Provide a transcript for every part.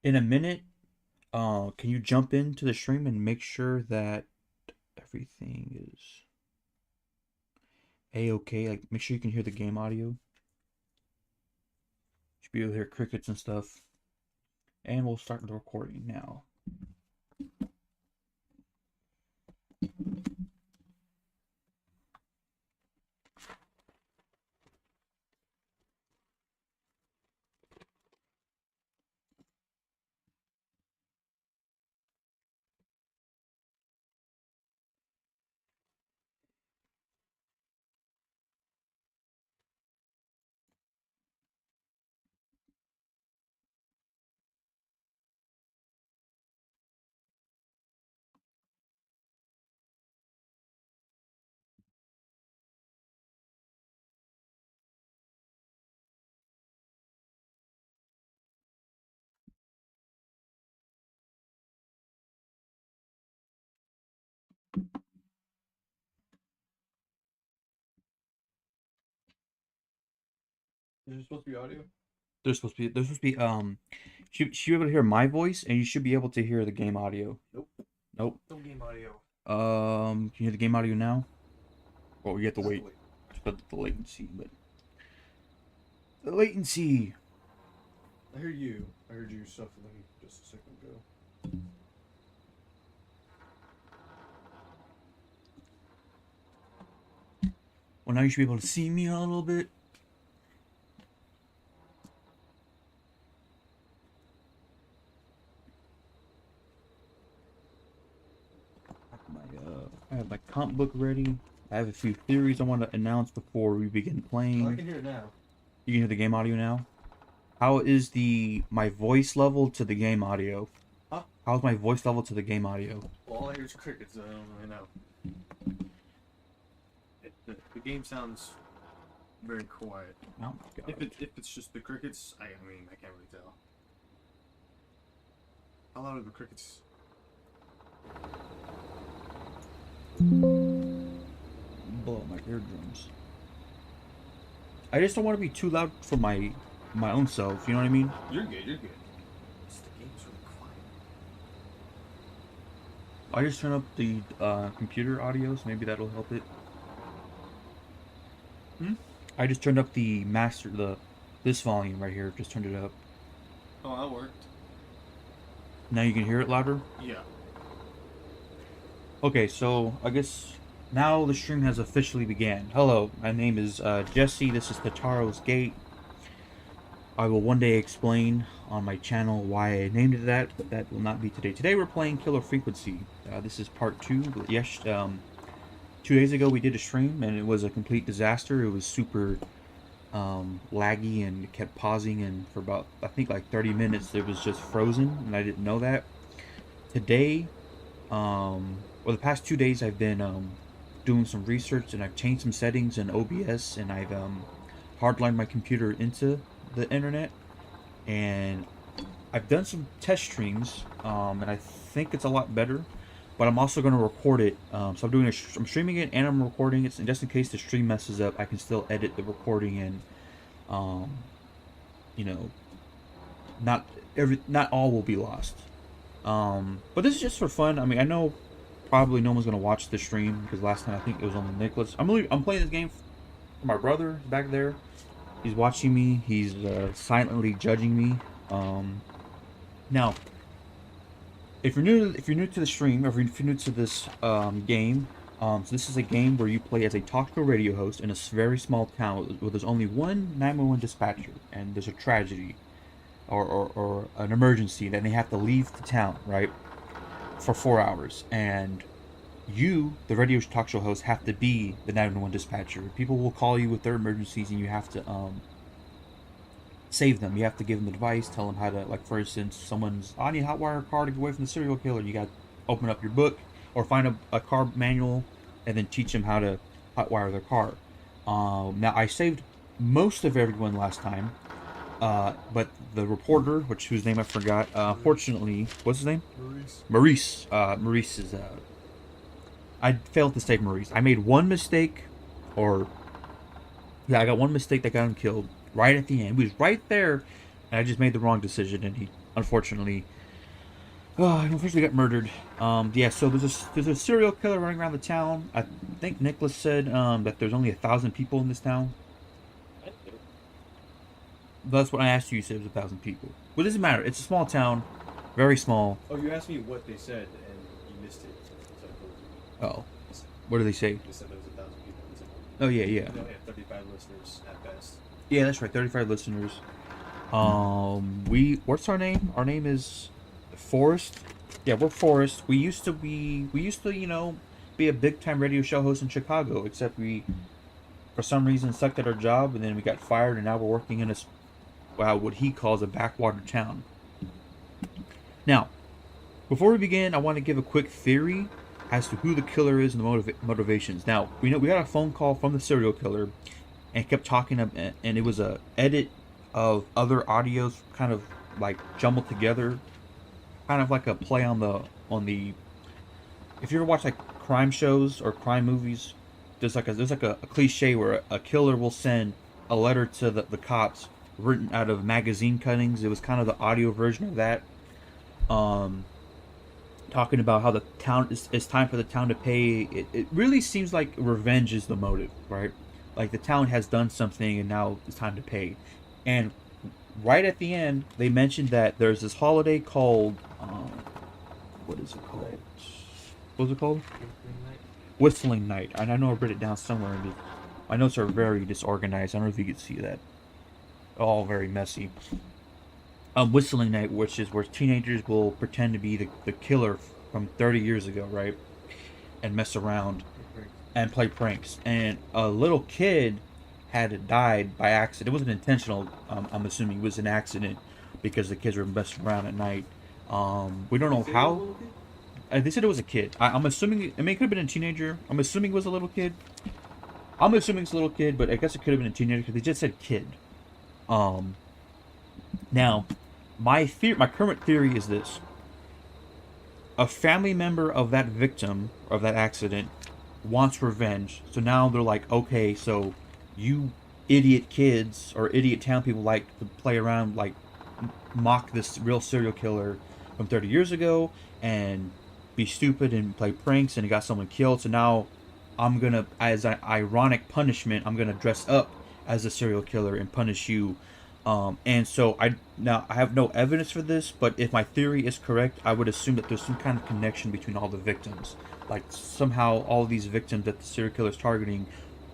In a minute, can you jump into the stream and make sure that everything is a-okay? Like, make sure you can hear the game audio. Should be able to hear crickets and stuff. And we'll start the recording now. Is there supposed to be audio? Should be able to hear my voice, and you should be able to hear the game audio. Nope. Nope. No game audio. Can you hear the game audio now? Well, you have to Have to wait wait. for the latency, but the latency. I heard you. I heard you shuffling just a second ago. Well, now you should be able to see me a little bit. I have my comp book ready. I have a few theories I want to announce before we begin Oh, I playing. can hear it now. You can hear the game audio now. How is the my voice level to the game audio? Huh? How's my voice level to the game audio? Well, all I hear is crickets. I don't really know. The game sounds very quiet. Oh my god. If it's just the crickets, I mean I can't really tell. How loud are the crickets? Blow out my eardrums. I just don't want to be too loud for my own self. You know what I mean? You're good. You're good. The game's really quiet. I just turn up the computer audio, so maybe that'll help it. Hmm. I just turned up the master this volume right here. Just turned it up. Oh, that worked. Now you can hear it louder. Yeah. Okay, so I guess now the stream has officially began. Hello, my name is Jesse. This is the Taro's Gate. I will one day explain on my channel why I named it that, but that will not be today. Today we're playing Killer Frequency. This is part 2. Yes, 2 days ago we did a stream and it was a complete disaster. It was super laggy and it kept pausing, and for about I think like 30 minutes it was just frozen, and I didn't know that. Today, well, the past 2 days I've been doing some research, and I've changed some settings in OBS, and I've hardlined my computer into the internet, and I've done some test streams, and I think it's a lot better. But I'm also going to record it. So I'm streaming it and I'm recording it, and just in case the stream messes up, I can still edit the recording, and um, you know, not all will be lost. But this is just for fun. I mean, I know probably no one's gonna watch the stream because last time I think it was only Nicholas. I'm playing this game for my brother back there. He's watching me. He's silently judging me. Now, if you're new to the stream, or if you're new to this game, so this is a game where you play as a talk show radio host in a very small town where there's only one 911 dispatcher, and there's a tragedy or an emergency, then they have to leave the town, right, for 4 hours, and you, the radio talk show host, have to be the 911 dispatcher. People will call you with their emergencies, and you have to save them. You have to give them advice, tell them how to, like, for instance, someone's, I need a hot wire car to get away from the serial killer. You got to open up your book or find a car manual and then teach them how to hotwire their car. Now, I saved most of everyone last time, but the reporter, whose name I forgot, fortunately, what's his name? Maurice. Maurice. Maurice is. I failed to save Maurice. I made one mistake, or yeah, I got one mistake that got him killed right at the end. He was right there, and I just made the wrong decision, and he unfortunately. Unfortunately got murdered. Yeah, so there's a serial killer running around the town. I think Nicholas said that there's only 1,000 people in this town. That's what I asked you. You said it was 1,000 people. Well, it doesn't matter. It's a small town, very small. Oh, you asked me what they said, and you missed it. So I told you. Oh, what do they say? They said there was 1,000 people. In Oh yeah, yeah, they only have 35 listeners at best. yeah. That's right. 35 listeners. What's our name? Our name is Forrest. Yeah, we're Forrest. We used to be a big time radio show host in Chicago. Except we, for some reason, sucked at our job, and then we got fired, and now we're working in what he calls a backwater town. Now, before we begin, I want to give a quick theory as to who the killer is and the motivations. Now, we got a phone call from the serial killer, and kept talking, and it was a edit of other audios, kind of like jumbled together, kind of like a play on the. If you ever watch like crime shows or crime movies, there's like a cliche where a killer will send a letter to the cops written out of magazine cuttings. It was kind of the audio version of that. Um, Talking about how the town it's time for the town to pay. It really seems like revenge is the motive, right? Like the town has done something and now it's time to pay. And right at the end, they mentioned that there's this holiday called what is it called? What's it called? Whistling Night. And I know I wrote it down somewhere. My notes are very disorganized. I don't know if you can see that. All very messy. Whistling Night, which is where teenagers will pretend to be the killer from 30 years ago, right? And mess around and play pranks. And a little kid had died by accident. It wasn't intentional. I'm assuming it was an accident because the kids were messing around at night. We don't know how. They said it was a kid. I'm assuming. I mean, it could have been a teenager. I'm assuming it was a little kid. I'm assuming it's a little kid, but I guess it could have been a teenager because they just said kid. Now, my current theory is this: a family member of that victim of that accident wants revenge. So now they're like, okay, so you idiot kids or idiot town people like to play around, like mock this real serial killer from 30 years ago and be stupid and play pranks and it got someone killed. So now I'm gonna, as an ironic punishment, I'm gonna dress up as a serial killer and punish you. And so I have no evidence for this, but if my theory is correct, I would assume that there's some kind of connection between all the victims. Like somehow all these victims that the serial killer is targeting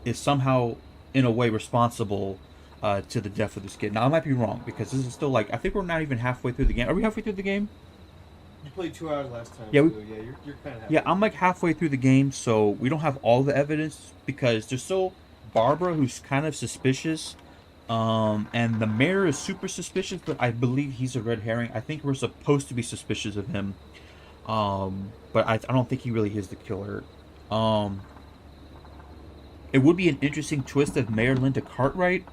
is somehow in a way responsible to the death of this kid. Now I might be wrong because this is still like, I think we're not even halfway through the game. Are we halfway through the game? You played 2 hours last time. Yeah, so you're kind of. Yeah, I'm like halfway through the game, so we don't have all the evidence because there's still Barbara who's kind of suspicious. And the mayor is super suspicious, but I believe he's a red herring. I think we're supposed to be suspicious of him. But I don't think he really is the killer. It would be an interesting twist of Mayor Linda Cartwright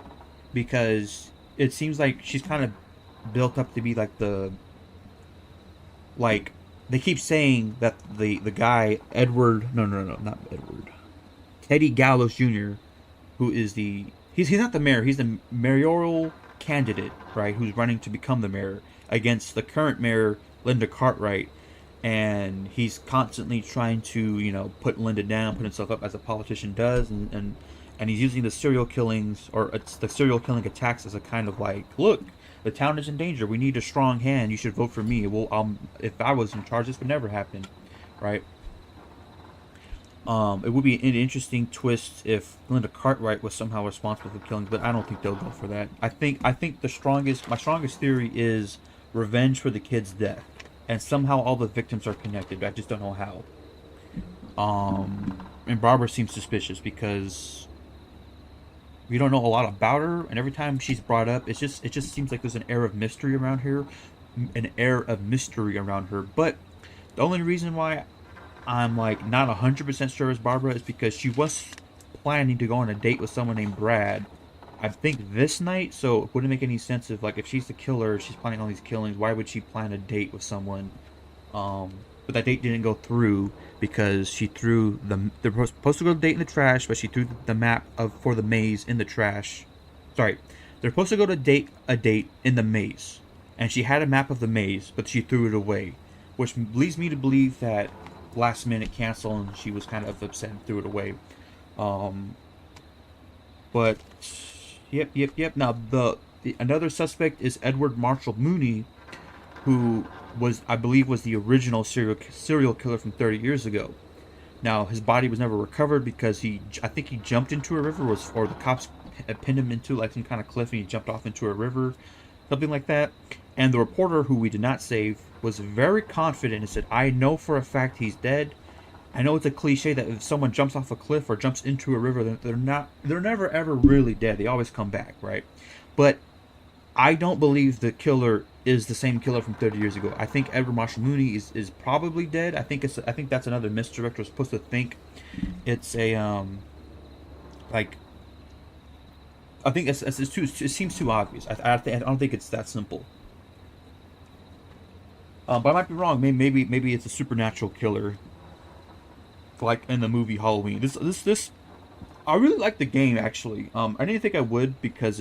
because it seems like she's kind of built up to be like like they keep saying that the guy Edward, no, not Edward, Teddy Gallows Jr., who is he's not the mayor, he's the mayoral candidate, right, who's running to become the mayor against the current mayor Linda Cartwright, and he's constantly trying to put Linda down, put himself up as a politician does, and he's using the serial killings or it's the serial killing attacks as a kind of like, look, the town is in danger, we need a strong hand, you should vote for me. Well, if I was in charge, this would never happen, right? It would be an interesting twist if Linda Cartwright was somehow responsible for killings, but I don't think they'll go for that. I think my strongest theory is revenge for the kid's death, and somehow all the victims are connected. I just don't know how. And Barbara seems suspicious because we don't know a lot about her, and every time she's brought up, it just seems like there's an air of mystery around her, But the only reason why I'm like not 100% sure it's Barbara is because she was planning to go on a date with someone named Brad, I think this night, so it wouldn't make any sense if she's the killer, she's planning all these killings, why would she plan a date with someone? But that date didn't go through because she threw they're supposed to go to date in the trash, but she threw the map for the maze in the trash. Sorry, they're supposed to go to a date in the maze, and she had a map of the maze, but she threw it away, which leads me to believe that last minute cancel and she was kind of upset and threw it away. Um, but yep. Now the another suspect is Edward Marshall Mooney, who was, I believe, was the original serial killer from 30 years ago. Now his body was never recovered because I think he jumped into a river, or the cops pinned him into like some kind of cliff and he jumped off into a river, something like that. And the reporter, who we did not save, was very confident and said, "I know for a fact he's dead. I know it's a cliche that if someone jumps off a cliff or jumps into a river, they're never ever really dead. They always come back, right?" But I don't believe the killer is the same killer from 30 years ago. I think Edward Marshall Mooney is probably dead. I think that's another misdirect. We're supposed to think it's a like, I think it's too, it seems too obvious. I don't think it's that simple. But I might be wrong. Maybe it's a supernatural killer, like in the movie Halloween. This I really like the game, actually. I didn't think I would, because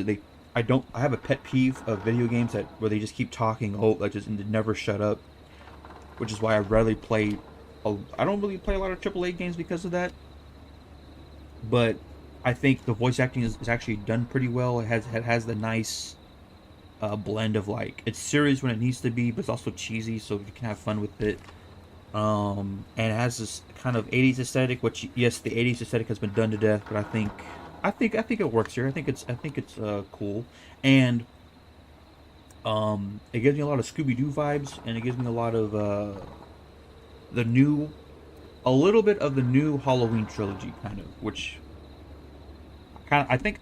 I have a pet peeve of video games where they just keep talking, and they never shut up, which is why I rarely play. I don't really play a lot of AAA games because of that. But I think the voice acting is actually done pretty well. It has the nice blend of, like, it's serious when it needs to be, but it's also cheesy, so you can have fun with it. And it has this kind of 80s aesthetic, which, yes, the 80s aesthetic has been done to death, but I think it works here. I think it's cool, and it gives me a lot of Scooby-Doo vibes, and it gives me a lot of a little bit of the new Halloween trilogy, kind of, which I think,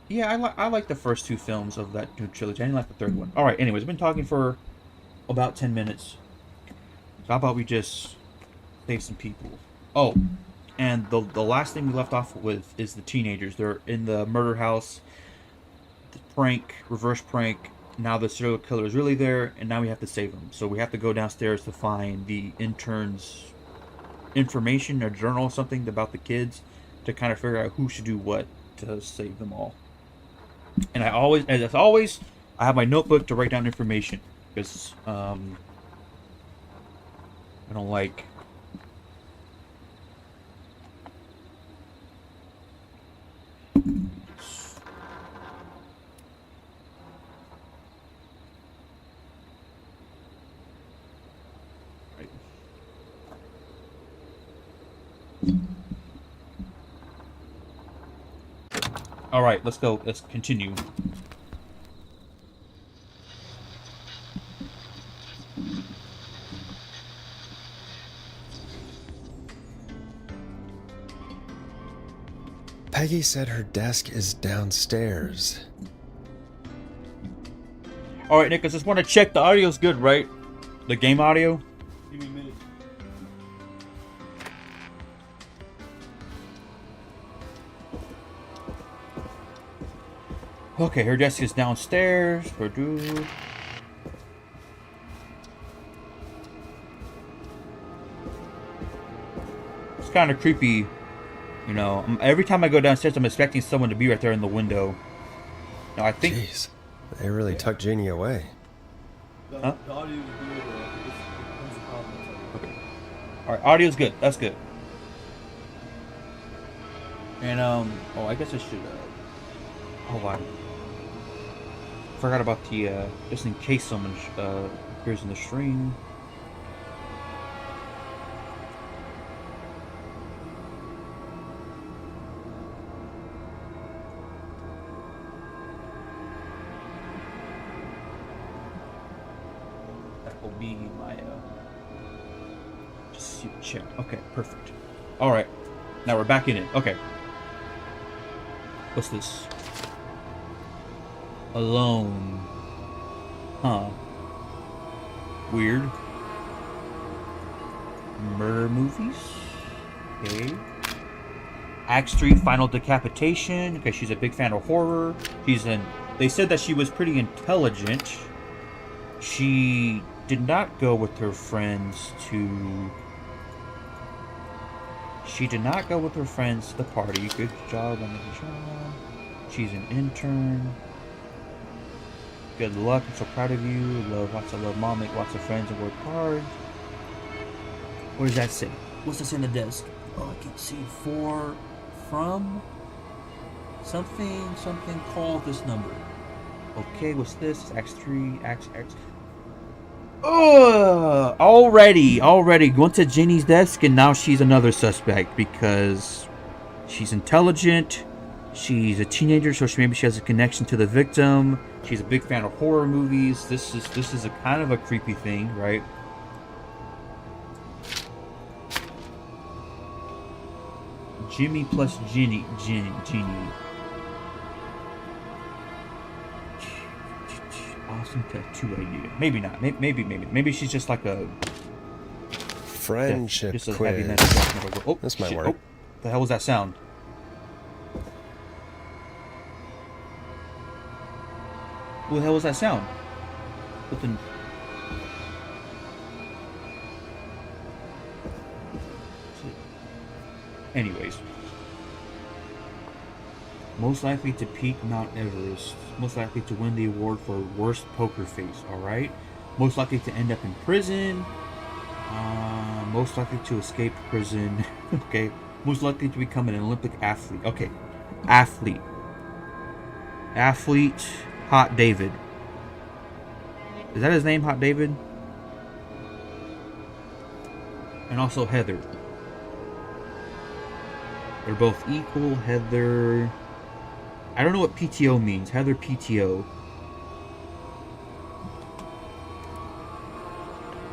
yeah, I like the first two films of that new trilogy. I didn't like the third one. All right, anyways, I've been talking for about 10 minutes. So how about we just save some people? Oh, and the last thing we left off with is the teenagers. They're in the murder house. The prank, reverse prank. Now the serial killer is really there, and now we have to save them. So we have to go downstairs to find the intern's information, or journal or something about the kids, to kind of figure out who should do what to save them all. And as always, I have my notebook to write down information, because I don't like All right, let's go. Let's continue. Peggy said her desk is downstairs. All right, Nick, I just want to check the audio's good, right? The game audio? Give me a minute. Okay, her desk is downstairs. Purdue. It's kind of creepy, you know. Every time I go downstairs, I'm expecting someone to be right there in the window. Now, I think. Jeez, they really tucked Jeannie away. The audio is good. What's the problem? Okay. All right, audio's good. That's good. And oh, I guess I should. Hold on. Forgot about the just in case someone appears in the stream. That will be my just see the chat. Okay, perfect. All right, now we're back in it. Okay, what's this? Alone. Huh. Weird. Murder movies? Okay. Act Street Final Decapitation. Okay, she's a big fan of horror. They said that she was pretty intelligent. She did not go with her friends to... She did not go with her friends to the party. Good job on the job. She's an intern. Good luck. I'm so proud of you. Love, lots of love, mom. Make lots of friends and work hard. What does that say? What's this in the desk? Oh, I can't see. For, from, something, call this number. Okay, what's this? X3, X. Already going to Ginny's desk, and now she's another suspect because she's intelligent. She's a teenager, so maybe she has a connection to the victim. She's a big fan of horror movies. This is a kind of a creepy thing, right? Jimmy plus Ginny. Awesome tattoo idea. Maybe not. Maybe she's just like a Friendship just a quiz. heavy metal. Oh, This might shit. work. Oh, the hell was that sound? What the hell was that sound? What the... Anyways. Most likely to peak Mount Everest. Most likely to win the award for worst poker face. Alright. Most likely to end up in prison. Most likely to escape prison. Okay. Most likely to become an Olympic athlete. Okay. Athlete. Hot David. Is that his name, Hot David? And also Heather. They're both equal. Heather... I don't know what PTO means. Heather PTO.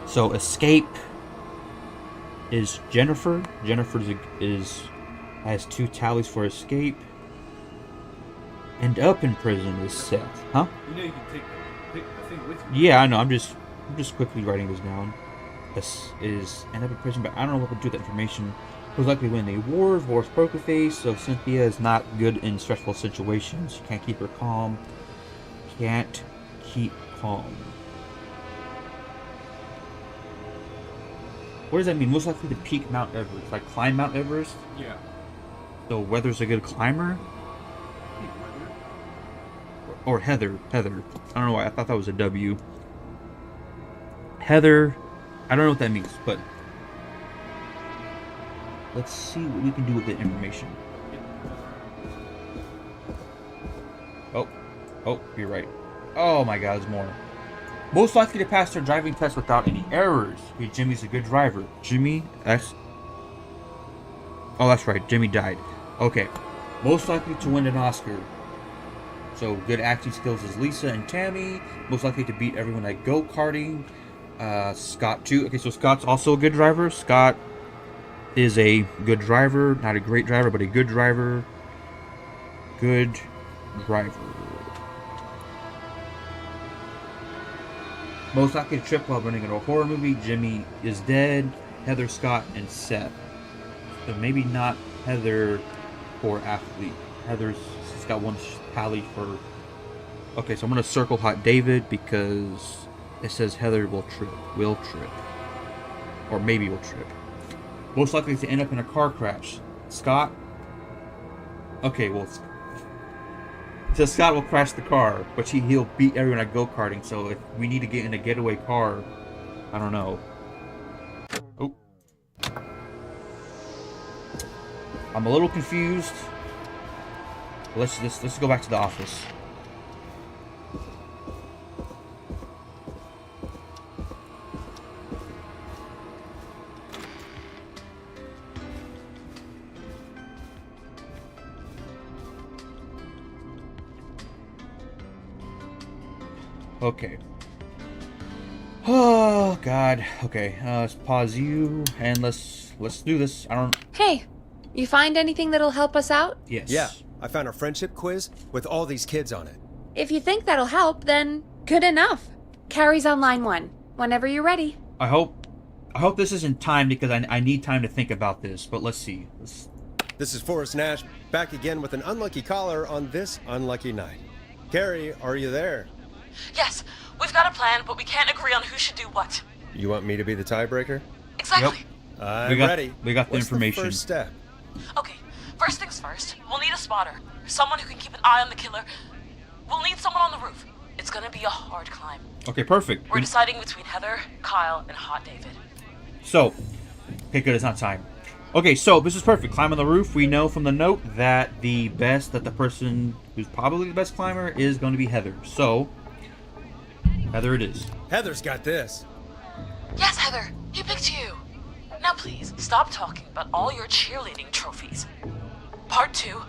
So escape is Jennifer. Jennifer has 2 tallies for escape. End up in prison is Seth. Huh? You know you can take the thing with you. Yeah, I know. I'm just quickly writing this down. This is end up in prison, but I don't know what to do with that information. Most likely win the award, worst poker face. So Cynthia is not good in stressful situations. She can't keep her calm. Can't keep calm. What does that mean? Most likely to peak Mount Everest, like climb Mount Everest. Yeah. So Weather's a good climber. Or Heather. I don't know why. I thought that was a W. Heather. I don't know what that means, but let's see what we can do with the information. Oh, you're right. Oh my God, there's more. Most likely to pass their driving test without any errors. Okay, Jimmy's a good driver. Jimmy, oh, that's right. Jimmy died. Okay. Most likely to win an Oscar. So good acting skills is Lisa and Tammy. Most likely to beat everyone at go-karting. Scott too. Okay, so Scott's also a good driver. Scott is a good driver. Not a great driver, but a good driver. Good driver. Most likely to trip while running in a horror movie. Jimmy is dead. Heather, Scott, and Seth. So maybe not Heather for athlete. Heather's got 1 tally for... Okay, so I'm going to circle Hot David because it says Heather will trip. Or maybe will trip. Most likely to end up in a car crash. Scott. Okay, well... So Scott will crash the car, but he'll beat everyone at go-karting. So if we need to get in a getaway car, I don't know. Oh. I'm a little confused. Let's go back to the office. Okay. Oh God. Okay. Let's pause you and let's do this. I don't. Hey, you find anything that'll help us out? Yes. Yeah, I found a friendship quiz with all these kids on it. If you think that'll help, then good enough. Carrie's on line 1. Whenever you're ready. I hope this is in time because I need time to think about this. But let's see. This is Forrest Nash, back again with an unlucky caller on this unlucky night. Carrie, are you there? Yes, we've got a plan, but we can't agree on who should do what. You want me to be the tiebreaker? Exactly. I'm ready. We got the What's information. The first step? Okay, first things first, we'll need a spotter. Someone who can keep an eye on the killer. We'll need someone on the roof. It's gonna be a hard climb. Okay, perfect. We're deciding between Heather, Kyle, and Hot David. So, okay, good. It's not time. Okay, so this is perfect. Climb on the roof. We know from the note that the person who's probably the best climber is going to be Heather. So, Heather it is. Heather's got this. Yes, Heather, he picked you. Now please, stop talking about all your cheerleading trophies. Part 2.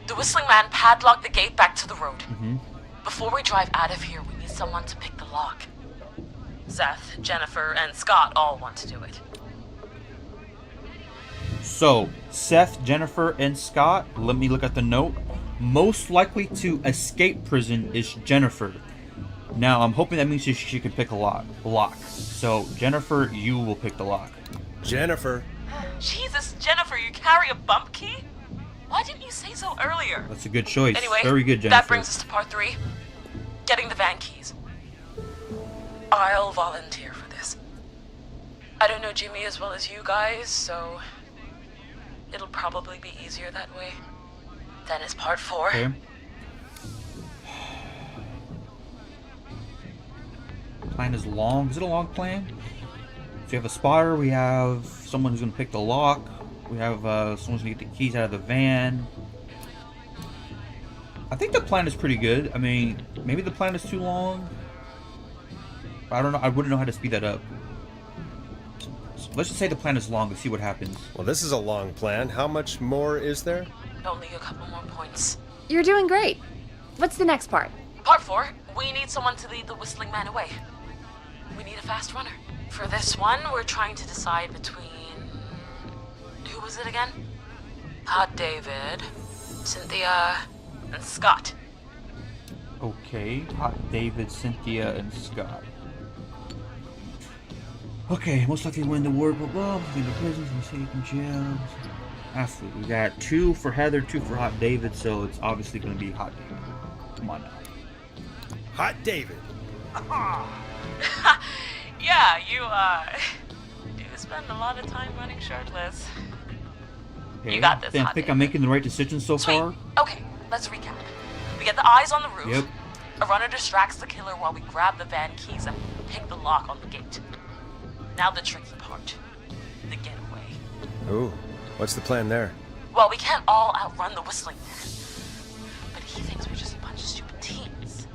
The Whistling Man padlocked the gate back to the road. Before we drive out of here, we need someone to pick the lock. Seth, Jennifer, and Scott all want to do it. So, Seth, Jennifer, and Scott, let me look at the note. Most likely to escape prison is Jennifer. Now, I'm hoping that means she can pick a lock. So, Jennifer, you will pick the lock. Jennifer. Jesus, Jennifer, you carry a bump key? Why didn't you say so earlier? That's a good choice. Anyway, Very good, Jennifer. that brings us to part 3. Getting the van keys. I'll volunteer for this. I don't know Jimmy as well as you guys, so it'll probably be easier that way. Then is part 4. Okay. Plan is long. Is it a long plan? So we have a spotter. We have someone who's going to pick the lock. We have someone's going to get the keys out of the van. I think the plan is pretty good. I mean, maybe the plan is too long. I don't know. I wouldn't know how to speed that up. So let's just say the plan is long. Let's see what happens. Well, this is a long plan. How much more is there? Only a couple more points. You're doing great. What's the next part? Part 4. We need someone to lead the Whistling Man away. We need a fast runner. For this one, we're trying to decide between... Who was it again? Hot David, Cynthia, and Scott. Okay. Hot David, Cynthia, and Scott. Okay. Most likely to win the award. Blah, blah. In the prisons and safe in jails. Absolutely. We got 2 for Heather, 2 for Hot David, so it's obviously going to be Hot David. Come on now. Hot David. Yeah, you spend a lot of time running shirtless. Okay. You got this, I Hot think David. I'm making the right decision so Sweet. far. Okay, let's recap. We get the eyes on the roof. Yep. A runner distracts the killer while we grab the van keys and pick the lock on the gate. Now the tricky part. The getaway. Ooh, what's the plan there? Well, we can't all outrun the Whistling Man. But he thinks we're just a bunch of stupid teens.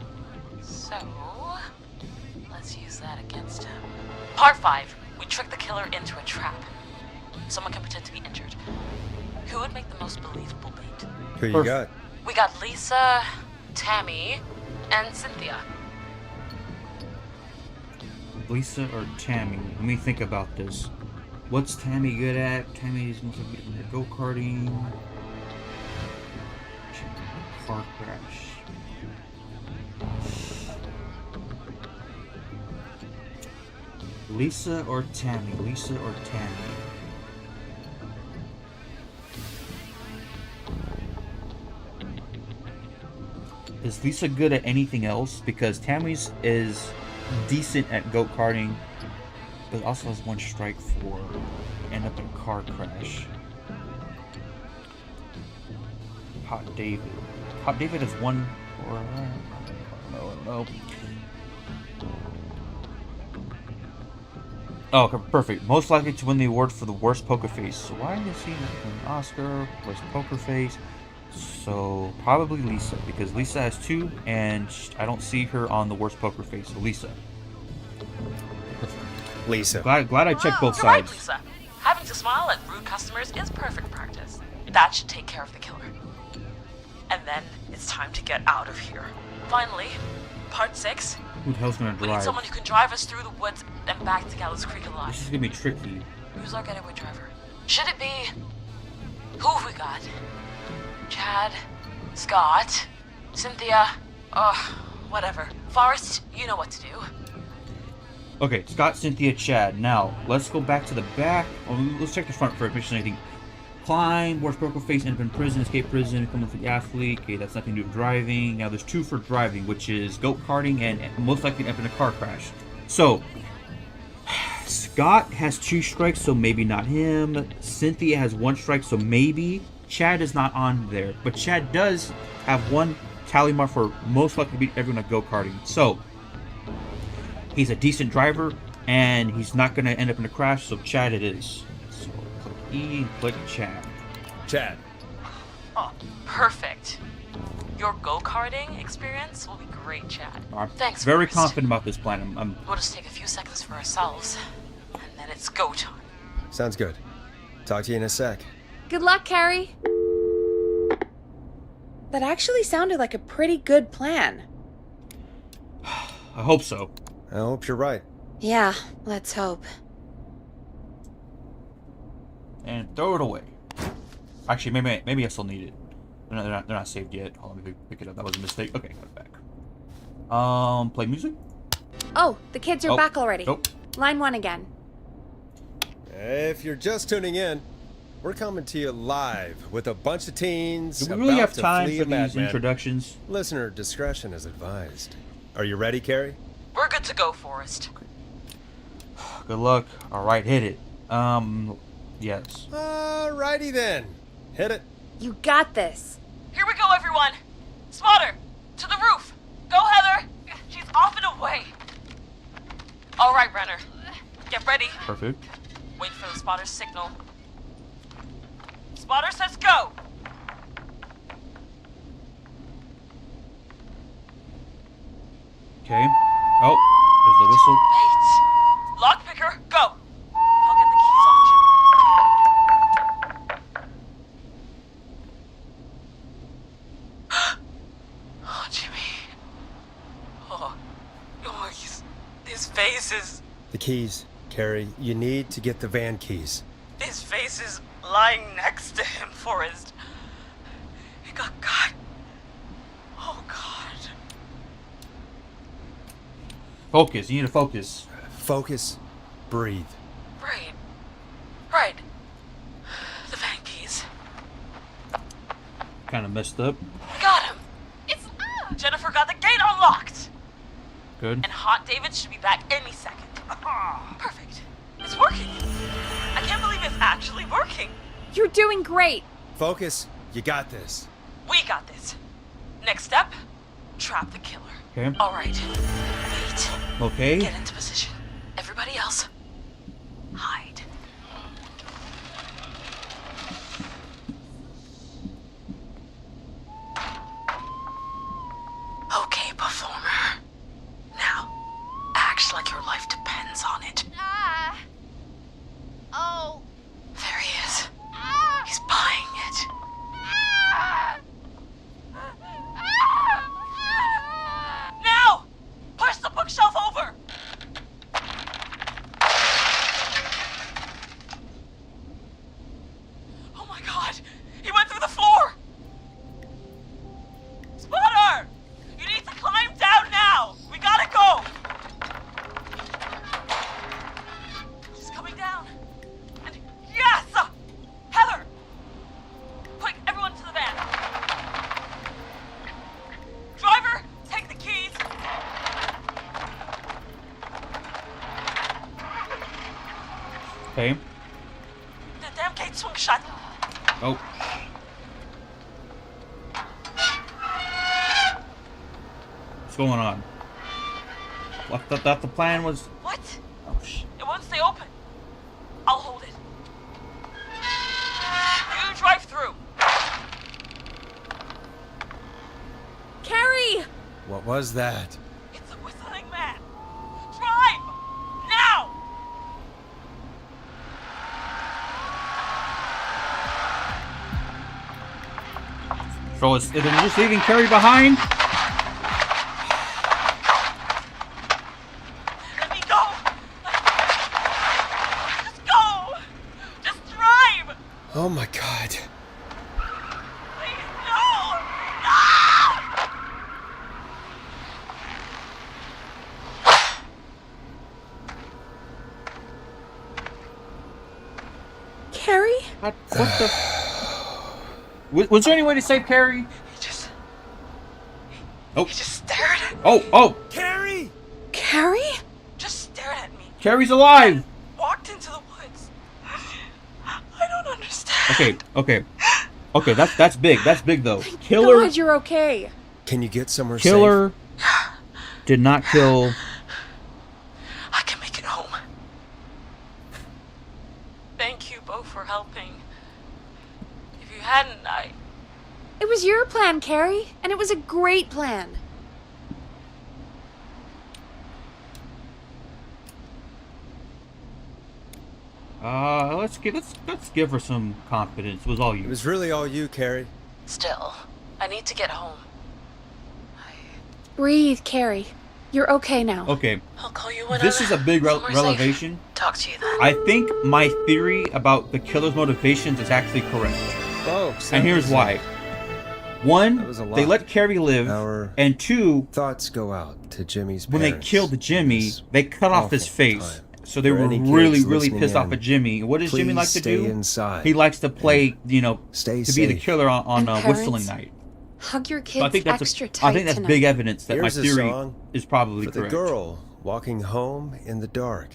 So, let's use that against him. Part 5. We trick the killer into a trap. Someone can pretend to be injured. Who would make the most believable bait? Who you Perfect. got? We got Lisa, Tammy, and Cynthia. Lisa or Tammy? Let me think about this. What's Tammy good at? Tammy's most likely good at go-karting. Car crash. Lisa or Tammy? Lisa or Tammy? Is Lisa good at anything else? Because Tammy's is decent at go-karting, but also has 1 strike for end up in a car crash. Hot David. Hot David has 1 or no. Oh, okay, perfect. Most likely to win the award for the worst poker face. So why is he an Oscar? Worst poker face? So probably Lisa, because Lisa has 2, and I don't see her on the worst poker face. So Lisa. Lisa. Glad I checked both You're right, sides. Lisa. Having to smile at rude customers is perfect practice. That should take care of the killer. And then it's time to get out of here. Finally, part 6. Who the hell's gonna We need drive? someone who can drive us through the woods and back to Gallows Creek alive. This is gonna be tricky. Who's our getaway driver? Should it be... Who have we got? Chad? Scott? Cynthia? Whatever. Forrest, you know what to do. Okay, Scott, Cynthia, Chad. Now, let's go back to the back. Let's check the front first, make sure anything. Climb, worst poker face, end up in prison, escape prison, become a athlete. Okay, that's nothing to do with driving. Now, there's 2 for driving, which is go-karting and most likely end up in a car crash. So, Scott has 2 strikes, so maybe not him. Cynthia has 1 strike, so maybe. Chad is not on there, but Chad does have 1 tally mark for most likely to beat everyone at go-karting. So, he's a decent driver, and he's not going to end up in a crash, so Chad it is. So, click E, click Chad. Chad. Oh, perfect. Your go-karting experience will be great, Chad. I'm Thanks, very Forrest. confident about this plan. We'll just take a few seconds for ourselves, and then it's go time. Sounds good. Talk to you in a sec. Good luck, Carrie. That actually sounded like a pretty good plan. I hope so. I hope you're right. Yeah, let's hope. And throw it away. Actually, maybe I still need it. They're not saved yet. Hold on, let me pick it up. That was a mistake. Okay, got it back. Play music? Oh, the kids are back already. Nope. Line 1 again. If you're just tuning in, we're coming to you live with a bunch of teens. Do we really about have to time flee for a these madman. introductions? Listener discretion is advised. Are you ready, Carrie? We're good to go, Forrest. Good luck. Alright, hit it. Yes. Alrighty then. Hit it. You got this. Here we go, everyone. Spotter, to the roof. Go, Heather. She's off and away. All right, Renner. Get ready. Perfect. Wait for the spotter's signal. Spotter says go. Okay. Oh, there's the whistle. Wait. Lockpicker, go. I'll get the keys off Jimmy. Oh, Jimmy. Oh, his face is... The keys. Carrie, you need to get the van keys. His face is lying next to him, Forrest. He got cut. Oh, God. Focus. You need to focus. Focus. Breathe. Right. Right. The van keys. Kind of messed up. Got him. It's... Jennifer got the gate unlocked. Good. And Hot David should be back any second. Perfect. It's working. I can't believe it's actually working. You're doing great. Focus. You got this. We got this. Next step, trap the killer. Okay. All right. Wait. Okay. Get into position. Everybody else, hide. Okay, performer. Now, act like your life depends on it. Oh. There he is. He's buying it. Now! Push the bookshelf over! Oh my god! He went through the floor! Spotter! You need to climb down now! We gotta go! She's coming down. And yes! Heather! Quick, everyone to the van. Driver, take the keys. Okay. The damn gate swung shut. Oh. What's going on? I thought the plan was... What? Oh, shit. It won't stay open. I'll hold it. You drive through. Carrie! What was that? It's a whistling man. Drive! Now! So they're just leaving Carrie behind? Let me go! Just go! Just drive! Oh my god. Please, no! No! Carrie? What the... Was there any way to save Carrie? He just Oh. stared at me. Oh! Carrie! Carrie? Just stared at me. Carrie's alive! Walked into the woods. I don't understand. Okay, that's big. That's big, though. Killer... God, you're okay. Can you get somewhere Killer did not kill. I can make it home. Thank you both for helping. If you hadn't, It was your plan, Carrie, and it was a great plan. Let's give her some confidence. It was all It you. was really all you, Carrie. Still, I need to get home. Breathe, Carrie. You're okay now. Okay, I'll call you when this I'm is a big somewhere safe. revelation. Talk to you then. I think my theory about the killer's motivations is actually correct. Folks, And here's why. One, That was a lot. they let Carrie live, Our and two, thoughts go out to Jimmy's when they parents. killed Jimmy, This they cut off his awful face. time. So they For were any kids really listening pissed off in, at Jimmy. And what does Jimmy please like to stay do? inside He likes to play, and stay to be the safe. killer on And Whistling parents, Night. Hug your So kids I think that's extra tight I think that's tonight. big evidence that Here's my a theory song is probably for the correct. girl walking home in the dark.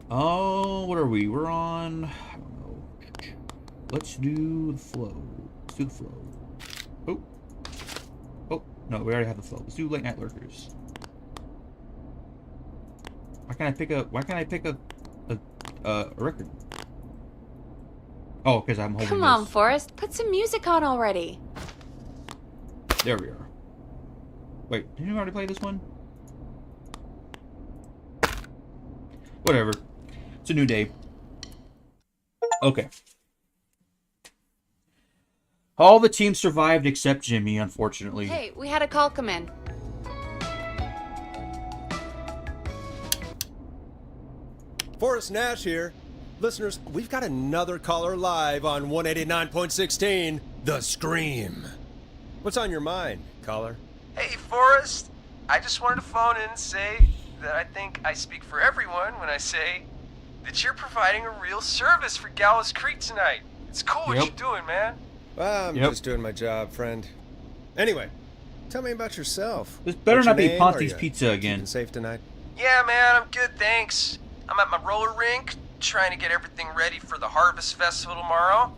Oh, what are we? We're on. I don't know. Let's do the flow. Let's do the flow. Oh. Oh, no, we already have the flow. Let's do Late Night Lurkers. Why can't I pick a record? Oh, because I'm holding Come this. on, Forrest. Put some music on already. There we are. Wait, didn't you already play this one? Whatever. It's a new day. Okay. All the teams survived except Jimmy, unfortunately. Hey, we had a call come in. Forrest Nash here. Listeners, we've got another caller live on 189.16, The Scream. What's on your mind, caller? Hey, Forrest. I just wanted to phone in and say that I think I speak for everyone when I say that you're providing a real service for Gallows Creek tonight. It's cool what Yep. you're doing, man. Well, I'm Yep. just doing my job, friend. Anyway, tell me about yourself. This better What's your not be name? Ponte's Are you Pizza again. keeping safe tonight? Yeah, man, I'm good, thanks. I'm at my roller rink, trying to get everything ready for the Harvest Festival tomorrow.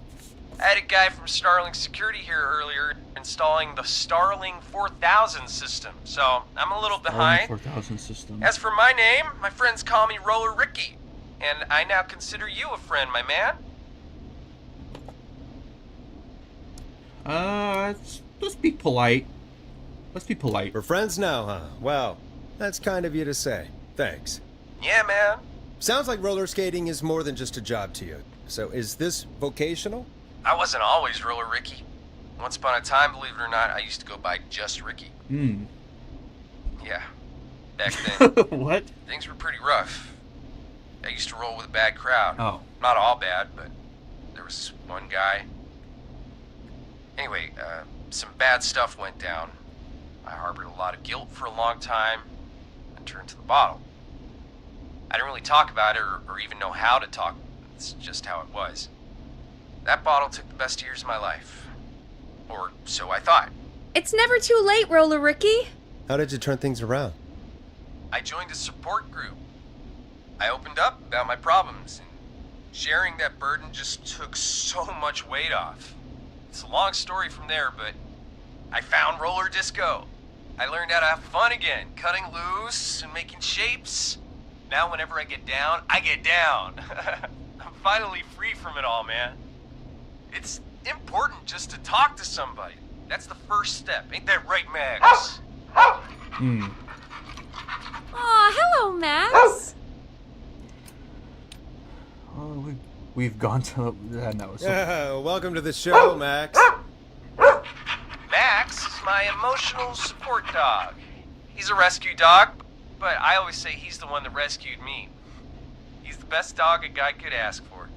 I had a guy from Starling Security here earlier installing the Starling 4000 system, so I'm a little behind. 4,000 system. As for my name, my friends call me Roller Ricky, and I now consider you a friend, my man. Let's be polite. Let's be polite. We're friends now, huh? Well, that's kind of you to say. Thanks. Yeah, man. Sounds like roller skating is more than just a job to you. So is this vocational? I wasn't always Roller Ricky. Once upon a time, believe it or not, I used to go by just Ricky. Hmm. Yeah. Back then, What? things were pretty rough. I used to roll with a bad crowd. Oh. Not all bad, but there was one guy. Anyway, some bad stuff went down. I harbored a lot of guilt for a long time and turned to the bottle. I didn't really talk about it or even know how to talk. It's just how it was. That bottle took the best years of my life. Or so I thought. It's never too late, Roller Ricky. How did you turn things around? I joined a support group. I opened up about my problems, and sharing that burden just took so much weight off. It's a long story from there, but I found roller disco. I learned how to have fun again, cutting loose and making shapes. Now whenever I get down, I get down. I'm finally free from it all, man. It's important just to talk to somebody. That's the first step. Ain't that right, Max? Hmm. Aw, hello, Max. Oh, we've gone to. No. So, Yeah, welcome to the show, Max. Max is my emotional support dog. He's a rescue dog, but I always say he's the one that rescued me. He's the best dog a guy could ask for.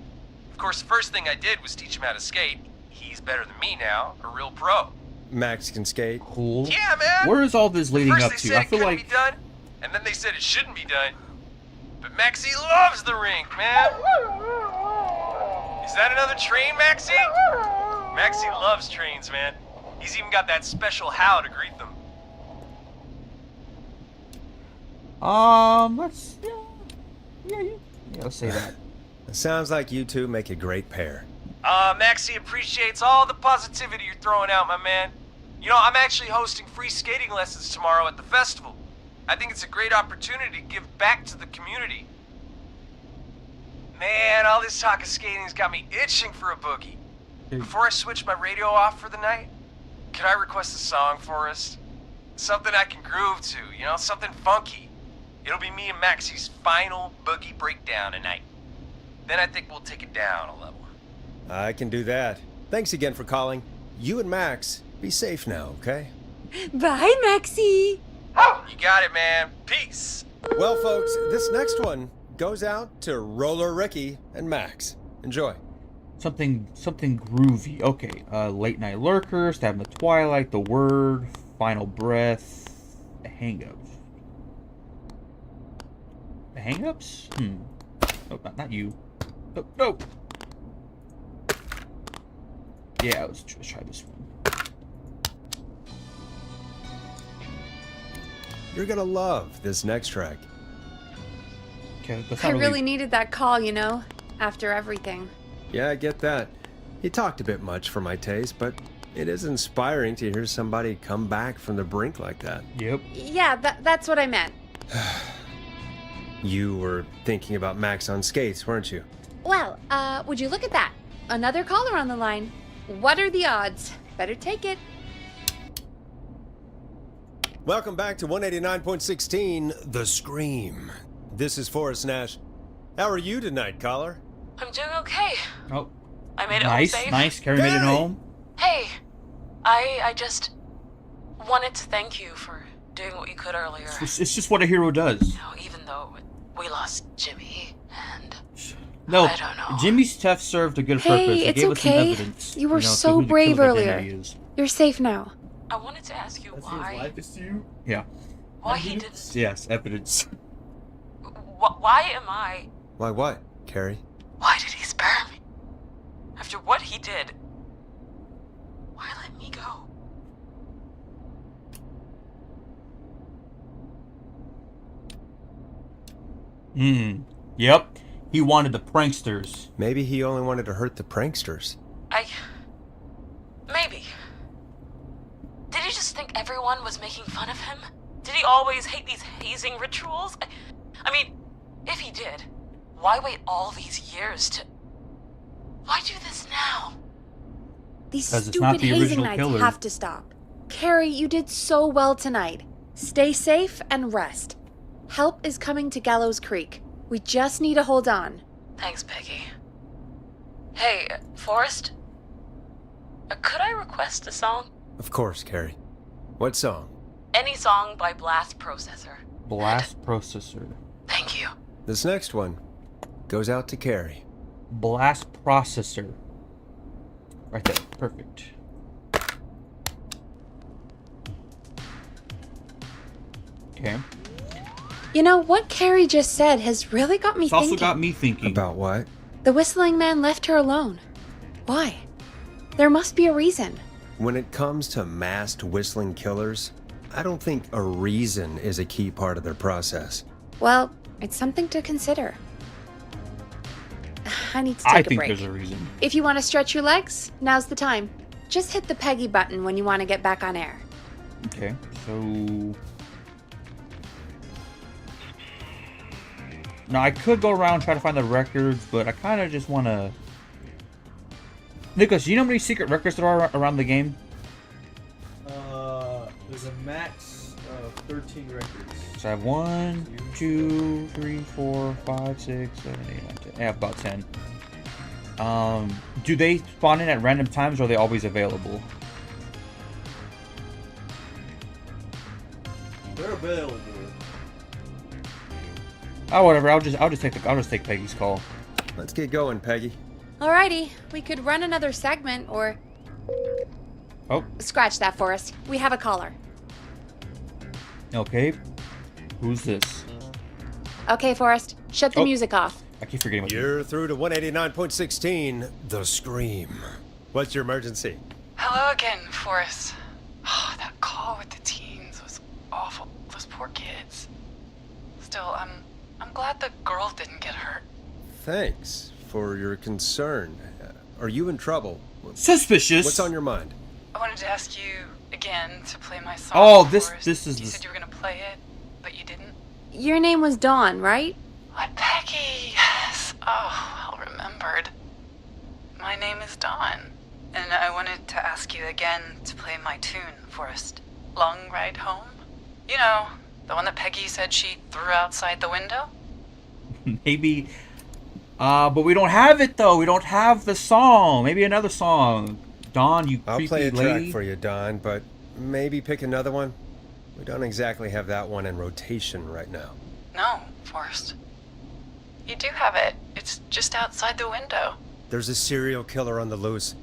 Of course, the first thing I did was teach him how to skate. He's better than me now, a real pro. Max can skate. cool. Yeah, man! Where is all this leading First up they to? said I it feel couldn't like be done, and then they said it shouldn't be done. But Maxie loves the rink, man! Is that another train, Maxie? Maxie loves trains, man. He's even got that special how to greet them. let's let's say that. It sounds like you two make a great pair. Maxie appreciates all the positivity you're throwing out, my man. You know, I'm actually hosting free skating lessons tomorrow at the festival. I think it's a great opportunity to give back to the community. Man, all this talk of skating's got me itching for a boogie. Before I switch my radio off for the night, could I request a song, Forrest? Something I can groove to, you know, something funky. It'll be me and Maxie's final boogie breakdown tonight. Then I think we'll take it down a level. I can do that. Thanks again for calling. You and Max, be safe now, okay? Bye, Maxie. You got it, man. Peace. Well, folks, this next one goes out to Roller Ricky and Max. Enjoy. Something groovy. Okay. Late Night Lurker, Stab in the Twilight, The Word, Final Breath, Hang-Ups. The Hang-Ups? Oh, not you. Oh, no. Yeah, let's try this one. You're gonna love this next track. Okay, that's I not really needed that call, you know, after everything. Yeah, I get that. He talked a bit much for my taste, but it is inspiring to hear somebody come back from the brink like that. Yep. Yeah, that's what I meant. You were thinking about Max on skates, weren't you? Well, would you look at that? Another caller on the line. What are the odds? Better take it. Welcome back to 189.16, The Scream. This is Forrest Nash. How are you tonight, caller? I'm doing okay. Oh, I made it nice, home safe. nice. Carrie made it Carrie! home. Hey, I just wanted to thank you for doing what you could earlier. It's just what a hero does. You know, even though we lost Jimmy and No, I don't know. Jimmy's theft served a good Hey, purpose. It it's gave us some okay. evidence. You were to so who the brave killer's earlier. identity is. You're safe now. I wanted to ask you That's why his life is to you? Yeah. he didn't. Yes, evidence. Why am I? Why what, Carrie? Why did he spare me? After what he did, why let me go? Yep. He wanted the pranksters. Maybe he only wanted to hurt the pranksters. Maybe. Did he just think everyone was making fun of him? Did he always hate these hazing rituals? I mean, if he did, why wait all these years to... Why do this now? These 'Cause it's not stupid the hazing original nights killer. have to stop. Carrie, you did so well tonight. Stay safe and rest. Help is coming to Gallows Creek. We just need to hold on. Thanks, Peggy. Hey, Forrest? Could I request a song? Of course, Carrie. What song? Any song by Blast Processor. Blast processor. Thank you. This next one goes out to Carrie. Blast processor. Right there. Perfect. Okay. You know, what Carrie just said has really got me It's thinking. also got me thinking. About what? The whistling man left her alone. Why? There must be a reason. When it comes to masked whistling killers, I don't think a reason is a key part of their process. Well, it's something to consider. I need to take I a think break. there's a reason. If you want to stretch your legs, now's the time. Just hit the Peggy button when you want to get back on air. Okay, so... Now, I could go around and try to find the records, but I kind of just want to... Nicholas, do you know how many secret records there are around the game? There's a max of 13 records. So I have 1, 2, 3, 4, 5, 6, 7, 8, 9, 10. I have about 10. Do they spawn in at random times, or are they always available? They're available. Oh, whatever. I'll just take Peggy's call. Let's get going, Peggy. Alrighty, we could run another segment or... Oh, Scratch that, Forrest. We have a caller. okay. Who's this? Okay, Forrest, shut the Oh. music off. I keep forgetting what. You're through to 189.16, The Scream. What's your emergency? Hello again, Forrest. Oh, that call with the teens was awful. Those poor kids. Still, I'm glad the girl didn't get hurt. Thanks for your concern. Are you in trouble? Suspicious. What's on your mind? I wanted to ask you again to play my song. Oh, Forrest. this is You the... said you were gonna play it, but you didn't. Your name was Dawn, right? What, Peggy? Yes. Oh, well remembered. My name is Dawn, and I wanted to ask you again to play my tune, Forrest. Long Ride Home? You know, the one that Peggy said she threw outside the window? Maybe... but we don't have it, though. We don't have the song. Maybe another song. Dawn, you I'll creepy play a lady. track for you, Don, but maybe pick another one. We don't exactly have that one in rotation right now. No, Forrest. You do have it. It's just outside the window. There's a serial killer on the loose.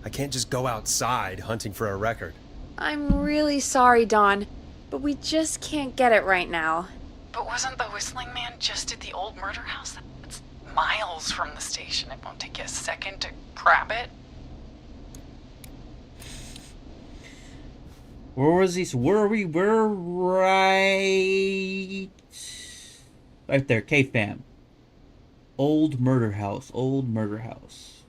I can't just go outside hunting for a record. I'm really sorry, Dawn, but we just can't get it right now. But wasn't the Whistling Man just at the old murder house? That's miles from the station. It won't take you a second to grab it. Where was he? Where are we? We're right there. K-Fam. Old murder house. Old murder house.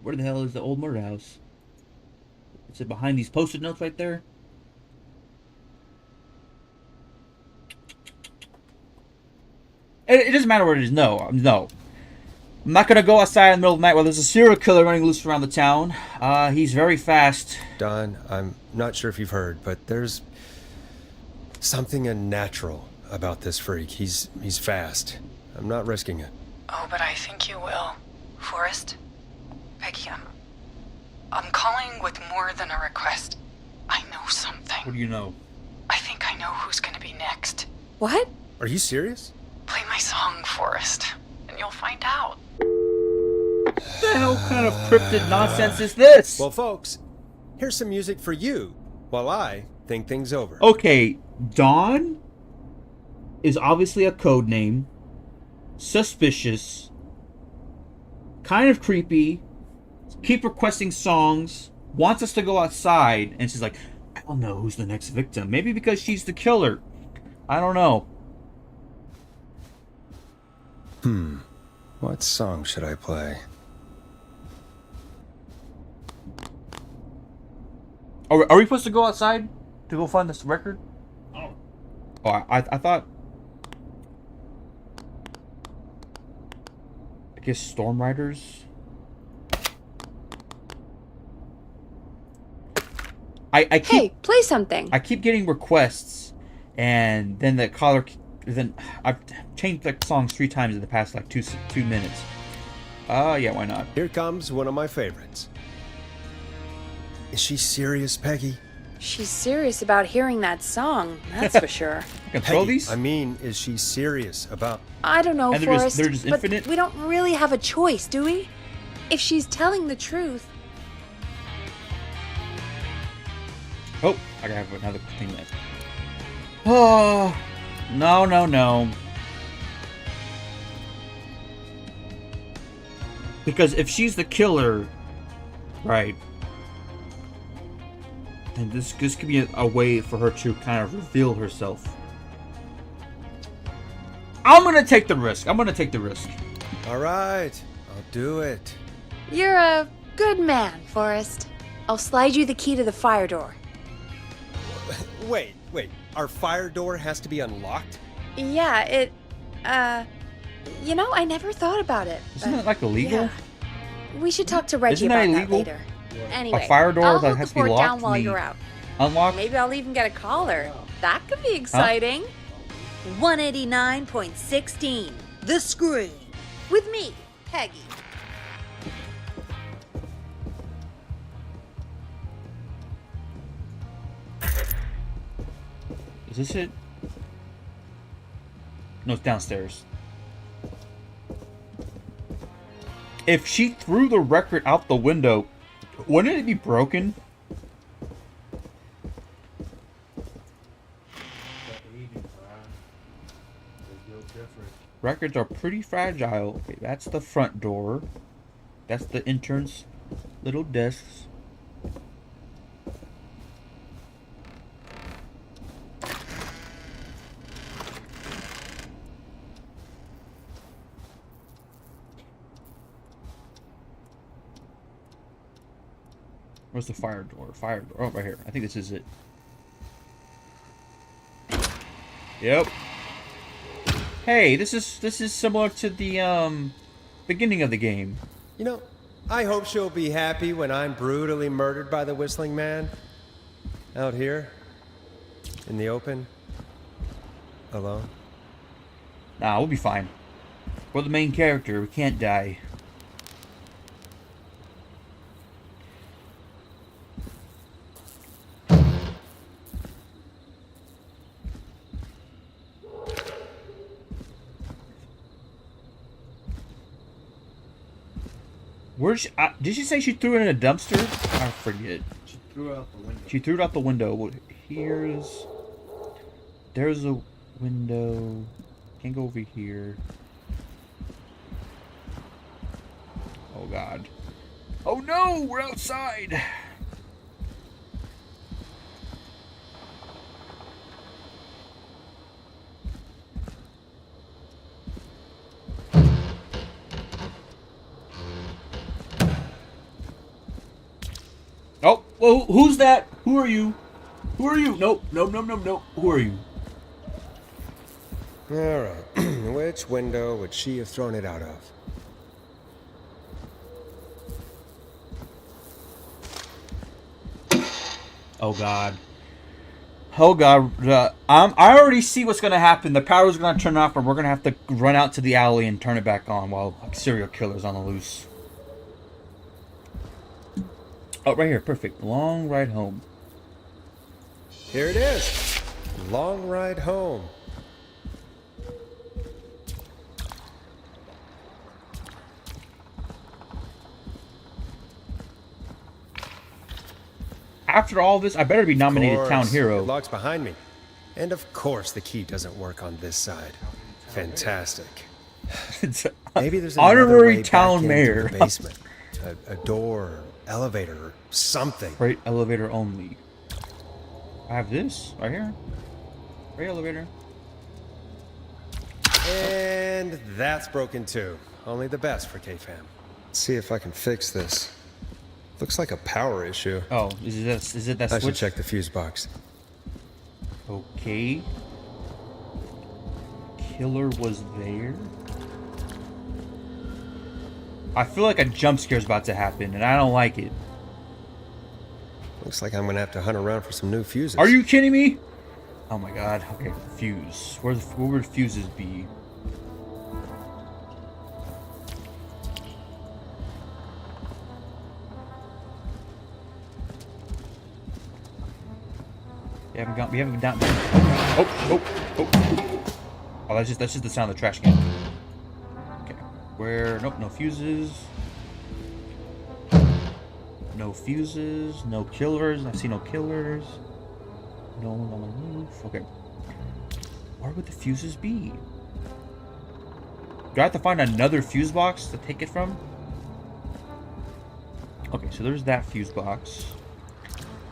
Where the hell is the old murder house? Is it behind these post-it notes right there? It doesn't matter where it is. No. I'm not gonna go outside in the middle of the night while there's a serial killer running loose around the town. He's very fast. Don, I'm not sure if you've heard, but there's something unnatural about this freak. He's fast. I'm not risking it. Oh, but I think you will. Forrest? Peggy, I'm calling with more than a request. I know something. What do you know? I think I know who's gonna be next. What? Are you serious? Play my song, Forrest, and you'll find out. What the hell kind of cryptid nonsense is this? Well, folks, here's some music for you while I think things over. Okay, Dawn is obviously a code name. Suspicious. Kind of creepy. Keep requesting songs. Wants us to go outside. And she's like, I don't know who's the next victim. Maybe because she's the killer. I don't know. What song should I play? Are we supposed to go outside to go find this record? Oh. Oh, I thought... I guess Storm Riders? I keep... Hey, play something. I keep getting requests, and then the caller... Then I've changed the songs 3 times in the past like 2 minutes. Yeah, why not? Here comes one of my favorites. Is she serious, Peggy? She's serious about hearing that song, that's for sure. I can throw Peggy, these? I mean, is she serious about... I don't know, And they're Forrest, just but infinite? we don't really have a choice, do we? If she's telling the truth... Oh, I gotta have another thing left. Oh, no. Because if she's the killer, right, then this could be a way for her to kind of reveal herself. I'm gonna take the risk. All right, I'll do it. You're a good man, Forrest. I'll slide you the key to the fire door. Wait. Our fire door has to be unlocked? Yeah, it... You know, I never thought about it. Isn't but that like illegal? yeah. We should talk to Reggie Isn't that about illegal? that later. Anyway, A fire door I'll that hold has the to be fort locked down while can be you're out. Unlocked? Maybe I'll even get a caller. That could be exciting. 189.16, The Scream. With me, Peggy. Is this it? No, it's downstairs. If she threw the record out the window, wouldn't it be broken? Records are pretty fragile. Okay, that's the front door. That's the intern's little desks. Where's the fire door? Fire door. Oh, right here. I think this is it. Yep. Hey, this is similar to the beginning of the game. You know, I hope she'll be happy when I'm brutally murdered by the Whistling Man. Out here, in the open, alone. Nah, we'll be fine. We're the main character. We can't die. Where's she, did she say she threw it in a dumpster? I forget. She threw it out the window. She threw it out the window. Well, there's a window. Can't go over here. Oh God. Oh no, we're outside. Oh, well, who's that? Who are you? Who are you? Nope, nope, nope, nope, nope. Who are you? Alright, which window would she have thrown it out of? Oh God. Oh God. I already see what's gonna happen. The power's gonna turn off, and we're gonna have to run out to the alley and turn it back on while serial killer's on the loose. Oh, right here. Perfect. Long ride home. Here it is. Long ride home. After all this, I better be nominated Town Hero. It locks behind me. And of course the key doesn't work on this side. Fantastic. It's Maybe there's another honorary way town back mayor. into the basement. A door, elevator, or something. Freight elevator only. I have this right here. Freight elevator. And that's broken too. Only the best for K-Fam. See if I can fix this. Looks like a power issue. Oh, is it that I should switch? check the fuse box. Okay. Killer was there. I feel like a jump scare's about to happen, and I don't like it. Looks like I'm gonna have to hunt around for some new fuses. Are you kidding me? Oh my God. Okay, fuse. Where would fuses be? We haven't down. Oh, that's just the sound of the trash can. Okay. Nope, no fuses. No fuses, no killers. I see no killers. No one on the roof. Okay. Where would the fuses be? Do I have to find another fuse box to take it from? Okay, so there's that fuse box.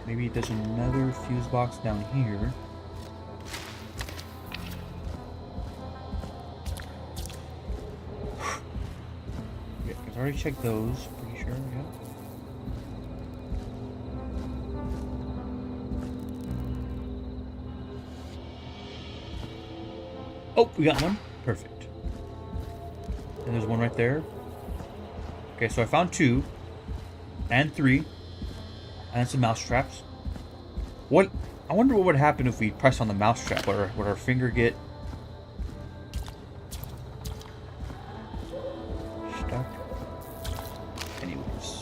Maybe there's another fuse box down here. Yeah, I've already checked those, pretty sure, yeah. Oh, we got one. Perfect. And there's one right there. Okay, so I found 2. And 3. And some mouse traps. What? I wonder what would happen if we press on the mouse trap. Would our finger get stuck? Anyways.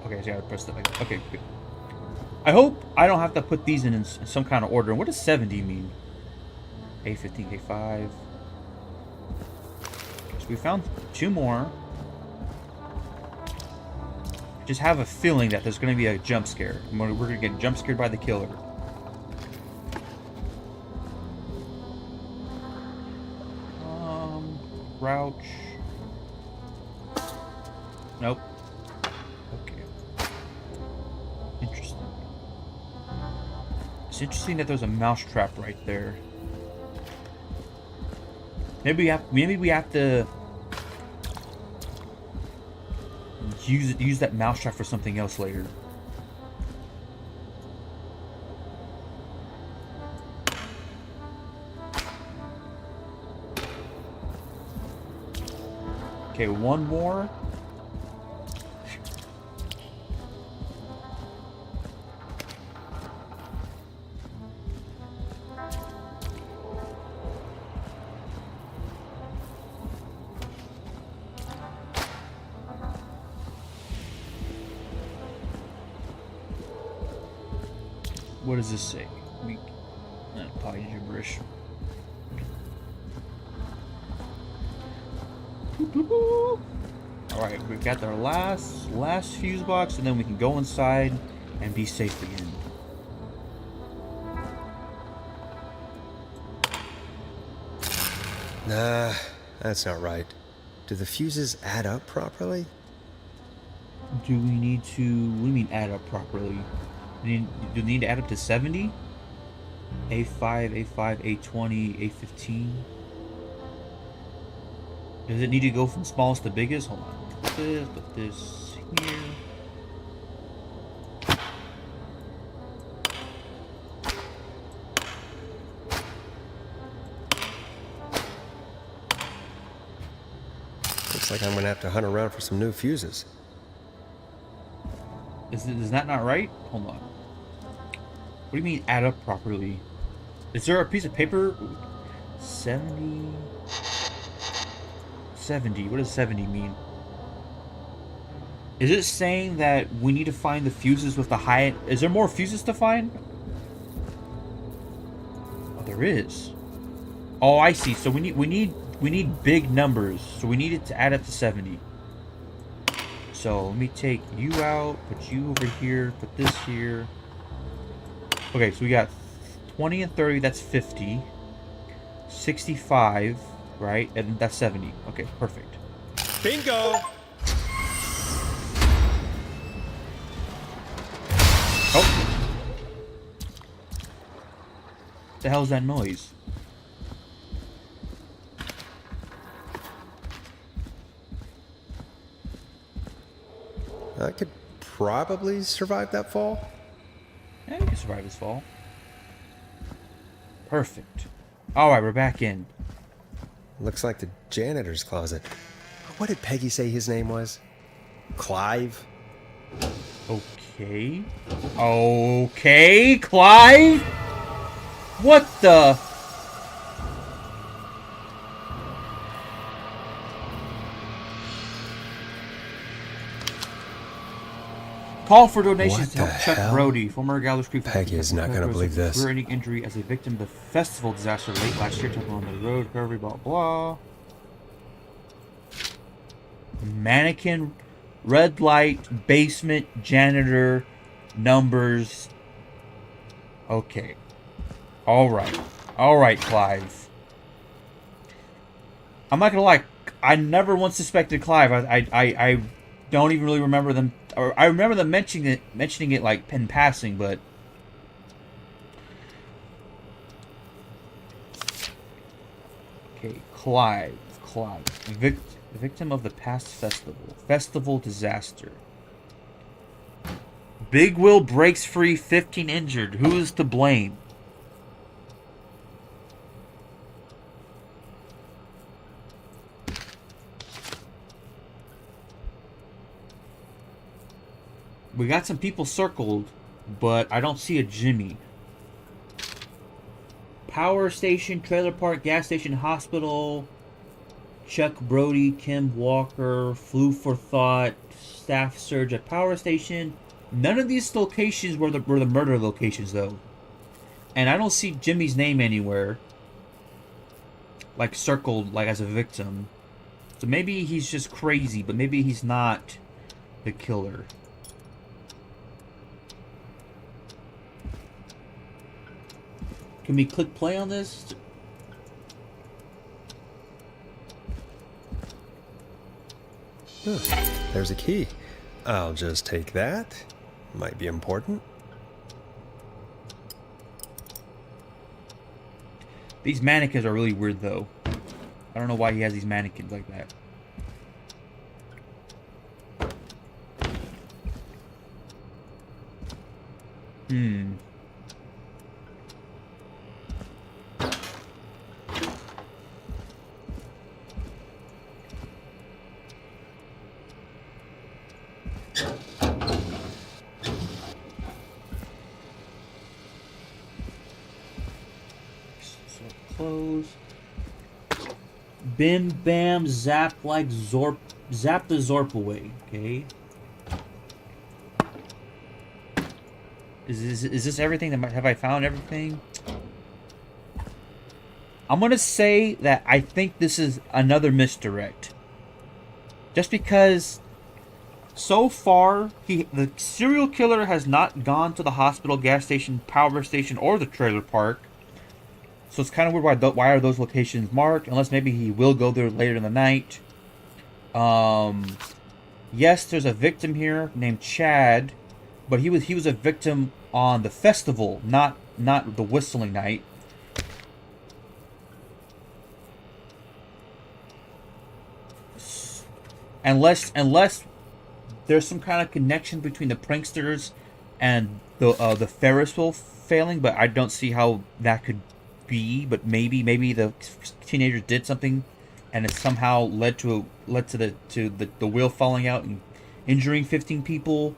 Okay, so I gotta press that like that. Okay, good. I hope I don't have to put these in some kind of order. What does 70 mean? A15, A5. So we found 2 more. I just have a feeling that there's going to be a jump scare. We're going to get jump scared by the killer. Crouch. Nope. It's interesting that there's a mousetrap right there. Maybe we have to use that mousetrap for something else later. Okay, one more. What does this say? Probably gibberish. Alright, we've got our last fuse box, and then we can go inside and be safe again. Nah, that's not right. Do the fuses add up properly? Do we need to... What do you mean add up properly? Do we need to add up to 70? A5, A5, A20, A15? Does it need to go from smallest to biggest? Hold on. Put this here. Looks like I'm gonna have to hunt around for some new fuses. Is that not right? Hold on. What do you mean add up properly? Is there a piece of paper? 70... 70. What does 70 mean? Is it saying that we need to find the fuses with the high... Is there more fuses to find? Oh, there is. Oh, I see. So we need big numbers. So we need it to add up to 70. So let me take you out, put you over here, put this here. Okay, so we got 20 and 30, that's 50. 65, right? And that's 70. Okay, perfect. Bingo! Oh! The hell's that noise? I could probably survive that fall. Yeah, we can survive this fall. Perfect. Alright, we're back in. Looks like the janitor's closet. What did Peggy say his name was? Clive? Okay. Okay, Clive? What the... Call for donations to What help the Chuck hell? Brody, former Gallows Creek. Peggy is not gonna believe this. Career-ending injury as a victim of the festival disaster late last year. Taken on the road, recovery, blah blah. Mannequin, red light, basement, janitor, numbers. Okay. All right, Clive. I'm not gonna lie. I never once suspected Clive. I don't even really remember them. Or I remember them mentioning it like in passing, but okay, Clive, victim of the past festival disaster. Big Will breaks free, 15 injured. Who is to blame? We got some people circled, but I don't see a Jimmy. Power station, trailer park, gas station, hospital. Chuck Brody, Kim Walker, flew for thought, staff surge at power station. None of these locations were the murder locations, though. And I don't see Jimmy's name anywhere. Like, circled, like, as a victim. So maybe he's just crazy, but maybe he's not the killer. Can we click play on this? Oh, there's a key. I'll just take that. Might be important. These mannequins are really weird, though. I don't know why he has these mannequins like that. Hmm. So close. Bim bam zap like Zorp. Zap the Zorp away. Okay. Is this everything? Have I found everything? I'm gonna say that I think this is another misdirect. Just because so far the serial killer has not gone to the hospital, gas station, power station, or the trailer park. So it's kind of weird why are those locations marked? Unless maybe he will go there later in the night. Yes, there's a victim here named Chad, but he was a victim on the festival, not the whistling night. Unless there's some kind of connection between the pranksters and the Ferris wheel failing, but I don't see how that could be. But maybe the teenagers did something, and it somehow led to the wheel falling out and injuring 15 people.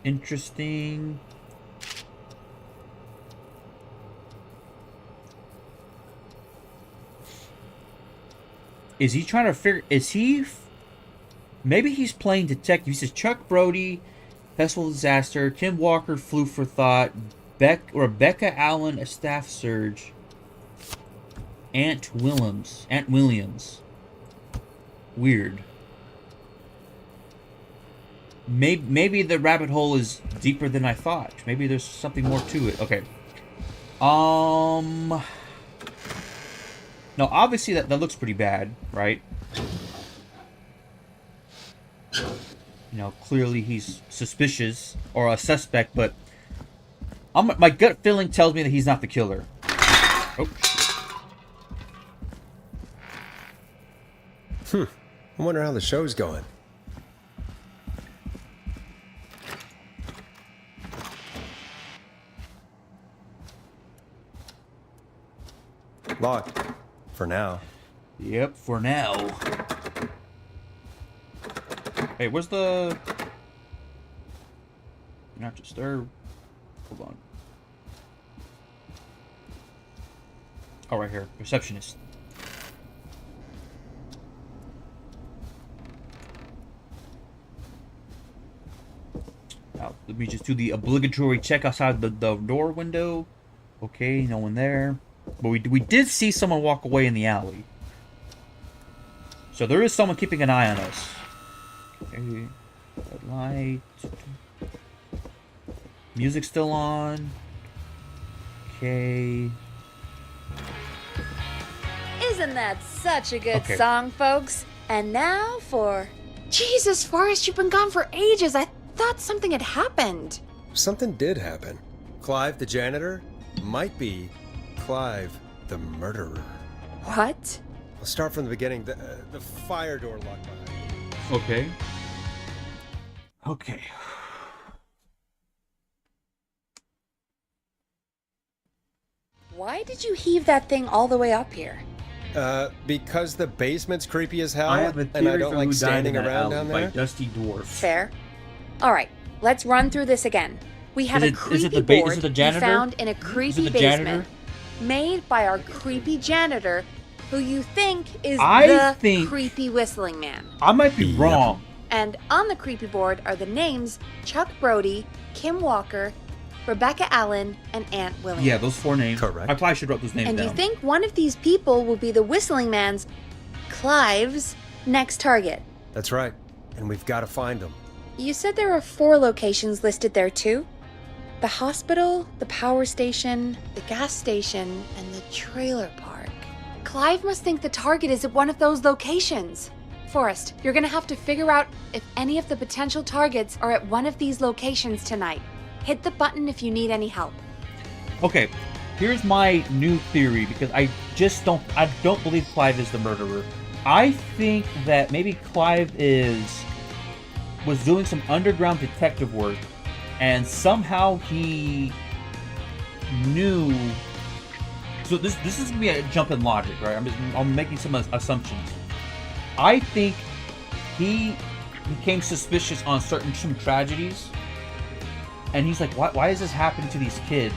Interesting. Is he trying to figure... Maybe he's playing detective. He says Chuck Brody, Festival Disaster, Tim Walker, Flew for Thought, Rebecca Allen, a staff surge, Aunt Williams. Weird. Maybe the rabbit hole is deeper than I thought. Maybe there's something more to it. Okay. No, obviously that looks pretty bad, right? You know, clearly he's suspicious or a suspect, but my gut feeling tells me that he's not the killer. Oh. I wonder how the show's going. Locked. For now. Yep, for now. Hey, where's the... Not disturb. Hold on. Oh, right here. Receptionist. Now, let me just do the obligatory check outside the door window. Okay, no one there. But we did see someone walk away in the alley. So there is someone keeping an eye on us. Okay. Red light. Music still on. Okay. Isn't that such a good song, folks? And now for... Jesus, Forrest, you've been gone for ages. I thought something had happened. Something did happen. Clive, the janitor, might be Clive, the murderer. What? I'll start from the beginning. The fire door locked behind me. Okay. Okay. Why did you heave that thing all the way up here? Because the basement's creepy as hell, I have a theory and I don't for like who died standing in that around alley down by there. Dusty Dwarf. Fair. All right, let's run through this again. We have Is a it creepy the board is it the we janitor? found in a Is it creepy the basement janitor? made by our creepy janitor, who you think is I the think- creepy whistling man. I might be wrong. And on the creepy board are the names Chuck Brody, Kim Walker, Rebecca Allen, and Aunt Williams. Yeah, those 4 names. Correct. I probably should write those names And down. you think one of these people will be the whistling man's, Clive's, next target. That's right, and we've got to find him. You said there are 4 locations listed there too? The hospital, the power station, the gas station, and the trailer park. Clive must think the target is at one of those locations. Forrest, you're gonna have to figure out if any of the potential targets are at one of these locations tonight. Hit the button if you need any help. Okay, here's my new theory, because I don't believe Clive is the murderer. I think that maybe Clive was doing some underground detective work, and somehow he knew. So this is gonna be a jump in logic, right? I'm making some assumptions. I think he became suspicious on some tragedies, and he's like, why is this happening to these kids?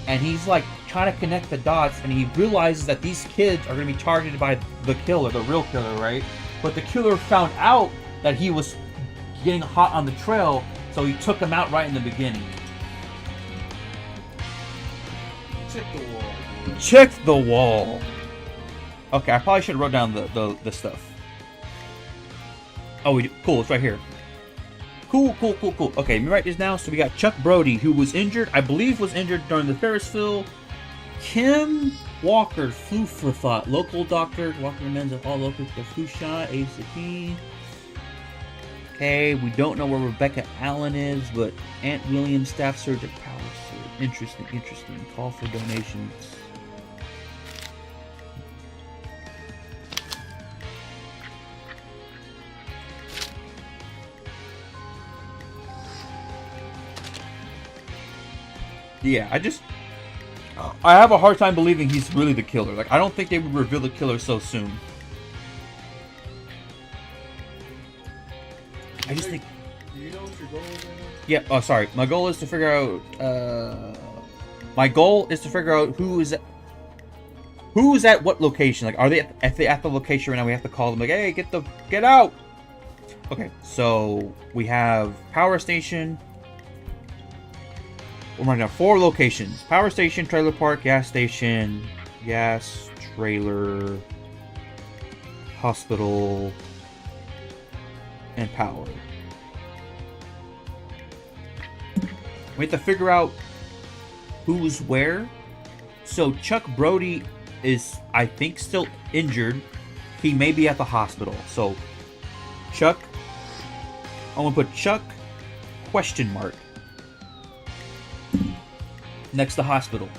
And he's like trying to connect the dots, and he realizes that these kids are going to be targeted by the killer, the real killer, right? But the killer found out that he was getting hot on the trail, so he took him out right in the beginning. Check the wall. Check the wall. Okay, I probably should have wrote down the stuff. Oh, cool, it's right here. Cool. Okay, let me write this down. So we got Chuck Brody, who was injured, I believe was injured during the Ferris wheel. Kim Walker, flu for thought. Local doctor, Walker recommends that all locals get flu shot, ACP. Okay, we don't know where Rebecca Allen is, but Aunt Williams, staff surgeon, power surge. Interesting. Call for donations. Yeah, I have a hard time believing he's really the killer. Like, I don't think they would reveal the killer so soon. I just think... Do you know what your goal is? Yeah, oh, sorry. My goal is to figure out... who's at what location. Like, are they at the location right now? We have to call them, like, hey, get out! Okay, so we have power station... We're running out 4 locations. Power station, trailer park, gas station, gas, trailer, hospital, and power. We have to figure out who's where. So Chuck Brody is, I think, still injured. He may be at the hospital. So Chuck, I'm going to put Chuck question mark next to hospital.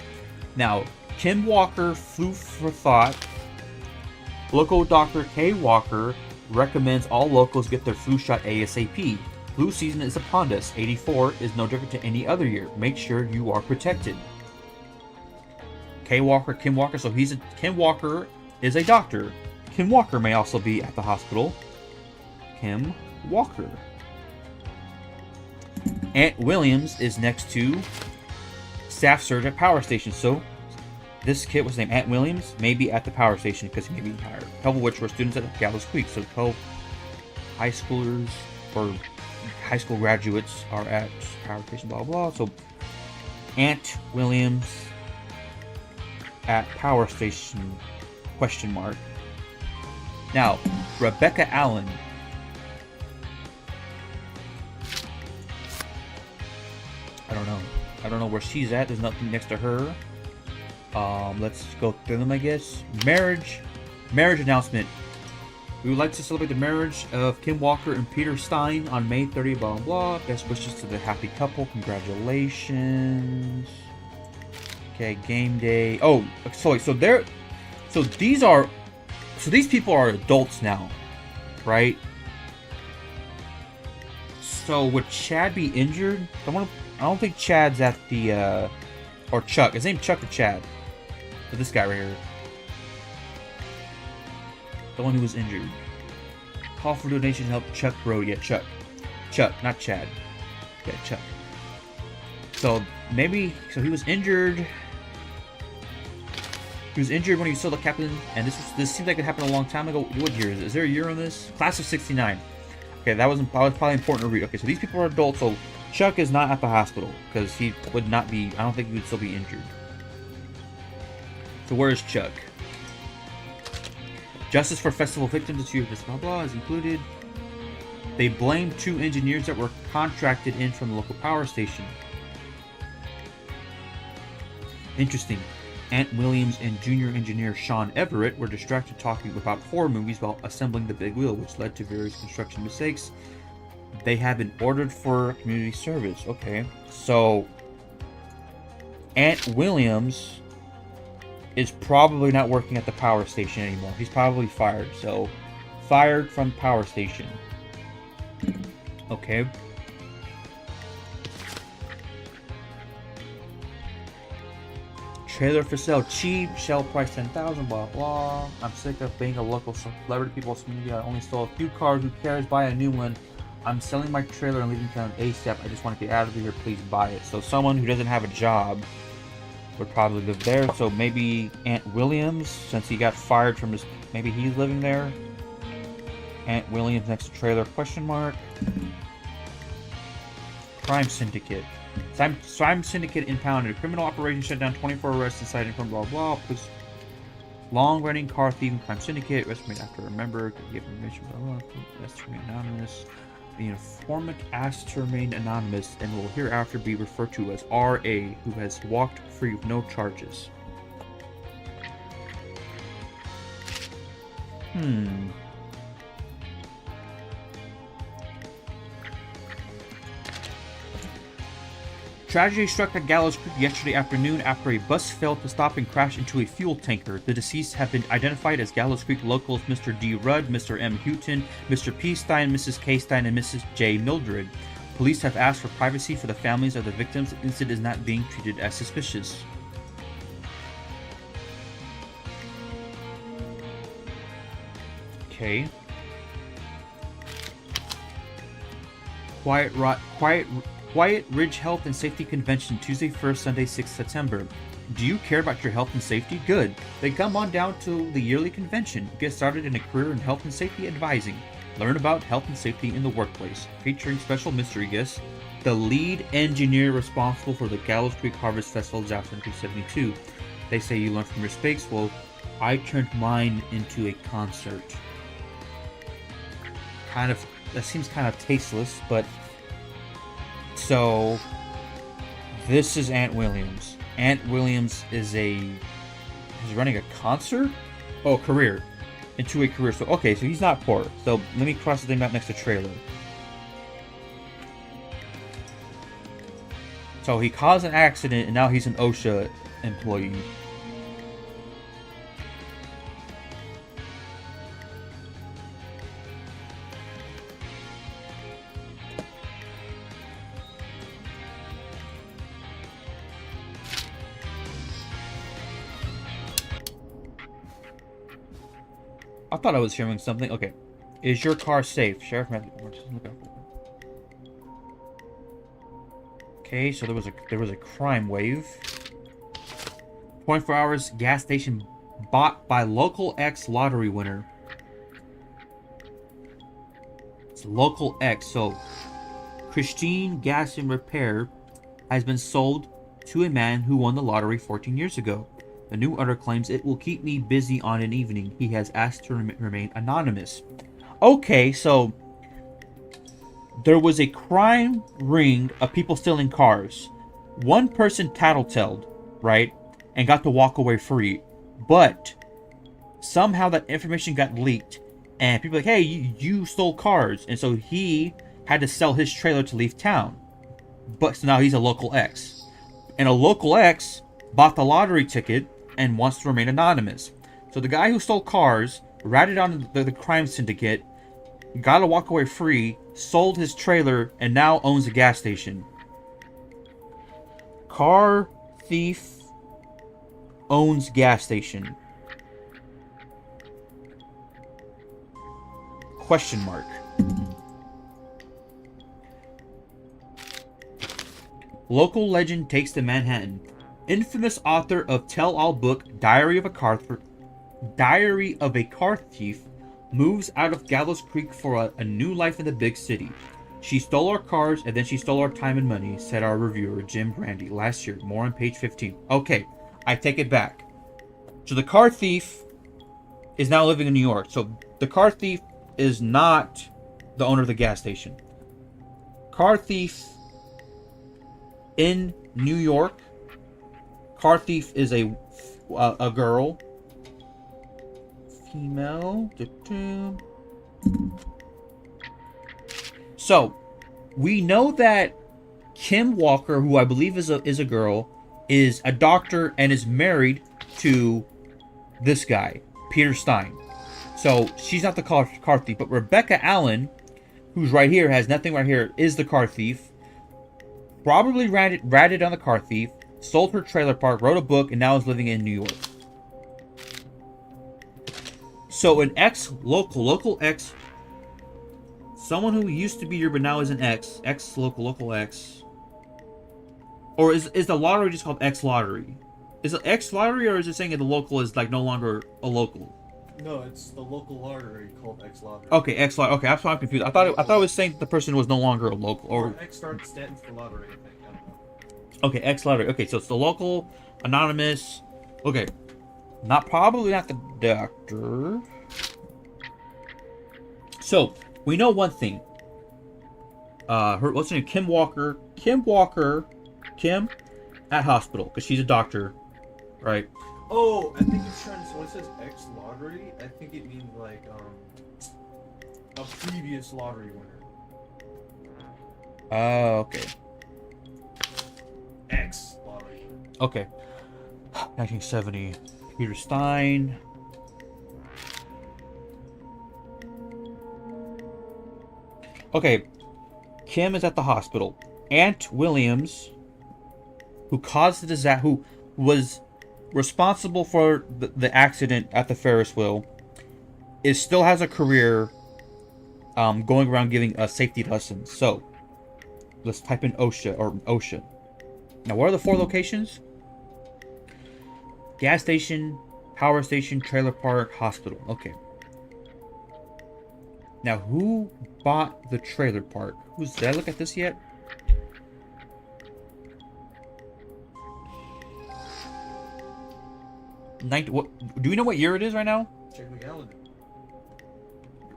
Now, Kim Walker, flu for thought. Local doctor K. Walker recommends all locals get their flu shot ASAP. Flu season is upon us. 84 is no different to any other year. Make sure you are protected. K. Walker, Kim Walker. So Kim Walker is a doctor. Kim Walker may also be at the hospital. Kim Walker. Aunt Williams is next to staff surge at power station. So this kid was named Aunt Williams, may be at the power station because he may be tired. 12 of which were students at Gallows Creek. So 12 high schoolers or high school graduates are at power station, blah blah. So Aunt Williams at power station question mark. Now Rebecca Allen. I don't know where she's at. There's nothing next to her. Let's go through them, I guess. Marriage announcement. We would like to celebrate the marriage of Kim Walker and Peter Stein on May 30th, blah, blah, blah. Best wishes to the happy couple. Congratulations. Okay, game day. Oh, so these people are adults now, right? So would Chad be injured? I don't think Chad's at the, or Chuck. His name's Chuck or Chad. But this guy right here. The one who was injured. Call for donation to help Chuck Brody. Yeah, Chuck. Chuck, not Chad. Yeah, Chuck. So he was injured. He was injured when he saw the captain, and this seems like it happened a long time ago. What year is it? Is there a year on this? Class of '69. Okay, that was probably important to read. Okay, so these people are adults, so Chuck is not at the hospital because he would not be. I don't think he would still be injured. So where is Chuck? Justice for festival victims this year. This blah blah is included. They blamed 2 engineers that were contracted in from the local power station. Interesting. Ant Williams and junior engineer Sean Everett were distracted talking about horror movies while assembling the big wheel, which led to various construction mistakes. They have been ordered for community service. Okay, so Ant Williams is probably not working at the power station anymore. He's probably fired. So, fired from power station. Okay. Trailer for sale, cheap, shell price 10,000, blah blah. I'm sick of being a local celebrity. People social media. I only stole a few cars. Who cares? Buy a new one. I'm selling my trailer and leaving town ASAP. I just want to get out of here. Please buy it. So someone who doesn't have a job would probably live there. So maybe Ant Williams, since he got fired from his, maybe he's living there. Ant Williams next to trailer, question mark. Crime syndicate. Crime syndicate impounded. Criminal operation shut down, 24 arrests inciting from blah blah. Plus long-running car thieving crime syndicate. Arrest made after a member could give information. Blah blah. Asked to remain anonymous. The informant asked to remain anonymous and will hereafter be referred to as R.A., who has walked free with no charges. Tragedy struck at Gallows Creek yesterday afternoon after a bus failed to stop and crashed into a fuel tanker. The deceased have been identified as Gallows Creek locals Mr. D. Rudd, Mr. M. Houghton, Mr. P. Stein, Mrs. K. Stein, and Mrs. J. Mildred. Police have asked for privacy for the families of the victims. The incident is not being treated as suspicious. Okay. Quiet Ridge Health and Safety Convention, Tuesday 1st, Sunday 6th September. Do you care about your health and safety? Good. Then come on down to the yearly convention. Get started in a career in health and safety advising. Learn about health and safety in the workplace. Featuring special mystery guests, the lead engineer responsible for the Gallows Creek Harvest Festival is out in 1972. They say you learn from your mistakes. Well, I turned mine into a concert. That seems kind of tasteless, but so this is Ant Williams. Ant Williams is running a concert? Oh, career. Into a career. So okay, so he's not poor. So let me cross his name out next to trailer. So he caused an accident and now he's an OSHA employee. I thought I was hearing something. Okay. Is your car safe? Sheriff Matthew. Okay, so there was a crime wave. 24 hours gas station bought by local X lottery winner. It's local X. So Christine Gas and Repair has been sold to a man who won the lottery 14 years ago. The new owner claims it will keep me busy on an evening. He has asked to remain anonymous. Okay, so there was a crime ring of people stealing cars. One person tattletaled, right, and got to walk away free. But somehow that information got leaked, and people were like, hey, you stole cars. And so he had to sell his trailer to leave town. But so now he's a local X. And a local X bought the lottery ticket and wants to remain anonymous. So the guy who stole cars, ratted on the crime syndicate, got to walk away free, sold his trailer, and now owns a gas station. Car thief owns gas station. Question mark. Local legend takes to Manhattan. Infamous author of tell-all book Diary of a Car Thief moves out of Gallows Creek for a new life in the big city. She stole our cars and then she stole our time and money, said our reviewer Jim Brandy last year. More on page 15. Okay, I take it back. So the car thief is now living in New York. So the car thief is not the owner of the gas station. Car thief in New York. Car thief is a a girl. Female. So, we know that Kim Walker, who I believe is a girl, is a doctor and is married to this guy, Peter Stein. So, she's not the car thief, but Rebecca Allen, who's right here, has nothing right here, is the car thief. Probably ratted on the car thief, sold her trailer park, wrote a book, and now is living in New York. So an local ex, someone who used to be here but now is an local ex. Or is the lottery just called X lottery? Is it X lottery, or is it saying that the local is like no longer a local? No, it's the local lottery called X lottery. Okay, X lottery. Okay, that's why I'm confused. I thought it was saying that the person was no longer a local. Or X stands for lottery, I think. I don't know. Okay, X lottery. Okay, so it's the local, anonymous. Okay, probably not the doctor. So we know one thing. What's her name? Kim Walker. Kim at hospital because she's a doctor, right? Oh, I think it's trying to. When it says X lottery, I think it means like a previous lottery winner. Oh, okay. X lottery winner. Okay. 1970. Peter Stein. Okay. Kim is at the hospital. Aunt Williams, who caused the disaster, who was responsible for the accident at the Ferris wheel, still has a career going around giving safety lessons. So, let's type in OSHA. Now, what are the 4 locations? Gas station, power station, trailer park, hospital. Okay. Now, who bought the trailer park? Did I look at this yet? Do we know what year it is right now? Check the calendar.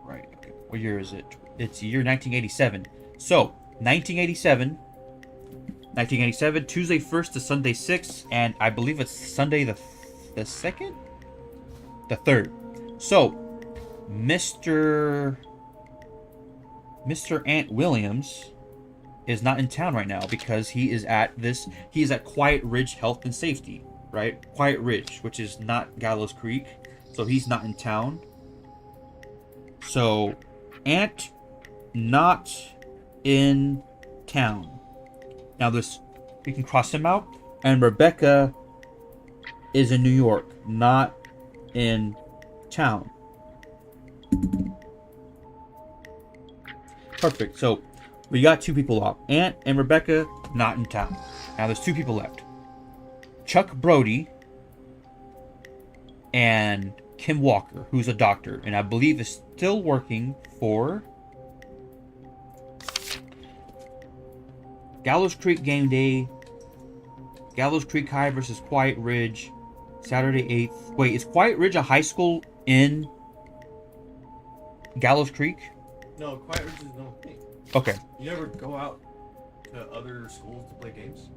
Right. Okay. What year is it? It's year 1987. So, 1987, Tuesday 1st to Sunday 6th, and I believe it's Sunday the 2nd? The 3rd. So, Mr. Aunt Williams is not in town right now because he is at Quiet Ridge Health and Safety, right? Quiet Ridge, which is not Gallows Creek, so he's not in town. So, Aunt not in town. Now we can cross him out, and Rebecca is in New York, not in town. Perfect. So we got 2 people off. Aunt and Rebecca not in town. Now there's 2 people left. Chuck Brody and Kim Walker, who's a doctor, and I believe is still working for Gallows Creek game day. Gallows Creek High versus Quiet Ridge, Saturday 8th. Wait, is Quiet Ridge a high school in Gallows Creek? No, Quiet Ridge is no thing. Okay. You never go out to other schools to play games?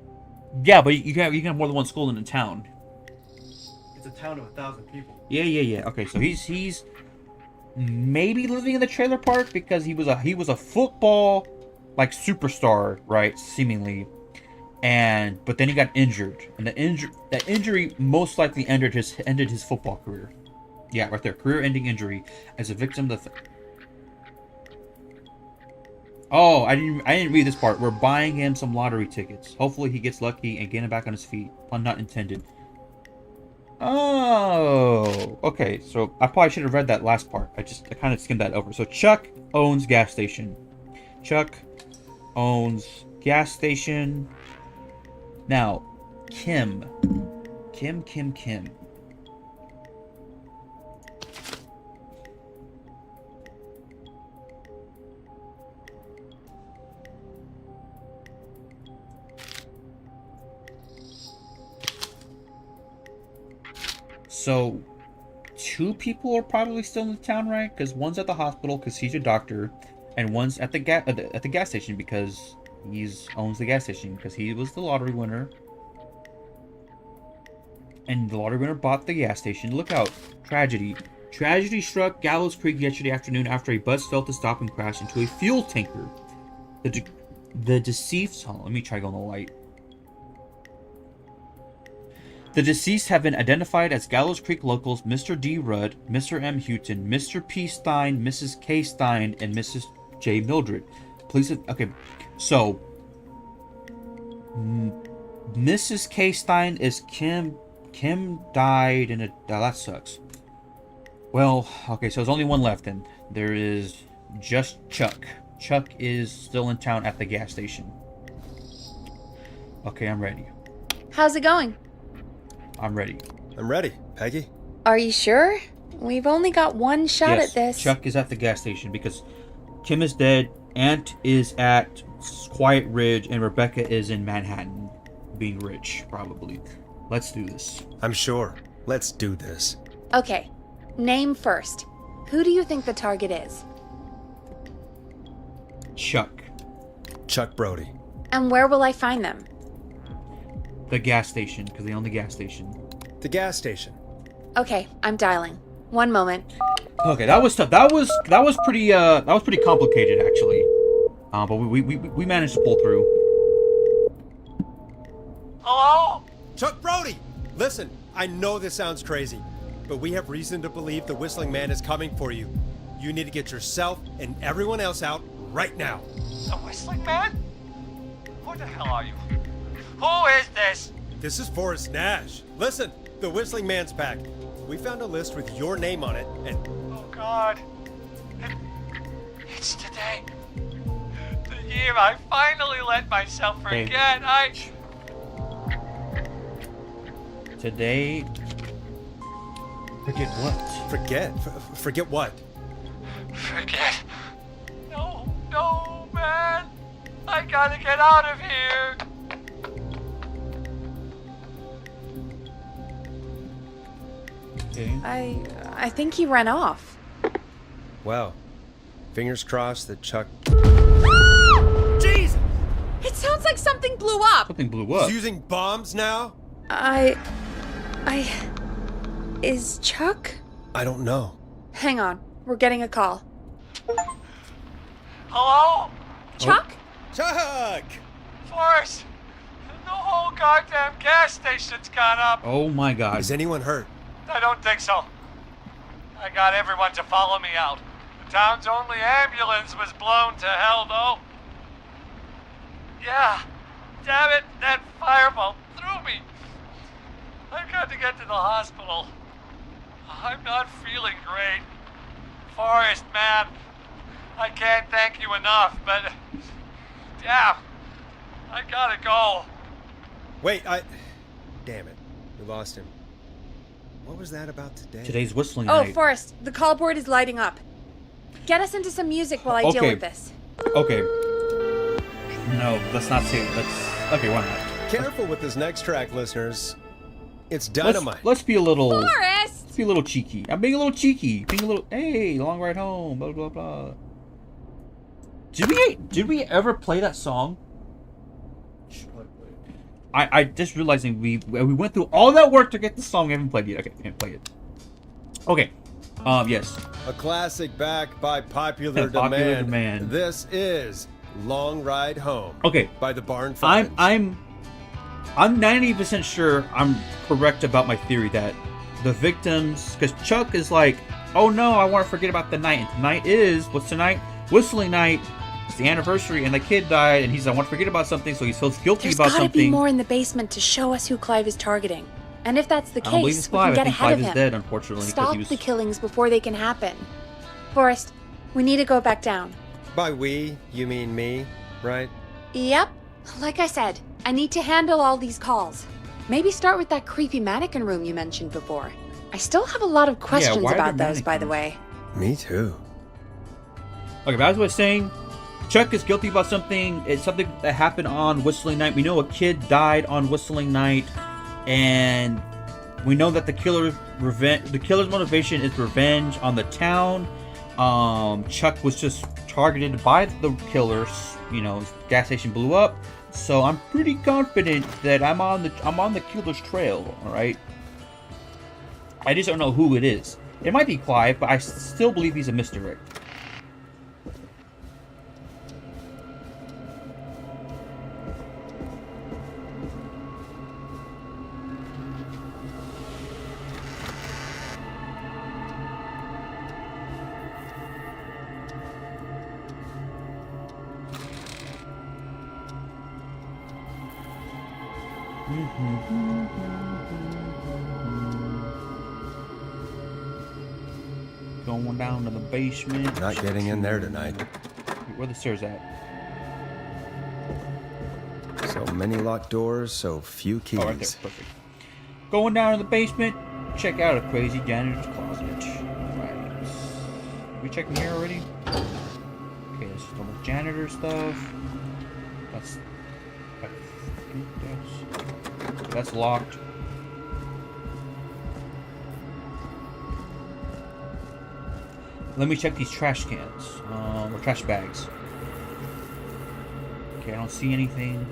Yeah, but you can have more than one school in a town. It's a town of 1,000 people. Yeah. Okay, so he's maybe living in the trailer park because he was a football like superstar, right? Seemingly, but then he got injured, and that injury most likely ended his football career. Yeah, right there, career-ending injury as a victim of Oh, I didn't read this part. We're buying him some lottery tickets. Hopefully he gets lucky and get him back on his feet. Pun not intended. Oh, okay. So I probably should have read that last part. I kind of skimmed that over. So Chuck owns gas station. Chuck owns gas station. Now, Kim. So, 2 people are probably still in the town, right? Because one's at the hospital because he's a doctor, and one's at the gas station because he owns the gas station because he was the lottery winner. and the lottery winner bought the gas station. Look out. Tragedy. Tragedy struck Gallows Creek yesterday afternoon after a bus failed to stop and crashed into a fuel tanker. The deceased... Hold on, let me try going to the light. The deceased have been identified as Gallows Creek locals Mr. D. Rudd, Mr. M. Houghton, Mr. P. Stein, Mrs. K. Stein, and Mrs. J. Mildred. Please... Okay, so... Mrs. K. Stein is Kim. Kim died in a... Oh, that sucks. Well, okay, so there's only one left then. There is just Chuck. Chuck is still in town at the gas station. Okay, I'm ready. How's it going? I'm ready. I'm ready, Peggy. Are you sure? We've only got one shot Yes, at this. Chuck is at the gas station because Kim is dead, Aunt is at Quiet Ridge, and Rebecca is in Manhattan, being rich, probably. Let's do this. I'm sure. Let's do this. Okay, name first. Who do you think the target is? Chuck. Chuck Brody. And where will I find them? The gas station, because they own the gas station. The gas station. Okay, I'm dialing. One moment. Okay, that was tough. That was pretty complicated actually. But we managed to pull through. Hello? Chuck Brody! Listen, I know this sounds crazy, but we have reason to believe the Whistling Man is coming for you. You need to get yourself and everyone else out right now. The Whistling Man? Who the hell are you? Who is this? This is Forrest Nash. Listen, the Whistling Man's pack. We found a list with your name on it, and Oh God. It's today. The year I finally let myself Hey. forget. Today. Forget what? forget what? Forget. No, man. I gotta get out of here. Okay. I think he ran off. Well, fingers crossed that Chuck Jesus! It sounds like something blew up. Something blew up. is using bombs now. Is Chuck? I don't know. Hang on, we're getting a call. Hello? Chuck? Chuck! Forrest. The whole goddamn gas station's gone up. Oh my God. Is anyone hurt? I don't think so. I got everyone to follow me out. The town's only ambulance was blown to hell, though. Yeah. Damn it, that fireball threw me. I've got to get to the hospital. I'm not feeling great. Forrest, man, I can't thank you enough, but... Damn. I gotta go. Wait, damn it. We lost him. What was that about today? Today's whistling Oh, night. Forrest, the call board is lighting up. Get us into some music while I deal Okay. with this. Okay. No, let's not say. Let's. Okay, why not? Careful with this next track, listeners. It's dynamite. Let's be a little. Forrest! Let's be a little cheeky. I'm being a little cheeky. Being a little. Hey, long ride home. Blah blah blah. Did we ever play that song? I just realizing we went through all that work to get the song. We haven't played it yet. Okay, can't play it. Okay. Yes. A classic back by popular, Popular demand. This is Long Ride Home. Okay. By the Barn Finds. I'm 90% sure I'm correct about my theory that the victims, because Chuck is like, oh no, I want to forget about the night. And tonight is, what's tonight? Whistling night. It's the anniversary, and the kid died, and he's like, I want to forget about something, so he feels guilty There's about gotta something. be more in the basement to show us who Clive is targeting. And if that's the I don't believe case, it's we can Clive. I get think ahead Clive of is him. dead, unfortunately. because Stop he was... the killings before they can happen. Forrest, we need to go back down. By we, you mean me, right? Yep. Like I said, I need to handle all these calls. Maybe start with that creepy mannequin room you mentioned before. I still have a lot of questions why are about there those, by the way. Me too. Okay, but as I was saying, Chuck is guilty about something. It's something that happened on Whistling Night. We know a kid died on Whistling Night, and we know that the killer's motivation is revenge on the town. Chuck was just targeted by the killers. You know, his gas station blew up, so I'm pretty confident that I'm on the killer's trail. All right. I just don't know who it is. It might be Clive, but I still believe he's a misdirect. Going down to the basement. Not getting in there tonight. Where the stairs at? So many locked doors, so few keys. Oh, right there. Perfect. Going down to the basement. Check out a crazy janitor's closet. Right. We checking here already? Okay, this is the janitor stuff. That's locked. Let me check these trash cans, or trash bags. Okay, I don't see anything.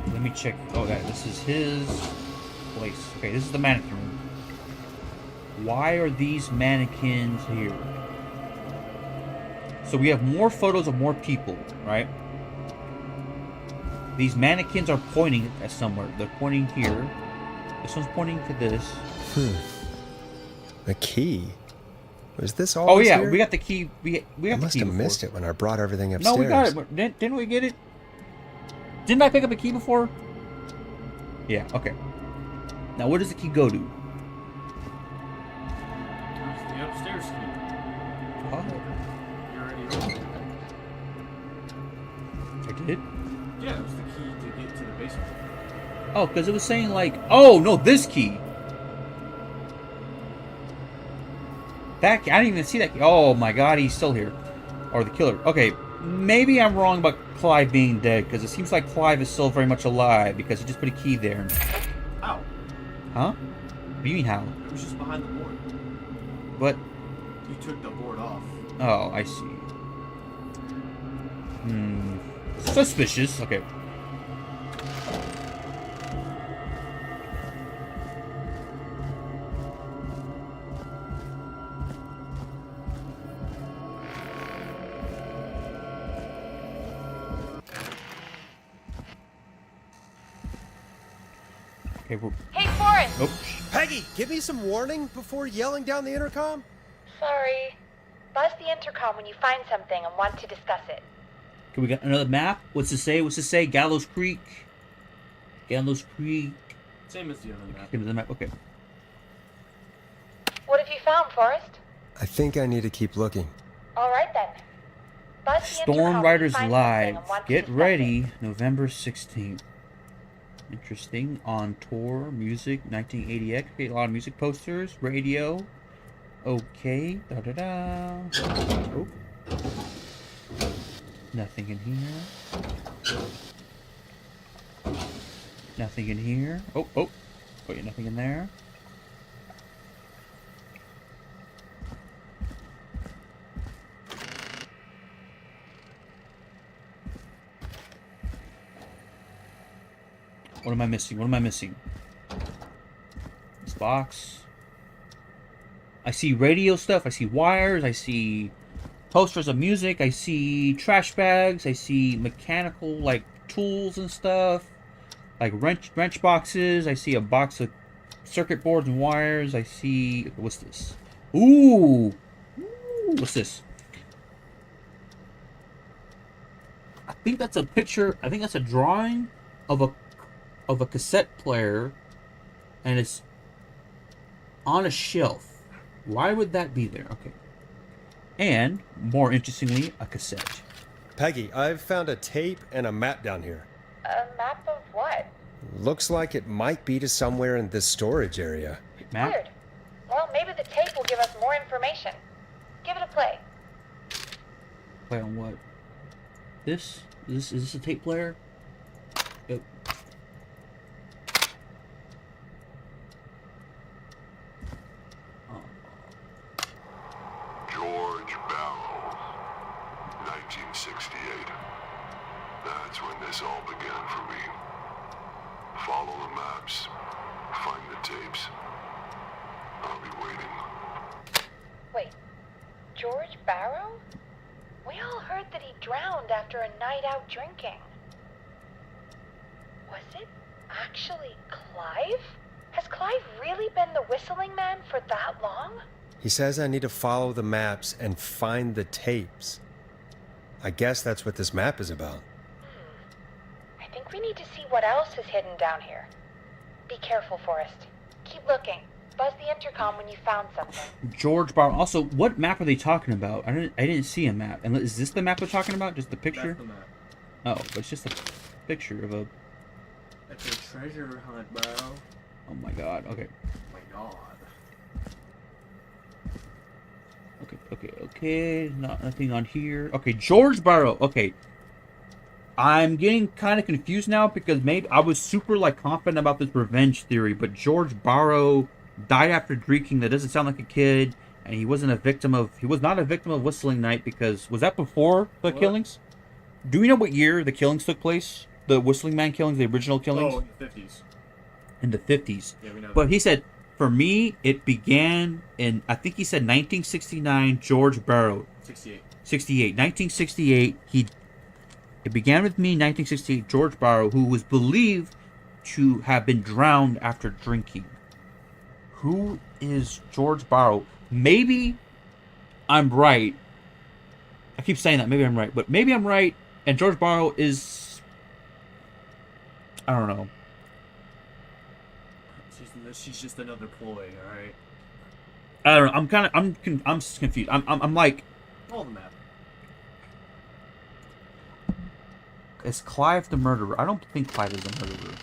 Let me check. Oh, this is his place. Okay, this is the mannequin room. Why are these mannequins here? So we have more photos of more people, right? These mannequins are pointing at somewhere. They're pointing here. This one's pointing to this. The key? Was this all? Oh yeah, we got the key. We got the key. I must have missed it when I brought everything upstairs. No, we got it. Didn't we get it? Didn't I pick up a key before? Yeah. Okay. Now, where does the key go to? That's the upstairs key. Oh, You already opened it. I did. Yeah, it was the key to get to the basement. Oh, because it was saying like, oh no, this key. That key, I didn't even see that key. Oh my God, he's still here, or the killer. Okay, maybe I'm wrong about Clive being dead because it seems like Clive is still very much alive because he just put a key there. Ow. Huh? What do you mean how? It was just behind the board. What? You took the board off. Oh, I see. Suspicious. Okay. Okay, we're... Hey, Forrest! Oh, Peggy, give me some warning before yelling down the intercom. Sorry. Buzz the intercom when you find something and want to discuss it. okay, we got another map. What's it say? What's it say? Gallows Creek. Gallows Creek. Same as the other map. Okay, the map. Okay. What have you found, Forrest? I think I need to keep looking. All right, then. Buzz the Storm intercom when you Riders find Live. something and want to Get discuss ready, it. November 16th. Interesting. On tour, music, 1980X. Okay, a lot of music posters, radio. Okay. Da da da. Oh. Nothing in here. Nothing in here. Oh, oh. Oh, yeah, nothing in there. What am I missing? What am I missing? This box. I see radio stuff. I see wires. I see posters of music. I see trash bags. I see mechanical, like, tools and stuff. Like wrench boxes. I see a box of circuit boards and wires. I see... What's this? Ooh! What's this? I think that's a picture... I think that's a drawing of a cassette player, and it's on a shelf. Why would that be there? Okay. And, more interestingly, a cassette. Peggy, I've found a tape and a map down here. A map of what? Looks like it might be to somewhere in this storage area. Map? Weird. Well, maybe the tape will give us more information. Give it a play. Play on what? This? Is this a tape player? Yep. George Barrow, 1968. That's when this all began. time for me. Follow the maps. Find the tapes. I'll be waiting. Wait, George Barrow? We all heard that he drowned after a night out drinking. Was it actually Clive? Has Clive really been the whistling man for that long? He says I need to follow the maps and find the tapes. I guess that's what this map is about. I think we need to see what else is hidden down here. Be careful, Forrest. Keep looking. Buzz the intercom when you found something. George Barrow. Also, what map are they talking about? I didn't see a map. And is this the map they're talking about? Just the picture? That's the map. Oh, but it's just a picture of a... It's a treasure hunt, bro. Oh my god. Okay. Oh my god. Okay. Nothing on here. Okay, George Barrow. Okay. I'm getting kind of confused now because maybe I was super confident about this revenge theory, but George Barrow died after drinking. That doesn't sound like a kid, and he was not a victim of Whistling Night because was that before the killings? Do we know what year the killings took place? The Whistling Man killings, the original killings? Oh, in the 50s. In the 50s. Yeah, we know. But he said, for me, it began in, I think he said 1969, George Barrow. 68. 1968, it began with me, 1968, George Barrow, who was believed to have been drowned after drinking. Who is George Barrow? Maybe I'm right. I keep saying that, maybe I'm right. But maybe I'm right, and George Barrow is... I don't know. She's just another ploy, alright? I don't know. I'm confused. I'm like... Follow the map. Is Clive the murderer? I don't think Clive is the murderer.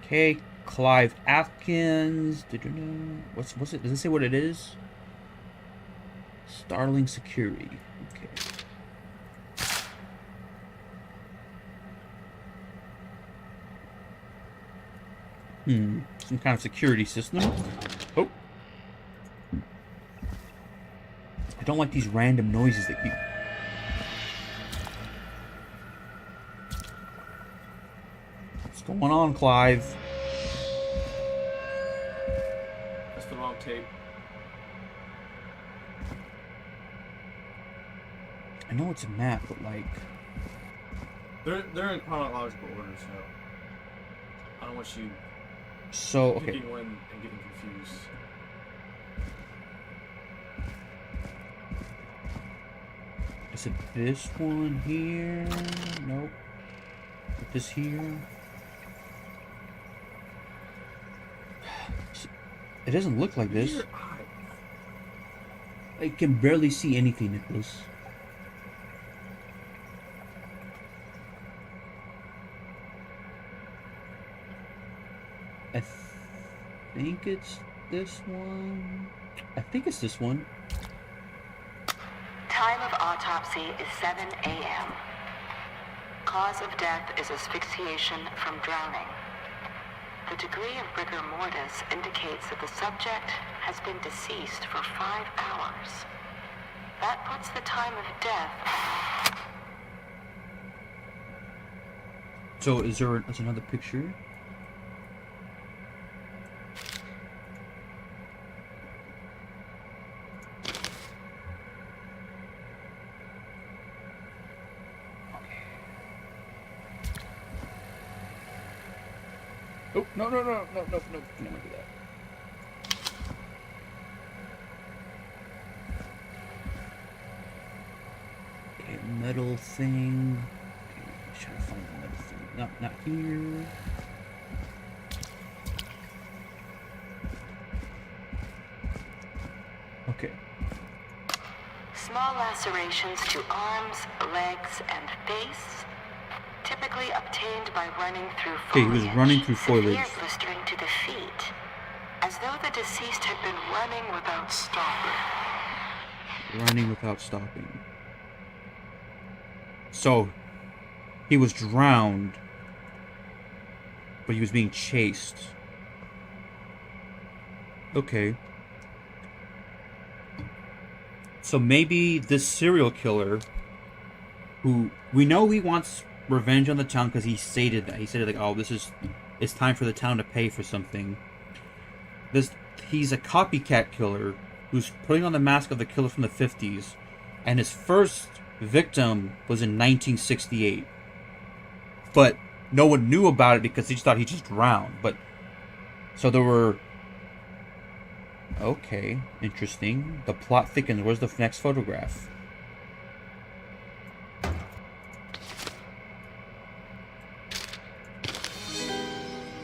Okay, Clive Atkins. What's it? Does it say what it is? Starling Security. Okay. Some kind of security system. Oh. I don't like these random noises that keep... What's going on, Clive? That's the wrong tape. I know it's a map, but They're in chronological order, so I don't want you picking one and getting confused. Is it this one here? Nope. Is it this here? It doesn't look like this. I can barely see anything, Nicholas. I think it's this one. I think it's this one. Time of autopsy is 7 a.m. Cause of death is asphyxiation from drowning. The degree of rigor mortis indicates that the subject has been deceased for 5 hours. That puts the time of death... So is there's another picture? Oh, no, I'm not gonna do that. Okay, metal thing. Okay, let's try to find the metal thing. Not here. Okay. Small lacerations to arms, legs, and face, typically obtained by running through foliage. Okay, he was running through foliage. Severe blistering to the feet, as though the deceased had been running without stopping. Running without stopping. So he was drowned, but he was being chased. Okay. So maybe this serial killer, who we know he wants revenge on the town because he stated that. He said like, "Oh, it's time for the town to pay for something." He's a copycat killer who's putting on the mask of the killer from the 50s, and his first victim was in 1968. But no one knew about it because they just thought he just drowned. But so there were. Okay, interesting. The plot thickens. Where's the next photograph?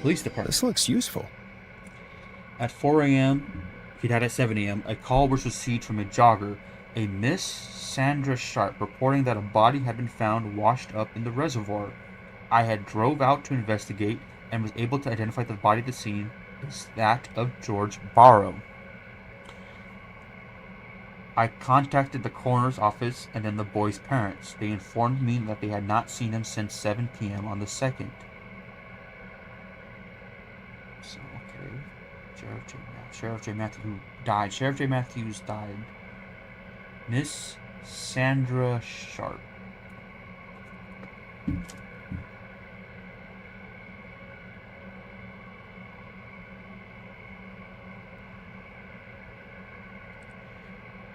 Police department. This looks useful. At 4 a.m., he died at 7 a.m., a call was received from a jogger, a Miss Sandra Sharp, reporting that a body had been found washed up in the reservoir. I had drove out to investigate and was able to identify the body at the scene as that of George Barrow. I contacted the coroner's office and then the boy's parents. They informed me that they had not seen him since 7 p.m. on the 2nd. So, okay. Sheriff J. Matthews, who died. Sheriff J. Matthews died. Miss Sandra Sharp.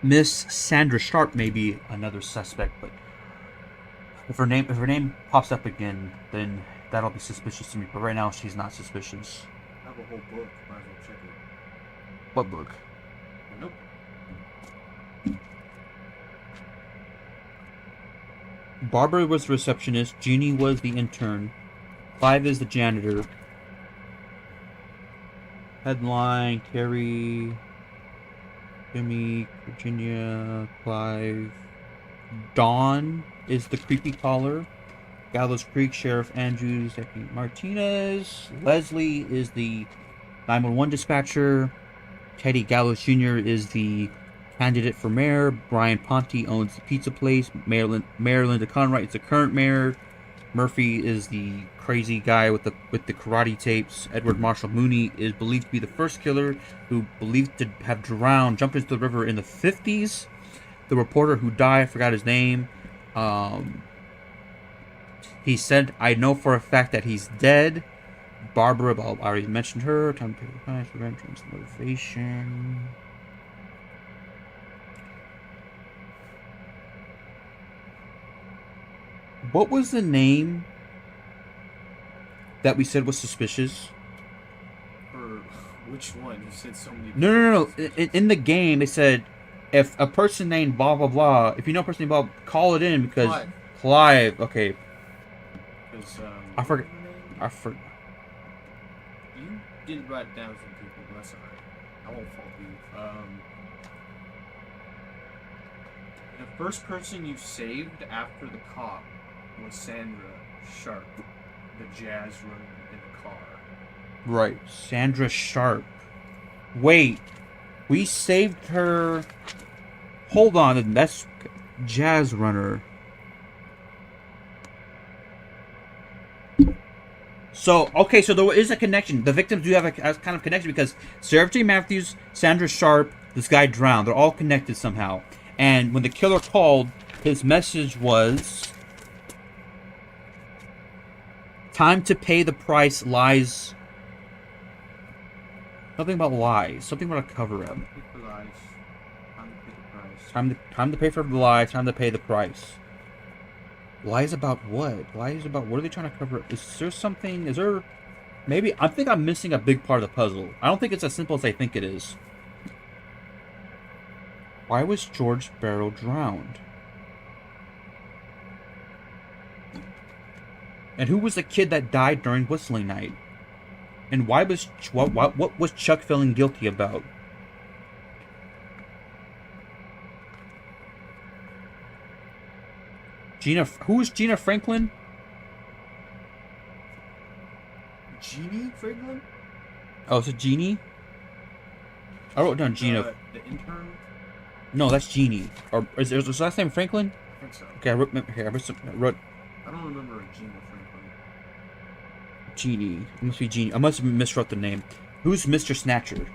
Miss Sandra Sharp may be another suspect, but if her name pops up again, then that'll be suspicious to me. But right now, she's not suspicious. I have a whole book. Might as well check it. What book? Nope. Barbara was the receptionist. Jeannie was the intern. Clive is the janitor. Headline: Carrie, Jimmy, Virginia, Clive. Dawn is the creepy caller. Gallows Creek, Sheriff Andrews, Deputy Martinez. Leslie is the 911 dispatcher. Teddy Gallows Jr. is the candidate for mayor. Brian Ponte owns the pizza place. Mayor Linda Conwright is the current mayor. Murphy is the crazy guy with the karate tapes. Edward Marshall Mooney is believed to be the first killer, who believed to have jumped into the river in the 50s. The reporter who died, I forgot his name. He said, "I know for a fact that he's dead." Barbara, I already mentioned her. Time to pay the price, revenge, motivation. What was the name that we said was suspicious? For which one? You said so many. No. In the game, they said if a person named blah blah blah, if you know a person named blah, call it in because Clive. Okay. I forgot. You did write down some people, but that's alright. I won't fault you. The first person you saved after the cop was Sandra Sharp, the jazz runner in the car. Right, Sandra Sharp. Wait, we saved her. Hold on, that's jazz runner. So, okay, so there is a connection. The victims do have a kind of connection because Sheriff J. Matthews, Sandra Sharp, this guy drowned. They're all connected somehow. And when the killer called, his message was, "Time to pay the price, lies." Something about lies. Something about a cover-up. Time to pay for lies. Time to pay the price. Time to pay for the lies. Time to pay the price. Lies about what? Lies about what are they trying to cover up? Is there something? Is there? Maybe I think I'm missing a big part of the puzzle. I don't think it's as simple as I think it is. Why was George Barrow drowned? And who was the kid that died during whistling night? And why was what was Chuck feeling guilty about? Who is Gina Franklin? Jeannie Franklin? Oh, is it Jeannie? I wrote down Gina. The intern? No, that's Jeannie. Or is her last name Franklin? think so. Okay, I wrote I don't remember a Gina Franklin. Genie. It must be Genie. I must have miswrote the name. Who's Mr. Snatcher?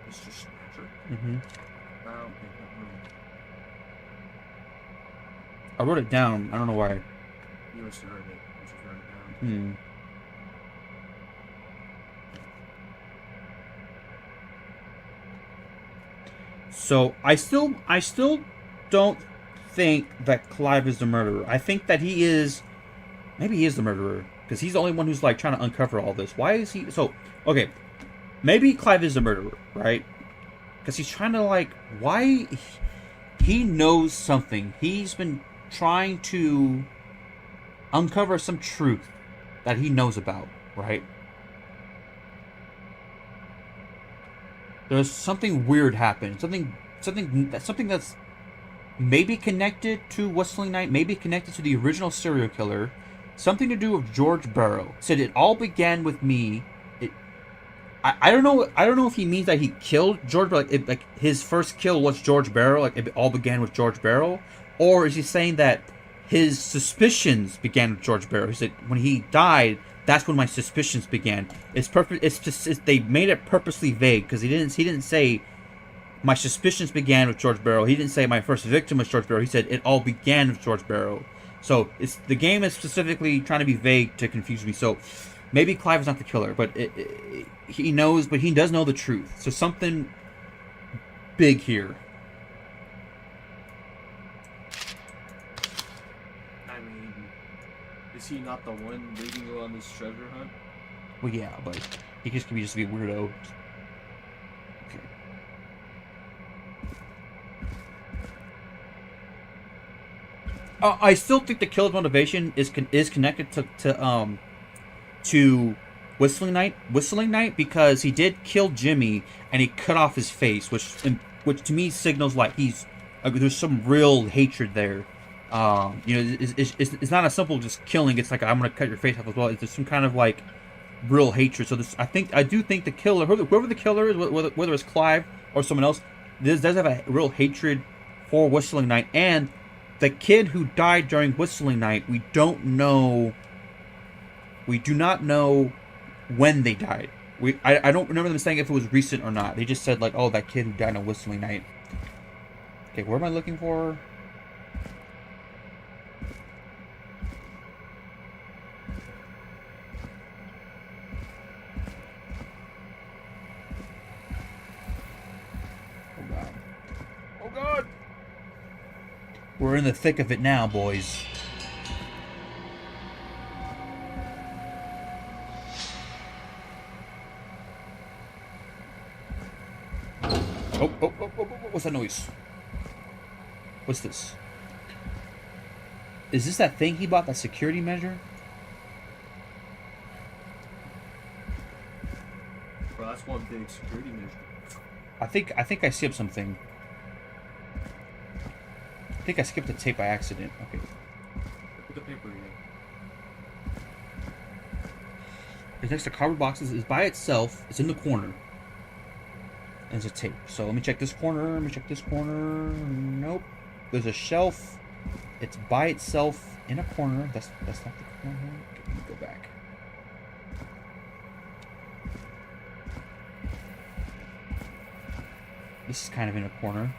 Mr. Snatcher? Mm-hmm. I don't think I know. I wrote it down. I don't know why. You must have heard it. I just wrote it down. Hmm. So I still don't think that Clive is the murderer. I think that he is. Maybe he is the murderer because he's the only one who's like trying to uncover all this. Why is he so? Okay, maybe Clive is the murderer, right? Because he's trying to like why he knows something. He's been trying to uncover some truth that he knows about, right? There's something weird happened. Something that's maybe connected to Whistling Night, maybe connected to the original serial killer. Something to do with George Barrow. Said it all began with me. I don't know. I don't know if he means that he killed George, but like his first kill was George Barrow. Like it all began with George Barrow, or is he saying that his suspicions began with George Barrow? He said when he died, that's when my suspicions began. It's perfect. They made it purposely vague because he didn't say my suspicions began with George Barrow. He didn't say my first victim was George Barrow. He said it all began with George Barrow. So the game is specifically trying to be vague to confuse me. So maybe Clive is not the killer, but he knows. But he does know the truth. So something big here. I mean, is he not the one leading you on this treasure hunt? Well, yeah, but he just could be a weirdo. Okay. I still think the killer's motivation is connected to Whistling Night because he did kill Jimmy and he cut off his face, which to me signals like there's some real hatred there. It's not a simple just killing. It's like I'm gonna cut your face off as well. There's some kind of like real hatred. So I do think the killer, whoever the killer is, whether it's Clive or someone else, does have a real hatred for Whistling Night. And the kid who died during Whistling Night, we do not know when they died. I don't remember them saying if it was recent or not. They just said like, oh, that kid who died on Whistling Night. Okay, what am I looking for? Oh god. Oh god! We're in the thick of it now, boys. Oh, what's that noise? What's this? Is this that thing he bought, that security measure? Bro, that's one big security measure. I think I skipped something. I think I skipped a tape by accident. Okay. Put the paper again. It's next to cardboard boxes. It's by itself. It's in the corner. And there's a tape. So let me check this corner. Let me check this corner. Nope. There's a shelf. It's by itself in a corner. That's not the corner. Okay, let me go back. This is kind of in a corner.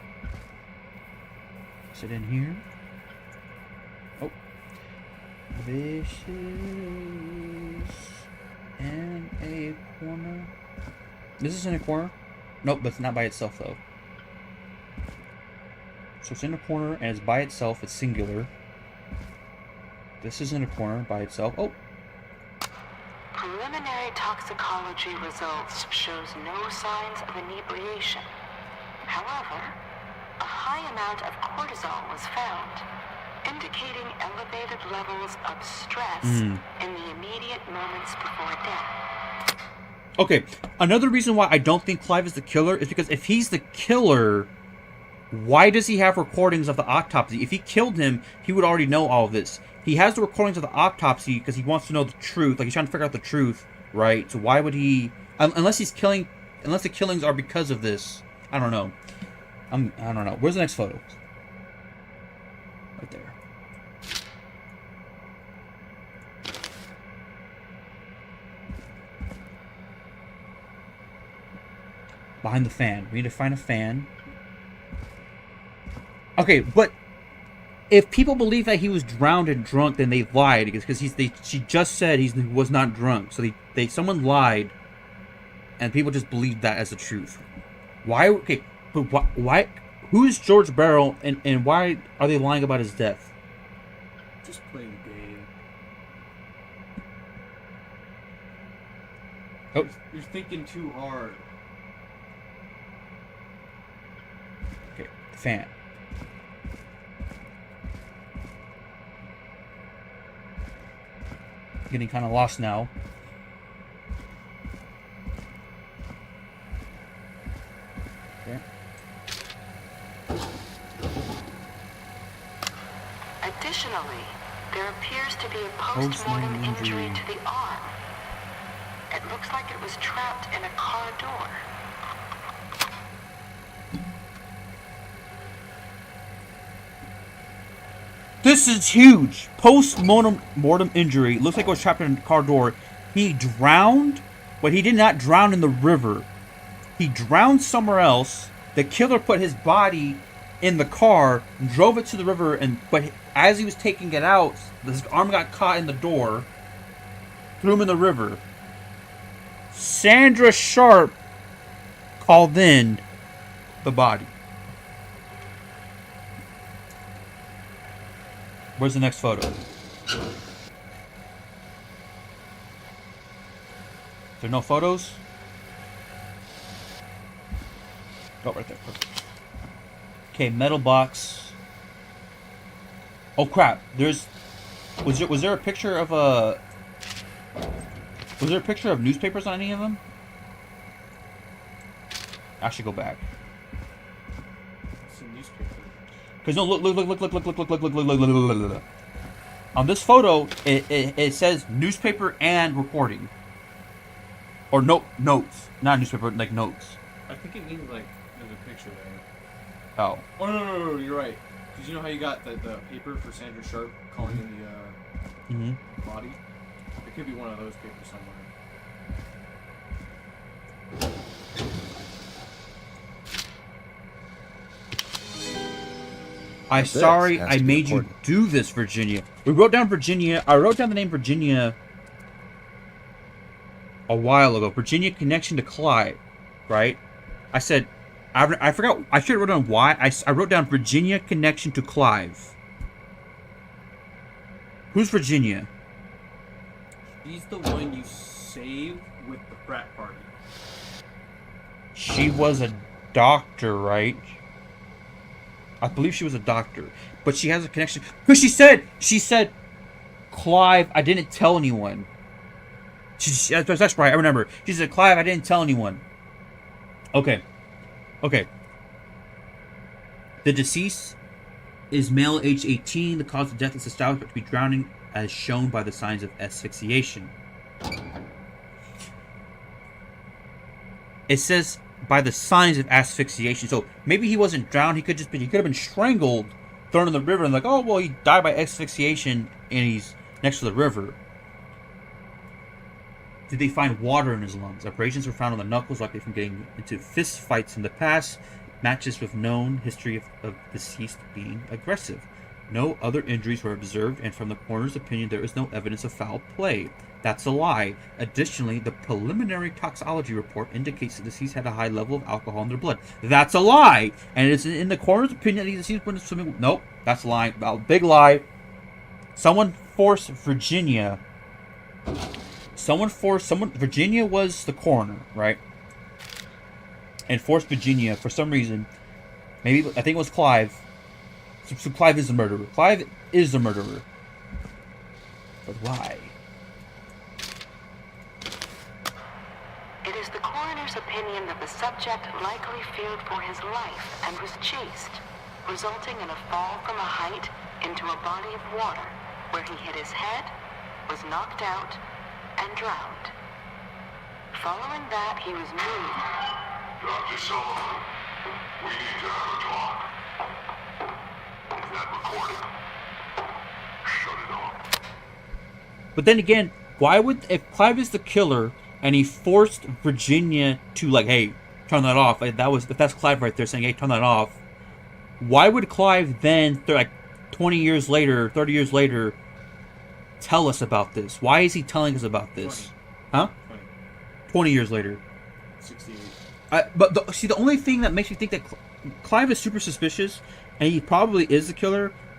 Is it in here? Oh. This is in a corner. This is in a corner. Nope, but it's not by itself though. So it's in a corner and it's by itself. It's singular. This is in a corner by itself. Oh. Preliminary toxicology results shows no signs of inebriation. However, a high amount of cortisol was found, indicating elevated levels of stress in the immediate moments before death. Okay, another reason why I don't think Clive is the killer is because if he's the killer, why does he have recordings of the autopsy? If he killed him, he would already know all of this. He has the recordings of the autopsy because he wants to know the truth. Like, he's trying to figure out the truth, right? So why would he... Unless he's killing... unless the killings are because of this. I don't know. I don't know. Where's the next photo? Right there. Behind the fan. We need to find a fan. Okay, but if people believe that he was drowned and drunk, then they lied because she just said he was not drunk. So someone lied, and people just believed that as the truth. Why? Okay, but why? Who is George Barrow, and why are they lying about his death? Just playing the game. Oh, You're thinking too hard. okay, the fan. Getting kind of lost now. Okay. Additionally, there appears to be a post-mortem injury to the arm. It looks like it was trapped in a car door. This is huge. Post-mortem injury. Looks like it was trapped in a car door. He drowned, but he did not drown in the river. He drowned somewhere else. The killer put his body in the car, drove it to the river, but as he was taking it out, his arm got caught in the door, threw him in the river. Sandra Sharp called in the body. Where's the next photo? Is there no photos? Oh, right there. Perfect. Okay, metal box. Oh crap! Was there a picture of a? Was there a picture of newspapers on any of them? I should go back. It's a newspaper. Because no, look. On this photo, it says newspaper and recording. Or notes. Not newspaper, like notes. I think it means like there's a picture there. Oh. Oh no, you're right. Did you know how you got the paper for Sandra Sharp calling in the body? It could be one of those papers somewhere. I'm sorry I made you do this, Virginia. We wrote down Virginia. I wrote down the name Virginia a while ago. Virginia connection to Clive, right? I said, I forgot. I should have wrote down why. I wrote down Virginia connection to Clive. Who's Virginia? She's the one you saved with the frat party. She was a doctor, right? I believe she was a doctor, but she has a connection because she said, Clive, I didn't tell anyone. That's right. I remember. She said, Clive, I didn't tell anyone. Okay. The deceased is male, age 18. The cause of death is established to be drowning, as shown by the signs of asphyxiation. It says by the signs of asphyxiation. So maybe he wasn't drowned. He could have been strangled, thrown in the river, and like, oh well, he died by asphyxiation, and he's next to the river. Did they find water in his lungs? Abrasions were found on the knuckles, likely from getting into fist fights in the past. Matches with known history of deceased being aggressive. No other injuries were observed, and from the coroner's opinion, there is no evidence of foul play. That's a lie. Additionally, the preliminary toxicology report indicates the deceased had a high level of alcohol in their blood. That's a lie. And it is in the coroner's opinion that the deceased went swimming. Nope, that's a lie. Big lie. Someone forced Virginia. Virginia was the coroner, right? And forced Virginia for some reason. Maybe I think it was Clive. So Clive is the murderer. Clive is the murderer. But why? It is the coroner's opinion that the subject likely feared for his life and was chased, resulting in a fall from a height into a body of water, where he hit his head, was knocked out, and drowned. Following that, he was moved Dr. Sullivan, we need to have a talk. Is that recording? Shut it off. But then again, why would, if Clive is the killer and he forced Virginia to, like, hey, turn that off, like, if that's Clive right there saying, hey, turn that off, why would Clive then, like, 20 years later, 30 years later, tell us about this? Why is he telling us about this? 20. Huh? 20 years later. 68. But see, the only thing that makes me think that Clive is super suspicious, and he probably is the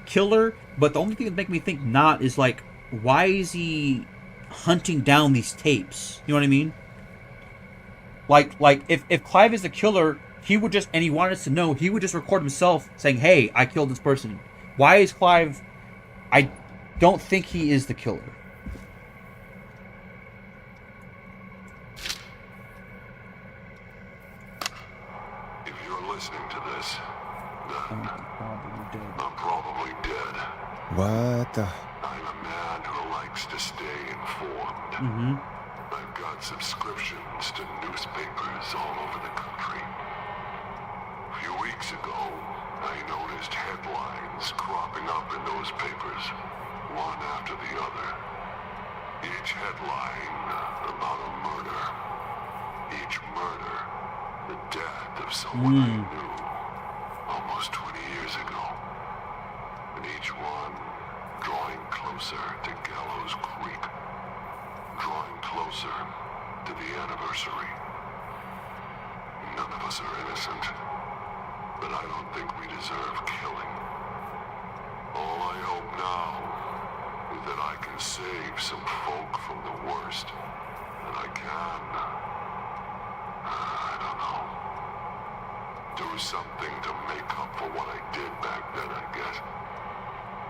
killer, but the only thing that makes me think not is, like, why is he hunting down these tapes? You know what I mean? Like if Clive is the killer, he would just, and he wanted us to know, he would just record himself saying, hey, I killed this person. Why is Clive... I don't think he is the killer. If you're listening to this, then Probably I'm probably dead. What the? I'm a man who likes to stay informed. Mm-hmm. I've got subscriptions to newspapers all over the country. A few weeks ago, I noticed headlines cropping up in those papers, one after the other. Each headline about a murder. Each murder, the death of someone I knew almost 20 years ago. And each one drawing closer to Gallows Creek. Drawing closer to the anniversary. None of us are innocent, but I don't think we deserve killing. All I hope now is that I can save some folk from the worst, and I can, I don't know, do something to make up for what I did back then, I guess.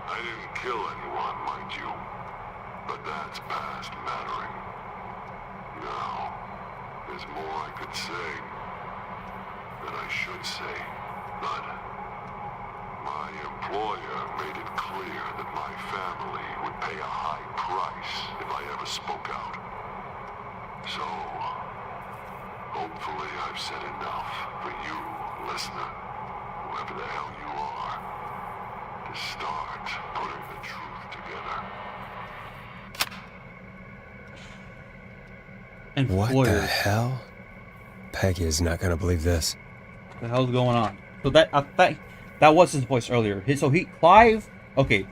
I didn't kill anyone, mind you, but that's past mattering. Now, there's more I could say, that I should say, but my employer made it clear that my family would pay a high price if I ever spoke out. So, hopefully I've said enough for you, listener, whoever the hell you are, to start putting the truth together. And What Floyer. the hell? Peggy is not gonna believe this. What the hell's going on? So that was his voice earlier. Clive. Okay.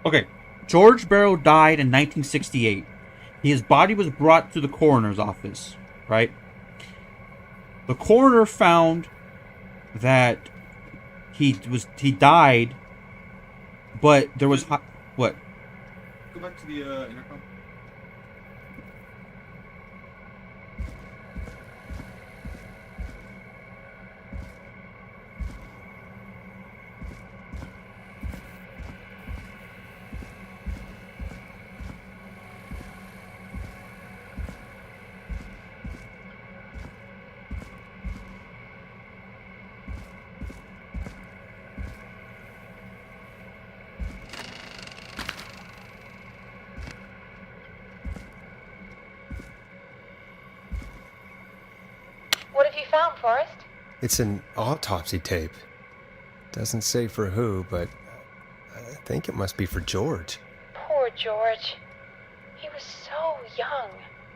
Okay. George Barrow died in 1968. His body was brought to the coroner's office, right? The coroner found that he died, but there was what? Go back to the intercom. What have you found, Forrest? It's an autopsy tape. Doesn't say for who, but I think it must be for George. Poor George. He was so young.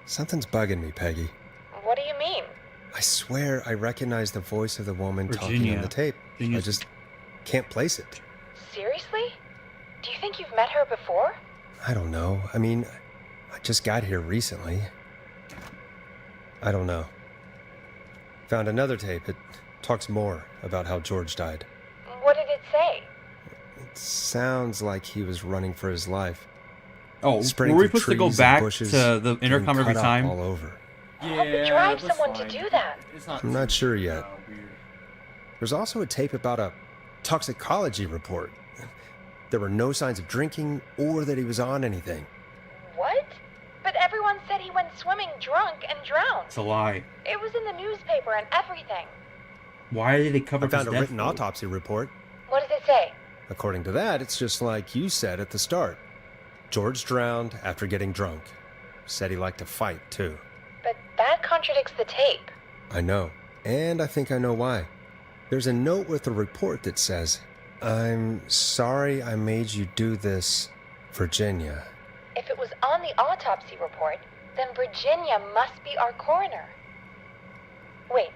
Something's bugging me, Peggy. What do you mean? I swear I recognize the voice of the woman talking Virginia. on the tape. I just can't place it. Seriously? Do you think you've met her before? I don't know. I mean, I just got here recently. I don't know. Found another tape. It talks more about how George died. What did it say? It sounds like he was running for his life. Oh, Sprinting were we through supposed to go trees and back bushes, to the getting intercom every cut up time? all over. How would drive that's someone to fine. do that? It's not I'm not too, sure yet. Weird. There's also a tape about a toxicology report. There were no signs of drinking or that he was on anything. What? But everyone said he went went swimming drunk and drowned. It's a lie. It was in the newspaper and everything. Why did they cover I up his found a death, written though? autopsy report. What does it say? According to that, it's just like you said at the start. George drowned after getting drunk. Said he liked to fight, too. But that contradicts the tape. I know. And I think I know why. There's a note with the report that says, "I'm sorry I made you do this, Virginia." If it was on the autopsy report, then Virginia must be our coroner. Wait,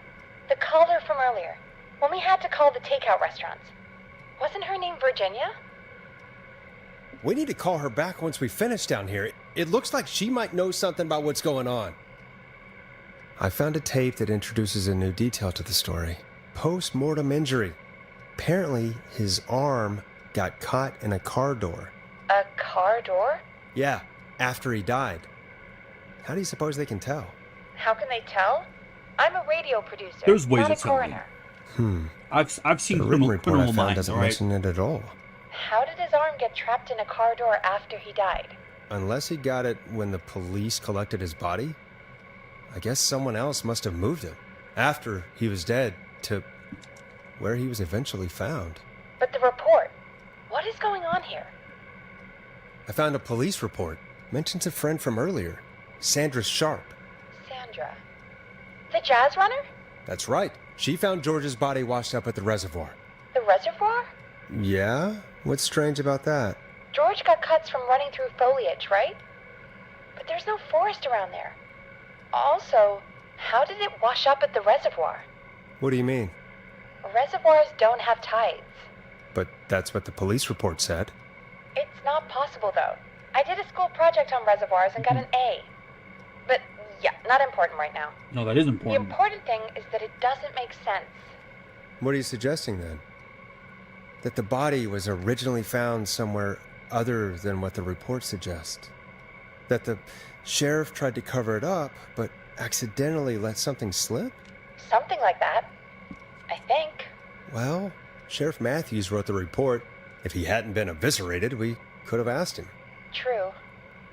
the caller from earlier, when we had to call the takeout restaurants, wasn't her name Virginia? We need to call her back once we finish down here. It looks like she might know something about what's going on. I found a tape that introduces a new detail to the story. Post-mortem injury. Apparently, his arm got caught in a car door. A car door? Yeah, after he died. How do you suppose they can tell? How can they tell? I'm a radio producer, There's ways not a of telling. coroner. I've seen The written report I criminal found minds, doesn't alright? mention it at all. How did his arm get trapped in a car door after he died? Unless he got it when the police collected his body, I guess someone else must have moved him after he was dead to where he was eventually found. But the report, what is going on here? I found a police report. Mentions a friend from earlier, Sandra Sharp. Sandra. The jazz runner? That's right. She found George's body washed up at the reservoir. The reservoir? Yeah? What's strange about that? George got cuts from running through foliage, right? But there's no forest around there. Also, how did it wash up at the reservoir? What do you mean? Reservoirs don't have tides. But that's what the police report said. It's not possible, though. I did a school project on reservoirs and got an A. But, yeah, not important right now. No, that is The important. important thing is that it doesn't make sense. What are you suggesting then? That the body was originally found somewhere other than what the report suggests? That the sheriff tried to cover it up, but accidentally let something slip? Something like that. I think. Well, Sheriff Matthews wrote the report. If he hadn't been eviscerated, we could have asked him. True.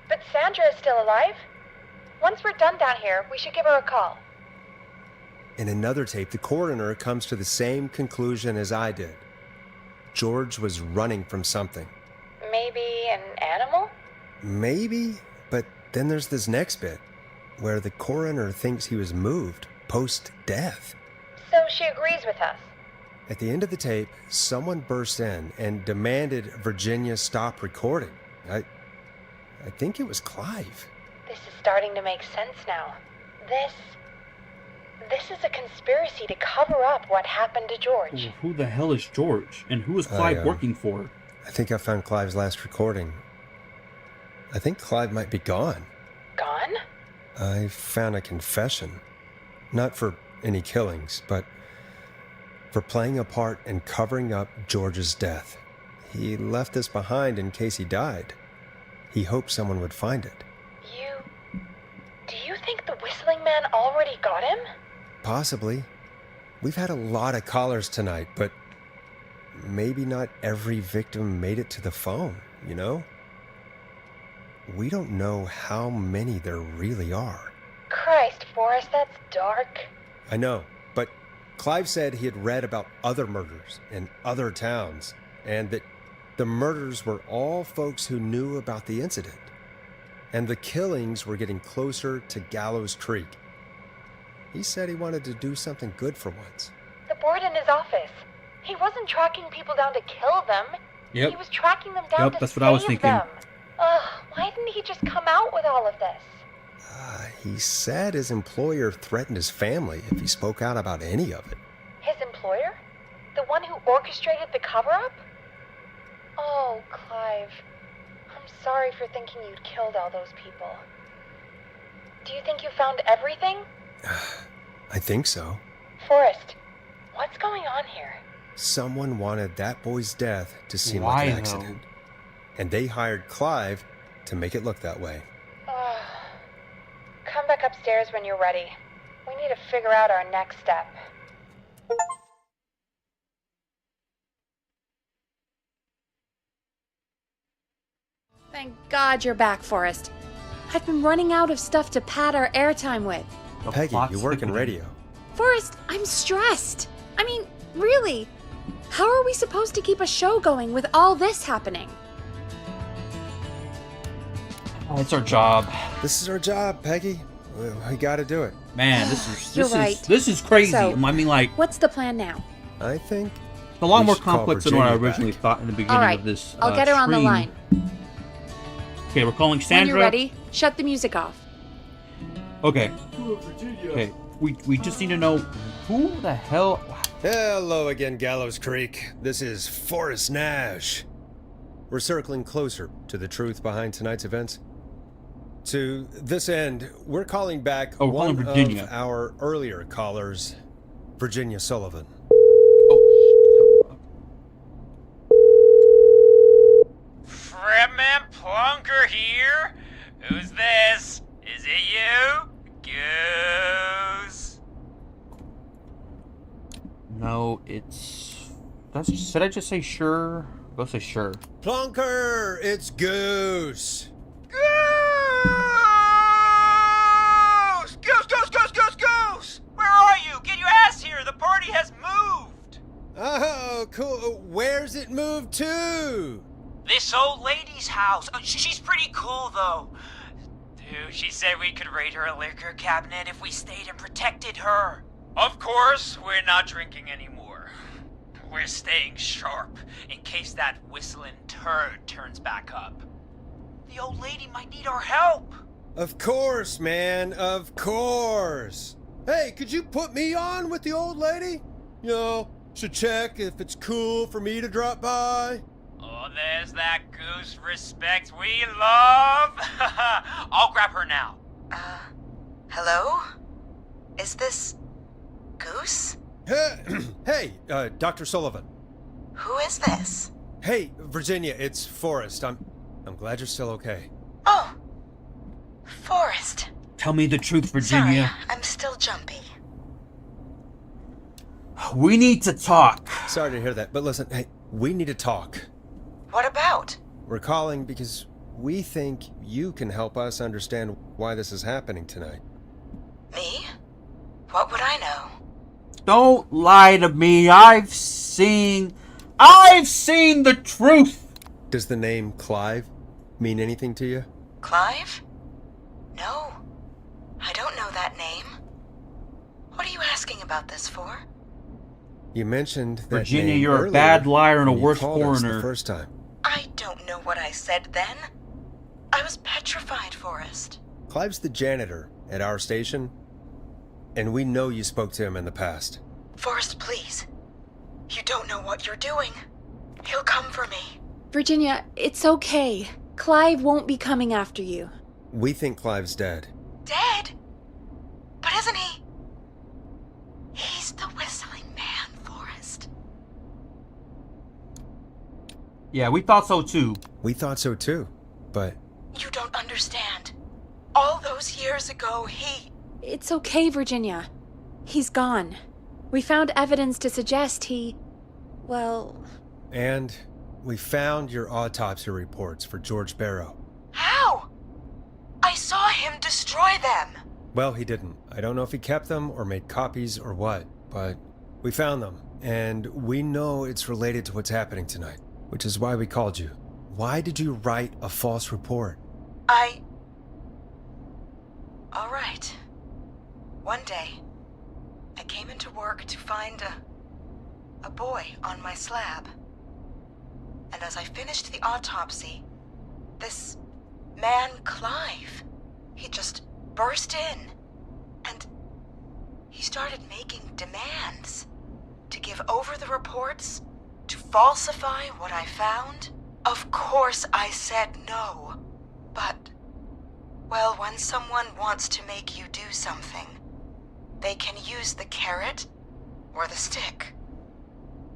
But Sandra is still alive? Once we're done down here, we should give her a call. In another tape, the coroner comes to the same conclusion as I did. George was running from something. Maybe an animal? Maybe, but then there's this next bit, where the coroner thinks he was moved post-death. So she agrees with us. At the end of the tape, someone burst in and demanded Virginia stop recording. I think it was Clive. This is starting to make sense now. This is a conspiracy to cover up what happened to George. Well, who the hell is George? And who is Clive working for? I think I found Clive's last recording. I think Clive might be gone. Gone? I found a confession. Not for any killings, but for playing a part in covering up George's death. He left this behind in case he died. He hoped someone would find it. Do you think the Whistling Man already got him? Possibly. We've had a lot of callers tonight, but maybe not every victim made it to the phone, you know? We don't know how many there really are. Christ, Forrest, that's dark. I know, but Clive said he had read about other murders in other towns, and that the murders were all folks who knew about the incident. And the killings were getting closer to Gallows Creek. He said he wanted to do something good for once. The board in his office. He wasn't tracking people down to kill them. Yep. He was tracking them down to That's save what I was thinking. them. Ugh, why didn't he just come out with all of this? He said his employer threatened his family if he spoke out about any of it. His employer? The one who orchestrated the cover-up? Oh, Clive. I'm sorry for thinking you'd killed all those people. Do you think you found everything? I think so. Forrest, what's going on here? Someone wanted that boy's death to seem Why, like an though? accident. And they hired Clive to make it look that way. Come back upstairs when you're ready. We need to figure out our next step. Thank God you're back, Forrest. I've been running out of stuff to pad our airtime with. The Peggy, plot's you work in thickening. radio. Forrest, I'm stressed. I mean, really, how are we supposed to keep a show going with all this happening? Oh, it's our job. This is our job, Peggy. We gotta do it. Man, You're right. this is crazy. So- I mean, like, What's the plan now? I think a lot we more should call complex than what I Virginia originally back. thought in the beginning All right, of this. I'll get her on the stream. line. Okay, we're calling When Sandra. you're ready, shut the music off. Okay. Virginia. Okay. We just need to know who the hell. Hello again, Gallows Creek. This is Forrest Nash. We're circling closer to the truth behind tonight's events. To this end, we're calling back Oh, we're calling one Virginia. of our earlier callers, Virginia Sullivan. Oh. Fredman Plunker here? Who's this? Is it you? Goose? No, it's. Should I just say sure? Go say sure. Plunker, it's Goose. Goose! Goose! Where are you? Get your ass here! The party has moved! Oh, cool. Where's it moved to? This old lady's house. She's pretty cool, though. Dude, she said we could raid her liquor cabinet if we stayed and protected her. Of course, we're not drinking anymore. We're staying sharp in case that whistling turd turns back up. The old lady might need our help. Of course, man. Of course. Hey, could you put me on with the old lady? You know, should check if it's cool for me to drop by. Oh, there's that goose respect we love. I'll grab her now. Hello? Is this Goose? Hey, Dr. Sullivan. Who is this? Hey, Virginia, it's Forrest. I'm glad you're still okay. Oh, Forrest. Tell me the truth, Virginia. Sorry, I'm still jumpy. We need to talk. Sorry to hear that, but listen, hey, we need to talk. What about? We're calling because we think you can help us understand why this is happening tonight. Me? What would I know? Don't lie to me. I've seen the truth. Does the name Clive mean anything to you? Clive? No. I don't know that name. What are you asking about this for? You mentioned that Virginia, name you're a earlier bad liar and a when you worse called us foreigner. the first time. I don't know what I said then. I was petrified, Forrest. Clive's the janitor at our station, and we know you spoke to him in the past. Forrest, please. You don't know what you're doing. He'll come for me. Virginia, it's okay. Clive won't be coming after you. We think Clive's dead. Dead? But isn't he? He's the whistling man, Forrest. Yeah, we thought so too. We thought so too, but You don't understand. All those years ago, he... It's okay, Virginia. He's gone. We found evidence to suggest well... And we found your autopsy reports for George Barrow. How? I saw him destroy them. Well, he didn't. I don't know if he kept them or made copies or what, but we found them, and we know it's related to what's happening tonight, which is why we called you. Why did you write a false report? All right. One day, I came into work to find a boy on my slab. And as I finished the autopsy, this man, Clive, he just burst in. And he started making demands to give over the reports, to falsify what I found. Of course I said no, but, well, when someone wants to make you do something, they can use the carrot or the stick.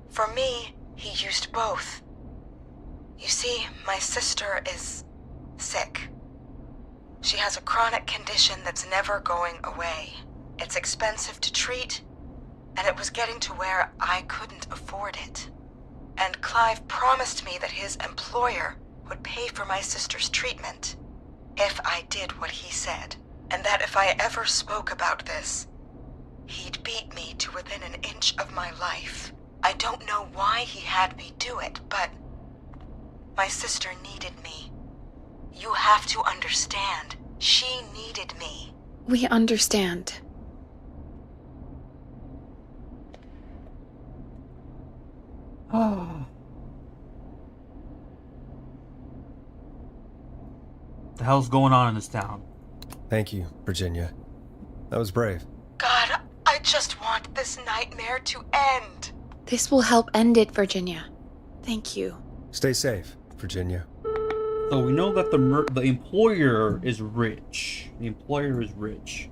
For me, he used both. You see, my sister is sick. She has a chronic condition that's never going away. It's expensive to treat, and it was getting to where I couldn't afford it. And Clive promised me that his employer would pay for my sister's treatment. if I did what he said, and that if I ever spoke about this, he'd beat me to within an inch of my life. I don't know why he had me do it, but my sister needed me. You have to understand, she needed me. We understand. The hell's going on in this town? Thank you, Virginia. That was brave. God, I just want this nightmare to end. This will help end it, Virginia. Thank you. Stay safe, Virginia. So we know that the employer is rich. The employer is rich.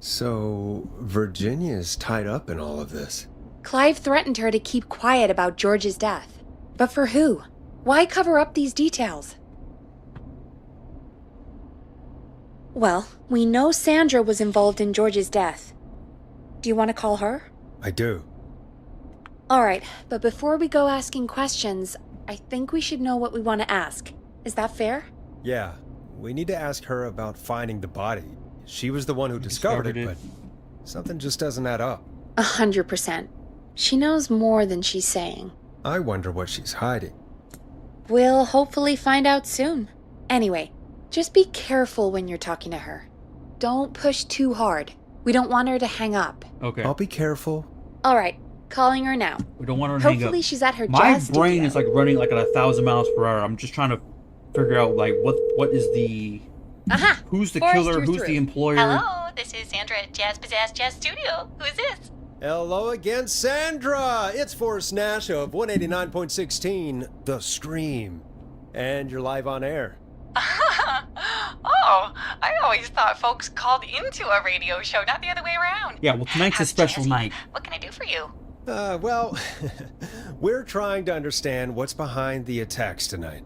So, Virginia is tied up in all of this. Clive threatened her to keep quiet about George's death. But for who? Why cover up these details? Well, we know Sandra was involved in George's death. Do you want to call her? I do. Alright, but before we go asking questions, I think we should know what we want to ask. Is that fair? Yeah, we need to ask her about finding the body. She was the one who discovered it, but something just doesn't add up. 100%. She knows more than she's saying. I wonder what she's hiding. We'll hopefully find out soon. Anyway, just be careful when you're talking to her. Don't push too hard. We don't want her to hang up. Okay. I'll be careful. Alright, calling her now. We don't want her to hang up. Hopefully she's at her My jazz brain studio. is like running like at 1,000 miles per hour. I'm just trying to figure out like what is the Aha! who's the Forrest, killer, you're who's through. the employer. Hello, this is Sandra at Jazz Pizzazz Jazz Studio. Who is this? Hello again, Sandra! It's Forrest Nash of 189.16, The Scream. And you're live on air. Oh, I always thought folks called into a radio show, not the other way around. Yeah, well tonight's a How's special Jazzy? night. What can I do for you? Well, we're trying to understand what's behind the attacks tonight.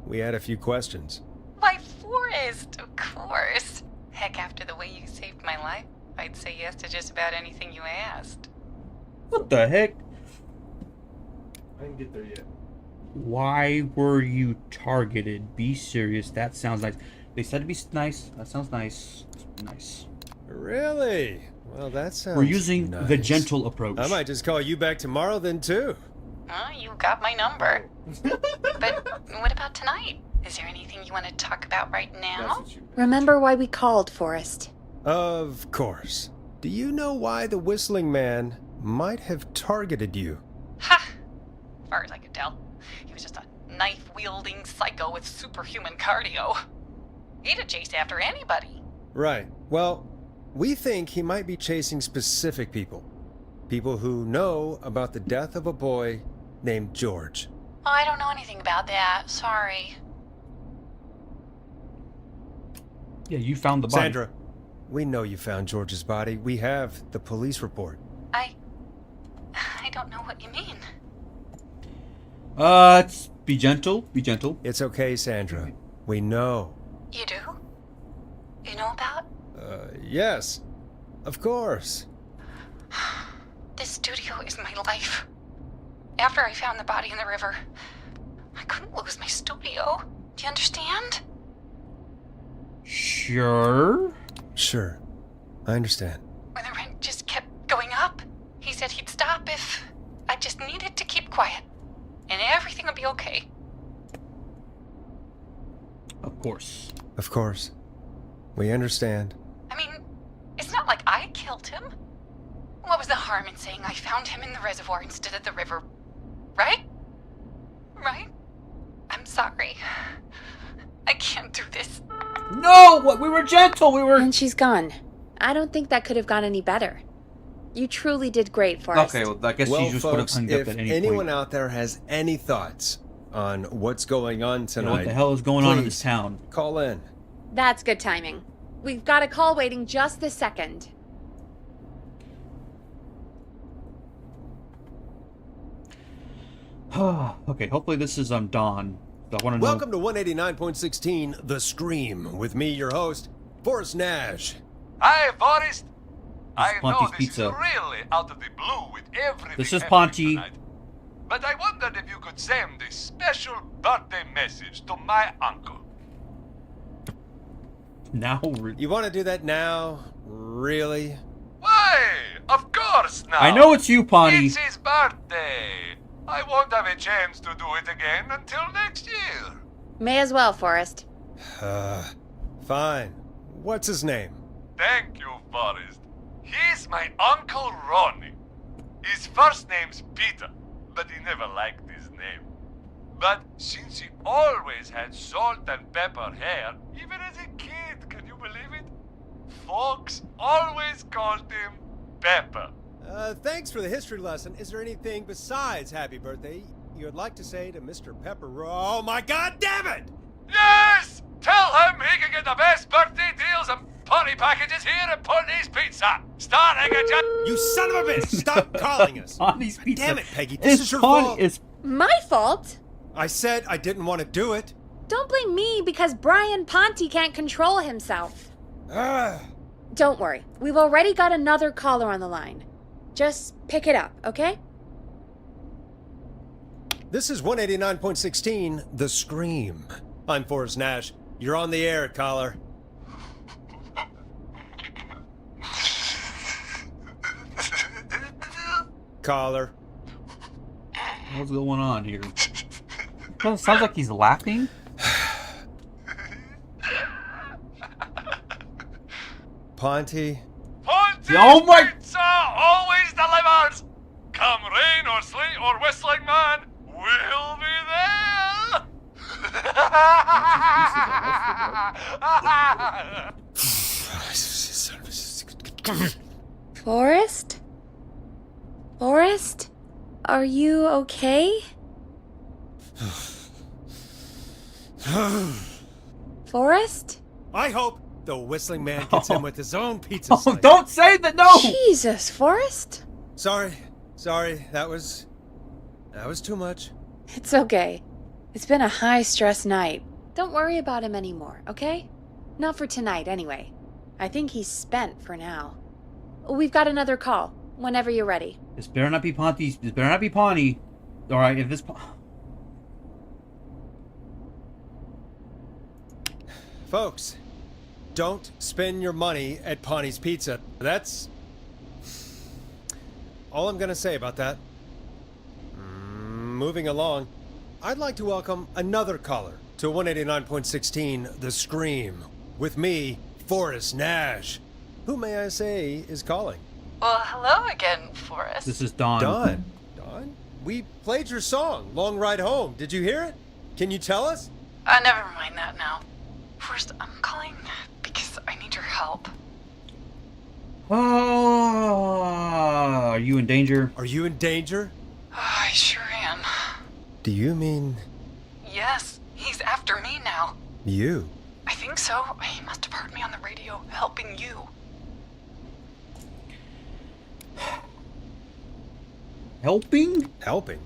We had a few questions. Why, Forrest, of course. Heck, after the way you saved my life, I'd say yes to just about anything you asked. What the heck? I didn't get there yet. Why were you targeted? Be serious. That sounds nice. They said to be nice. That sounds nice. Nice. Really? Well, that sounds We're using nice. the gentle approach. I might just call you back tomorrow then, too. You got my number. But what about tonight? Is there anything you want to talk about right That's now? what you meant. Remember why we called, Forrest. Of course. Do you know why the Whistling Man might have targeted you? Ha! As far as I could tell, he was just a knife-wielding psycho with superhuman cardio. He'd have chased after anybody. Right. Well, we think he might be chasing specific people. People who know about the death of a boy named George. Oh, I don't know anything about that. Sorry. Yeah, you found the body. Sandra, we know you found George's body. We have the police report. I don't know what you mean. Be gentle. Be gentle. It's okay, Sandra. We know. You do? You know about? Yes. Of course. This studio is my life. After I found the body in the river, I couldn't lose my studio. Do you understand? Sure. Sure. I understand. When the rent just kept going up, he said he'd stop if I just needed to keep quiet. And everything would be okay. Of course. Of course. We understand. I mean, it's not like I killed him. What was the harm in saying I found him in the reservoir instead of the river? Right? Right? I'm sorry. I can't do this. No! What? We were gentle. We were. And she's gone. I don't think that could have gone any better. You truly did great, Forrest. Okay, well, I guess Well, she just would have folks, hung up if at any anyone point. out there has any thoughts on what's going on You tonight, know, what the hell is going on in this please town? call in. That's good timing. We've got a call waiting just this second. Okay, hopefully this is Dawn. I want to know. Welcome to 189.16, The Scream, with me, your host, Forrest Nash. Hi, Forrest. I know Ponty's this Pizza. is really out of the blue with everything This is happening Ponty. tonight. But I wondered if you could send a special birthday message to my uncle. Now, You want to do that now? Really? Why? Of course now. I know it's you, Pawnee. It's his birthday. I won't have a chance to do it again until next year. May as well, Forrest. Fine. What's his name? Thank you, Forrest. He's my Uncle Ronnie. His first name's Peter, but he never liked his name. But since he always had salt and pepper hair, even as a kid, can you believe it? Folks always called him Pepper. Thanks for the history lesson. Is there anything besides happy birthday you would like to say to Mr. Pepper? Oh my god damn it! Yes! Tell him he can get the best birthday deals and party packages here at Putney's Pizza. Starting at just... You son of a bitch! Stop calling us! Pawnee Pizza. Damn it, Peggy, this is your fault. It's My fault? I said I didn't want to do it. Don't blame me because Brian Ponte can't control himself. Don't worry. We've already got another caller on the line. Just pick it up, okay? This is 189.16, The Scream. I'm Forrest Nash. You're on the air, caller. Caller. what's going on here? Well, it sounds like he's laughing. Ponte. Ponte's Oh my- Pizza always delivers. Come rain or sleet or whistling man, we'll be there. Forrest? Forrest? Are you okay? Forrest? I hope the whistling man gets in with his own pizza Oh, slice. don't say that, no! Jesus, Forrest? Sorry, that was too much. It's okay. It's been a high-stress night. Don't worry about him anymore, okay? Not for tonight, anyway. I think he's spent for now. We've got another call, whenever you're ready. This better not be Ponte. This better not be Pawnee. Alright, if this... Folks, don't spend your money at Pawnee's Pizza. That's all I'm gonna say about that. Moving along, I'd like to welcome another caller to 189.16 The Scream. With me, Forrest Nash. Who may I say is calling? Well, hello again, Forrest. This is Dawn. Dawn. Dawn? We played your song, Long Ride Home. Did you hear it? Can you tell us? Never mind that now. First, I'm calling because I need your help. Oh, are you in danger? Are you in danger? I sure am. Do you mean Yes, he's after me now. you? I think so. He must have heard me on the radio helping you. Helping? Helping?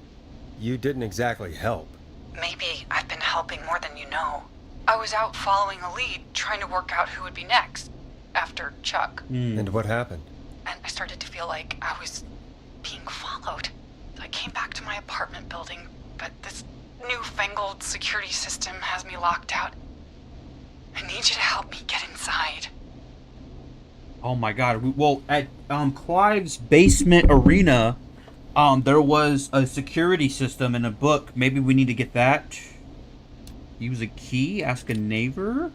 You didn't exactly help. Maybe I've been helping more than you know. I was out following a lead, trying to work out who would be next, after Chuck. And what happened? And I started to feel like I was being followed. I came back to my apartment building, but this newfangled security system has me locked out. I need you to help me get inside. Oh my god. Well, at Clive's basement arena, there was a security system in a book. Maybe we need to get that. Use a key? Ask a neighbor?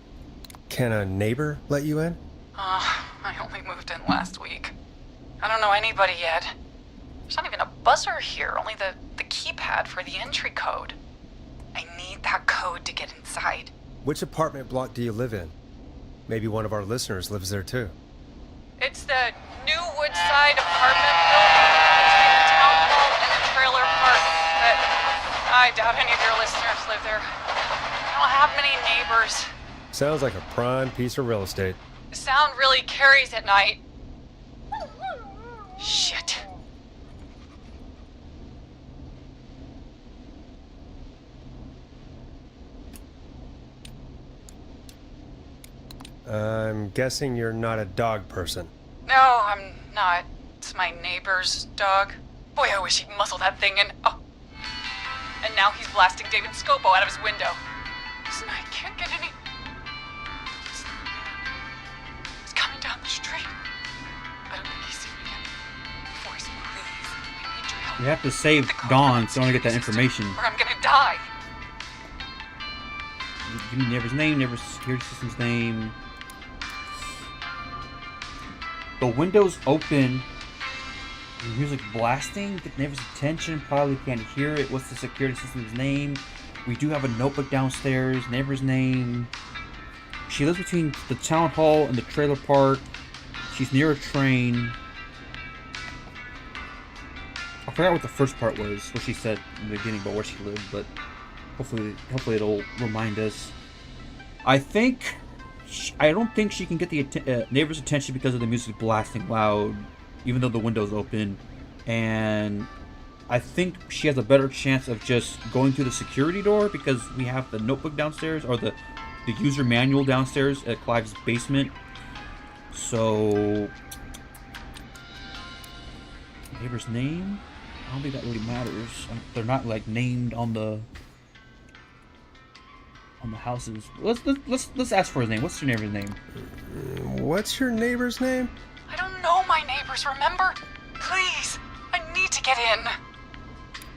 Can a neighbor let you in? I only moved in last week. I don't know anybody yet. There's not even a buzzer here, only the keypad for the entry code. I need that code to get inside. Which apartment block do you live in? Maybe one of our listeners lives there too. It's the new Woodside apartment building between the town hall and the trailer park, but I doubt any of your listeners live there. I don't have many neighbors. Sounds like a prime piece of real estate. The sound really carries at night. Shit. I'm guessing you're not a dog person. No, I'm not. It's my neighbor's dog. Boy, I wish he'd muscle that thing in. Oh. And now he's blasting David Scopo out of his window. Listen, I can't get any... street. I don't think he's seen me yet. Forrest, please. I need your help. We have to save Dawn so I want to get that information. Or I'm gonna die. Give me neighbor's name, neighbor's security system's name. The window's open. Music blasting. Get neighbor's attention. Probably can't hear it. What's the security system's name? We do have a notebook downstairs. Neighbor's name. She lives between the town hall and the trailer park. She's near a train. I forgot what the first part was, what she said in the beginning about where she lived, but hopefully it'll remind us. I don't think she can get the neighbor's attention because of the music blasting loud, even though the window's open. And I think she has a better chance of just going through the security door because we have the notebook downstairs, or the user manual downstairs at Clive's basement. So, neighbor's name? I don't think that really matters. They're not like named on the houses. Let's ask for his name. What's your neighbor's name? What's your neighbor's name? I don't know my neighbors, remember? Please, I need to get in.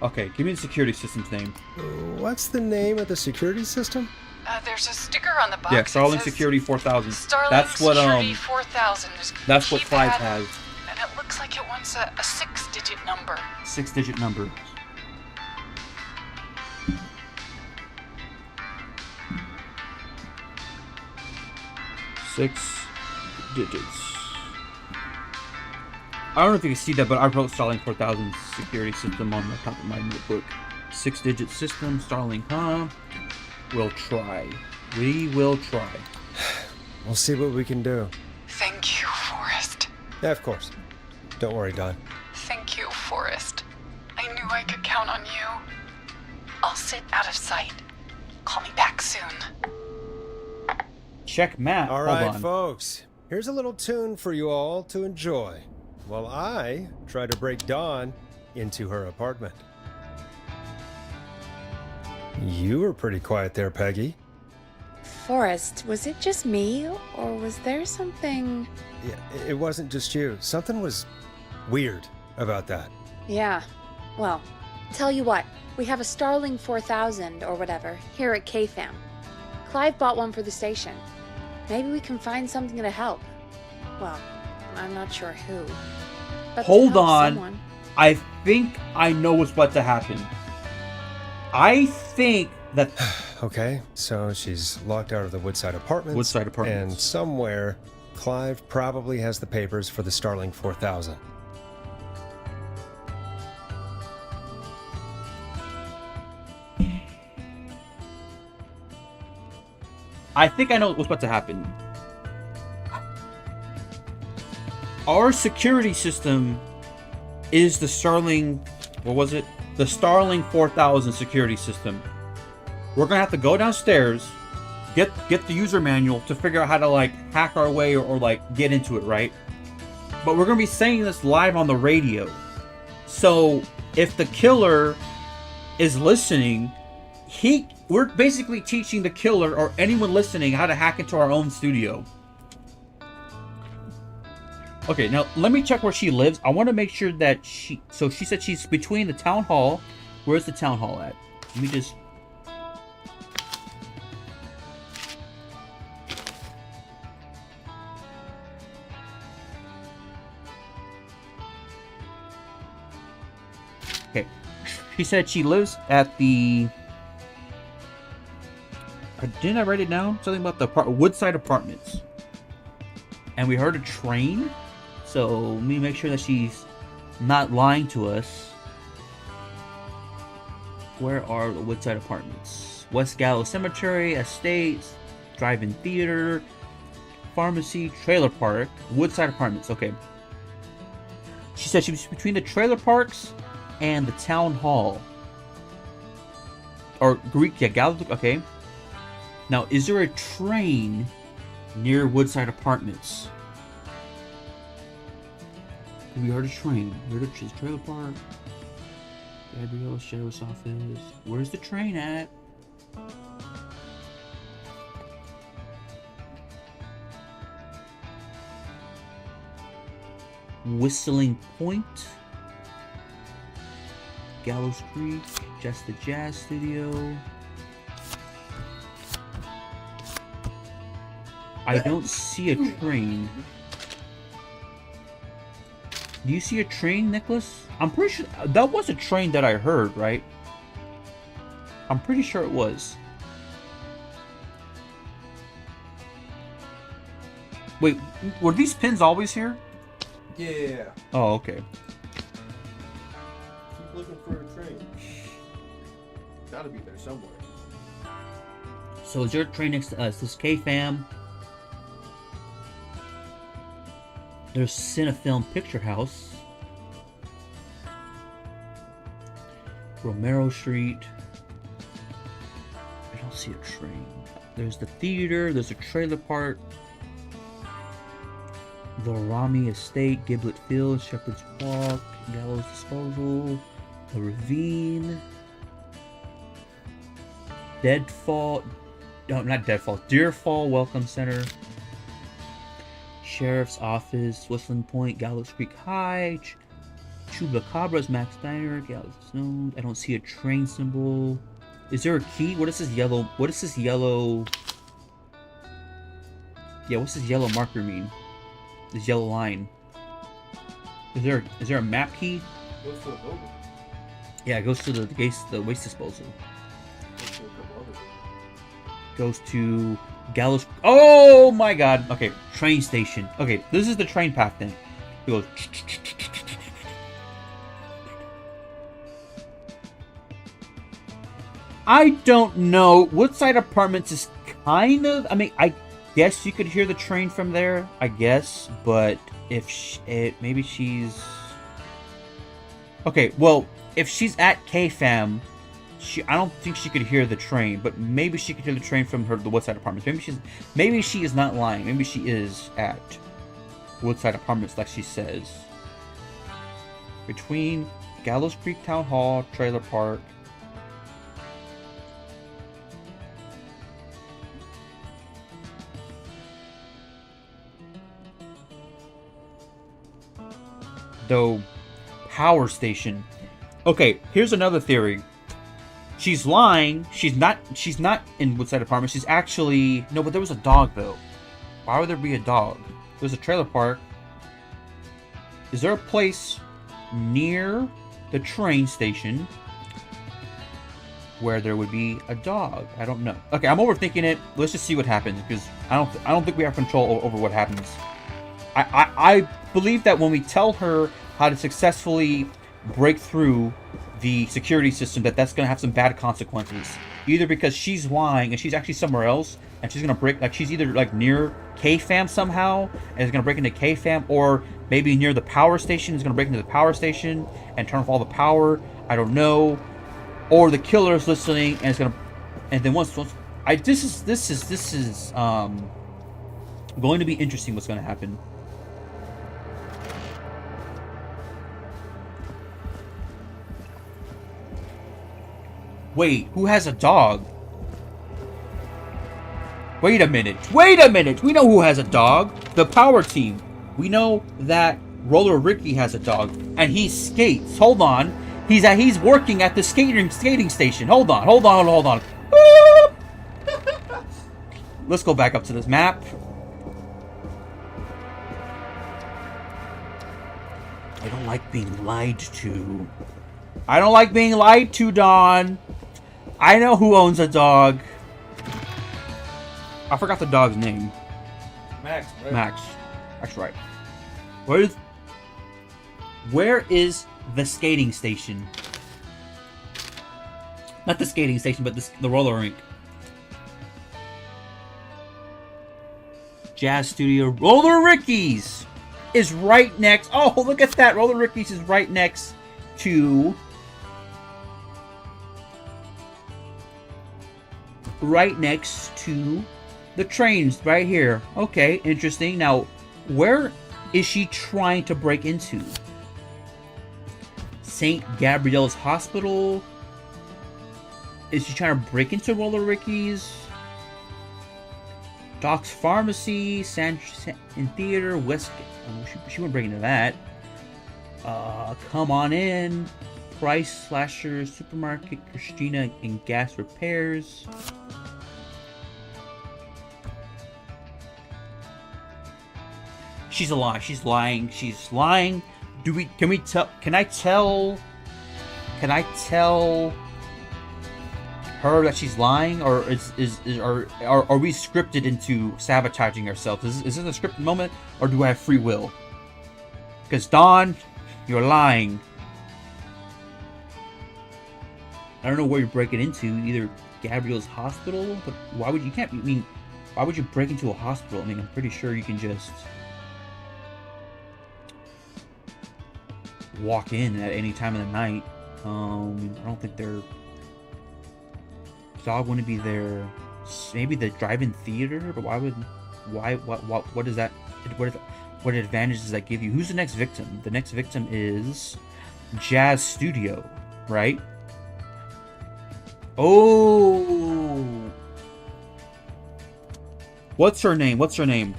Okay, give me the security system's name. What's the name of the security system? There's a sticker on the box. Yeah, that Starling says Security 4000. Starling That's what Security 4000. That's what Clive Keypad, has. And it looks like it wants a 6-digit number. 6-digit number. Six digits. I don't know if you can see that, but I wrote Starling 4000 security system on the top of my notebook. 6-digit system, Starling, huh? We'll try. We will try. We'll see what we can do. Thank you, Forrest. Yeah, of course. Don't worry, Don. Thank you, Forrest. I knew I could count on you. I'll sit out of sight. Call me back soon. Check map. All Hold right, on. folks. Here's a little tune for you all to enjoy while I try to break Dawn into her apartment. You were pretty quiet there, Peggy. Forrest, was it just me, or was there something... Yeah, it wasn't just you. Something was weird about that. Yeah, well, tell you what, we have a Starling 4000 or whatever here at KFAM. Clive bought one for the station. Maybe we can find something to help. Well, I'm not sure who. But to Hold help on. someone. I think I know what's about to happen. I think that... Okay, so she's locked out of the Woodside Apartments. Woodside Apartments. And somewhere, Clive probably has the papers for the Starling 4000. I think I know what's about to happen. Our security system is the Starling... What was it? The Starling 4000 security system. We're gonna have to go downstairs, get the user manual to figure out how to like hack our way or like get into it, right? But we're gonna be saying this live on the radio. So if the killer is listening, we're basically teaching the killer or anyone listening how to hack into our own studio. Okay, now let me check where she lives. I want to make sure that so she said she's between the town hall. Where's the town hall at? Let me just... Okay. She said she lives at the... Didn't I write it down? Something about the Woodside Apartments. And we heard a train. So let me make sure that she's not lying to us. Where are the Woodside Apartments? West Gallows Cemetery, Estates, Drive-In Theater, Pharmacy, Trailer Park, Woodside Apartments. Okay. She said she was between the trailer parks and the town hall. Or Greek, yeah, Gallows. Okay. Now, is there a train near Woodside Apartments? We heard a train. We heard a trailer park. Gabrielle's sheriff's office. Where's the train at? Whistling Point, Gallows Creek, Just the Jazz Studio. I don't see a train. Do you see a train, Nicholas? I'm pretty sure that was a train that I heard, right? I'm pretty sure it was. Wait, were these pins always here? Yeah. Oh, okay. Keep looking for a train. Gotta be there somewhere. So is your train next to us? This is K-Fam. There's Cinefilm Picture House. Romero Street. I don't see a train. There's the theater. There's a trailer park. The Rami Estate, Giblet Field, Shepherd's Walk, Gallows Disposal, The Ravine, Deadfall, no, not Deadfall, Deerfall Welcome Center, Sheriff's Office, Whistling Point, Gallows Creek High, Chubacabra's Max Diner, Gallows Snow. I don't see a train symbol. Is there a key? What is this yellow? What is this yellow? Yeah, what's this yellow marker mean? This yellow line. Is there a map key? Goes to a building. Yeah, it goes to the waste disposal. Goes to a couple other Goes to Gallows. Oh my god. Okay, train station. Okay, this is the train path then. It goes. I don't know. Woodside Apartments is kind of. I mean, I guess you could hear the train from there. I guess, but if maybe she's. Okay, well, if she's at K-Fam, I don't think she could hear the train, but maybe she could hear the train from the Woodside Apartments. Maybe she is not lying. Maybe she is at Woodside Apartments, like she says. Between Gallows Creek Town Hall, Trailer Park. Though, power station. Okay, here's another theory. She's lying. She's not in Woodside Apartments. She's actually no, but there was a dog though. Why would there be a dog? There's a trailer park. Is there a place near the train station where there would be a dog? I don't know. Okay, I'm overthinking it. Let's just see what happens because I don't think we have control over what happens. I believe that when we tell her how to successfully break through the security system, that's going to have some bad consequences. Either because she's lying and she's actually somewhere else, and she's going to break, like she's either like near K-Fam somehow, and is going to break into K-Fam, or maybe near the power station, is going to break into the power station and turn off all the power. I don't know. Or the killer is listening and is going to, and then once this is going to be interesting what's going to happen. Wait, who has a dog? Wait a minute. Wait a minute. We know who has a dog. The power team. We know that Roller Ricky has a dog, and he skates. Hold on. He's working at the skating station. Hold on. Let's go back up to this map. I don't like being lied to. I don't like being lied to, Dawn. I know who owns a dog. I forgot the dog's name. Max, right? Max. That's right. Where is the skating station? Not the skating station, but the roller rink. Jazz Studio. Roller Ricky's is right next. Oh, look at that. Roller Ricky's is right next to... right next to the trains right here. Okay, interesting. Now, where is she trying to break into? St. Gabriel's Hospital? Is she trying to break into Roller Ricky's? Doc's Pharmacy, in Theater, West... she wouldn't break into that. Come on in. Price Slasher Supermarket, Christina and Gas Repairs. She's a lie. She's lying. She's lying. Can I tell her that she's lying, or are we scripted into sabotaging ourselves? Is this a scripted moment, or do I have free will? Because Dawn, you're lying. I don't know where you're breaking into, either Gabriel's hospital, but why would why would you break into a hospital? I mean, I'm pretty sure you can just walk in at any time of the night. I don't think they're... Dog wouldn't be there. Maybe the drive-in theater, but what is that? What advantage does that give you? Who's the next victim? The next victim is Jazz Studio, right? Oh, what's her name? Oh, he just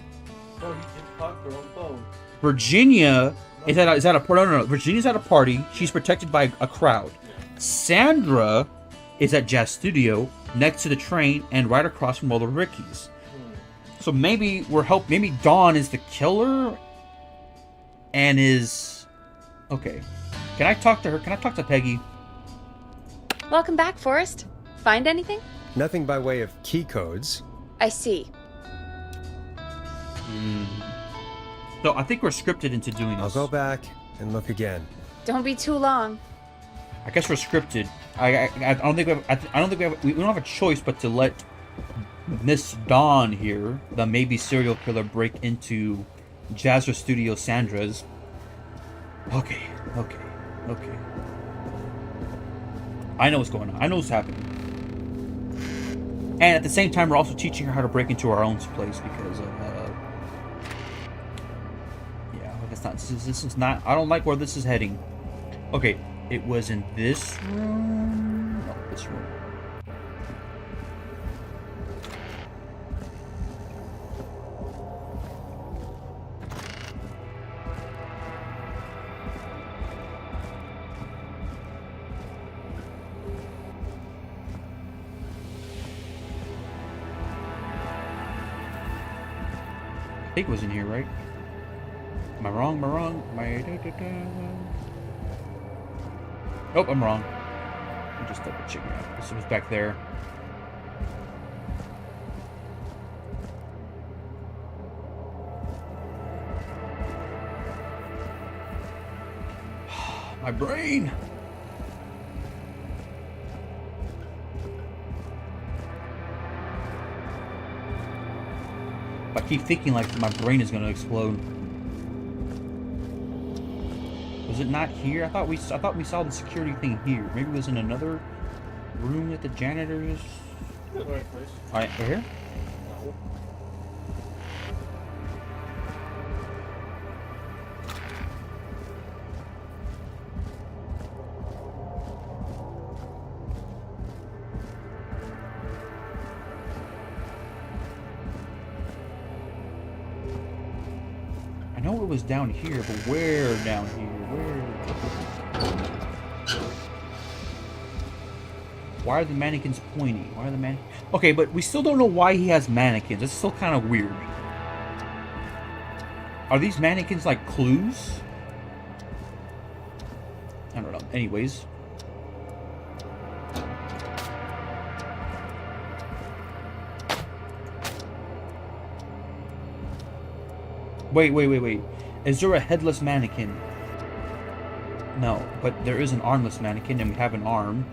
talked her on the phone. Virginia is at a party. No. Virginia's at a party. She's protected by a crowd. Sandra is at Jazz Studio next to the train and right across from all the Rickies. So maybe maybe Dawn is the killer and is... Okay. Can I talk to her? Can I talk to Peggy? Welcome back, Forrest. Find anything? Nothing by way of key codes. I see. So I think we're scripted into doing this. I'll go back and look again. Don't be too long. I guess we're scripted. I don't think we don't have a choice but to let Miss Dawn here, the maybe serial killer, break into Jazzer Studio Sandra's. Okay. I know what's going on. I know what's happening. And at the same time, we're also teaching her how to break into our own place because of this is not. I don't like where this is heading. Okay, it was in this room. No, this room. I think it was in here, right? Am I wrong? Nope, I'm wrong. I'm just double checking out. This was back there. My brain! I keep thinking like my brain is gonna explode. Was it not here? I thought we saw the security thing here. Maybe it was in another room at the janitor's. Alright, Alright, here? No. I know it was down here, but where down here? Why are the mannequins pointy? Okay, but we still don't know why he has mannequins. It's still kind of weird. Are these mannequins like clues? I don't know. Anyways. Wait. Is there a headless mannequin? No, but there is an armless mannequin and we have an arm.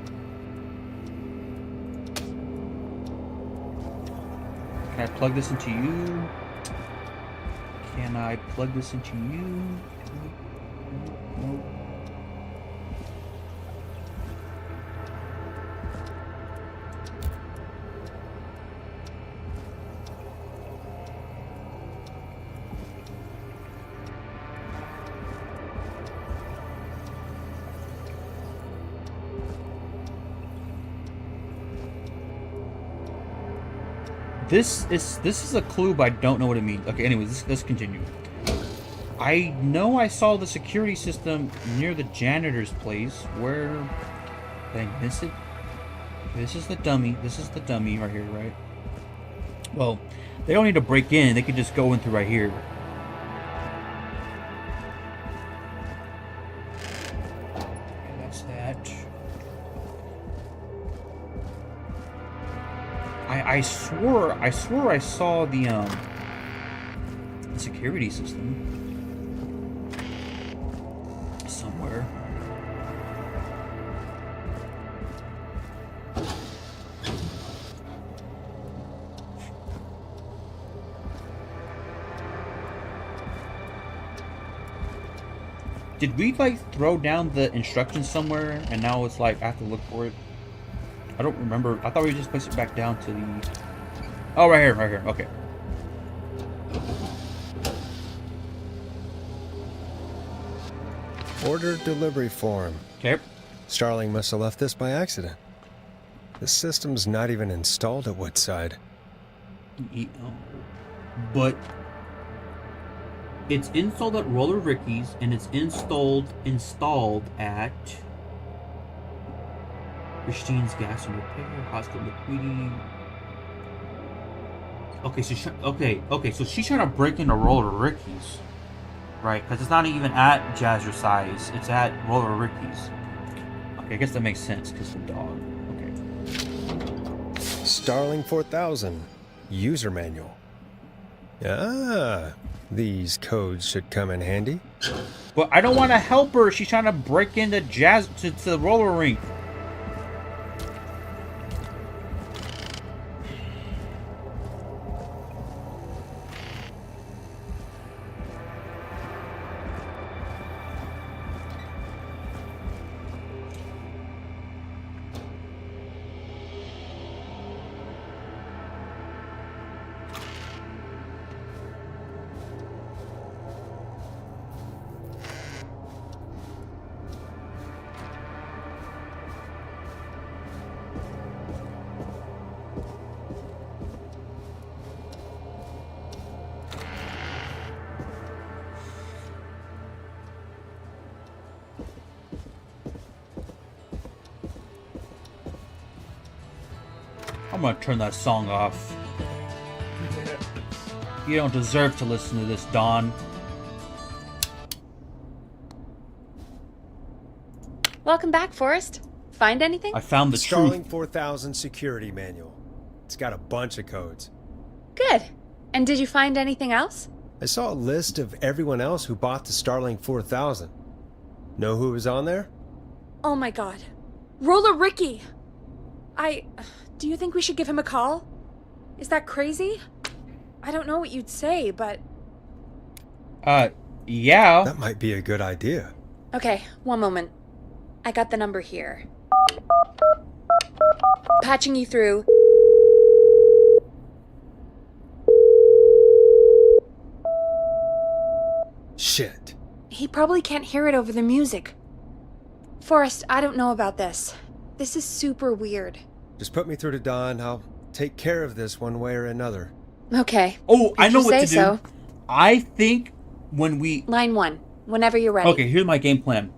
Can I plug this into you? Can I plug this into you? Nope. This is a clue, but I don't know what it means. Okay, anyways, let's continue. I know I saw the security system near the janitor's place. Where did I miss it? This is the dummy. This is the dummy right here, right? Well, they don't need to break in. They could just go in through right here. Okay, that's that. I swore I saw the security system somewhere. Did we like throw down the instructions somewhere and now it's like I have to look for it? I don't remember. I thought we just placed it back down to the... Oh, right here, right here. Okay. Order delivery form. Okay. Starling must have left this by accident. The system's not even installed at Woodside. But it's installed at Roller Ricky's and it's installed at Christine's gas and repair, hospital liquidity. Okay, so she's trying to break into Roller Ricky's, right? Because it's not even at Jazzercise, it's at Roller Ricky's. Okay, I guess that makes sense because the dog. Okay. Starling 4000 user manual. Ah, these codes should come in handy. But I don't want to help her. She's trying to break into to the roller rink. I'm gonna turn that song off. You don't deserve to listen to this, Dawn. Welcome back, Forrest. Find anything? I found the Starling truth. 4000 security manual. It's got a bunch of codes. Good. And did you find anything else? I saw a list of everyone else who bought the Starling 4000. Know who was on there? Oh my god. Roller Ricky! Do you think we should give him a call? Is that crazy? I don't know what you'd say, but... Yeah. That might be a good idea. Okay, one moment. I got the number here. Patching you through. Shit. He probably can't hear it over the music. Forrest, I don't know about this. This is super weird. Just put me through to Don. I'll take care of this one way or another. Okay. Oh, I know you what say to do. so. I think when we... Line 1, whenever you're ready. Okay, here's my game plan.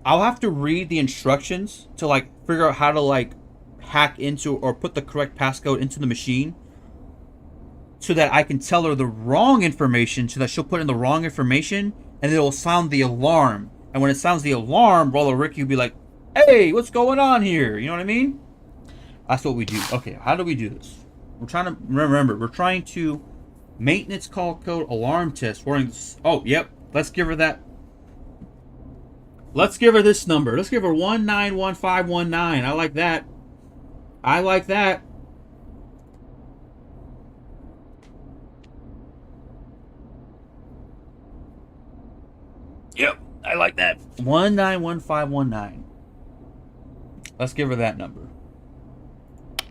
I'll have to read the instructions to, like, figure out how to, like, hack into or put the correct passcode into the machine so that I can tell her the wrong information so that she'll put in the wrong information and it'll sound the alarm. And when it sounds the alarm, Roller Ricky will be like, hey, what's going on here? You know what I mean? That's what we do. Okay, how do we do this? We're trying to remember. We're trying to maintenance call code alarm test. Oh, yep. Let's give her that. Let's give her this number. Let's give her 191519. I like that. I like that. Yep, I like that. 191519. Let's give her that number.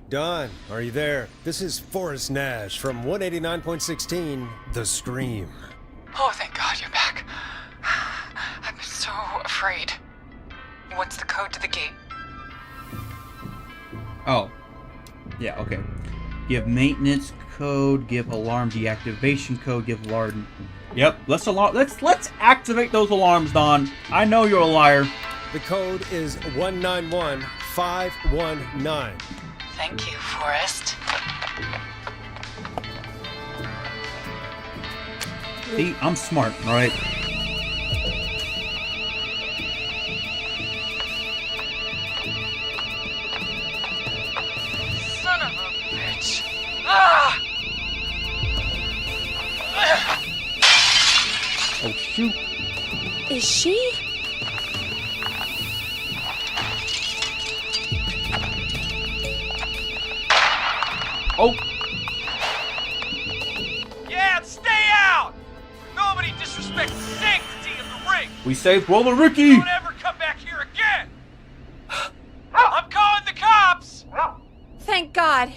Don, are you there? This is Forrest Nash from 189.16, The Scream. Oh, thank God you're back. I've been so afraid. What's the code to the gate? Oh. Yeah, okay. You have maintenance code, give alarm deactivation code, give alarm. Yep, let's activate those alarms, Don. I know you're a liar. The code is 191519. Thank you, Forrest. See, I'm smart, all right? Son of a bitch. Ah! Oh, shoot. Is she? Oh, Yeah, stay out! Nobody disrespects the sanctity of the ring! we saved Roller Ricky. Don't ever come back here again! I'm calling the cops! Thank God.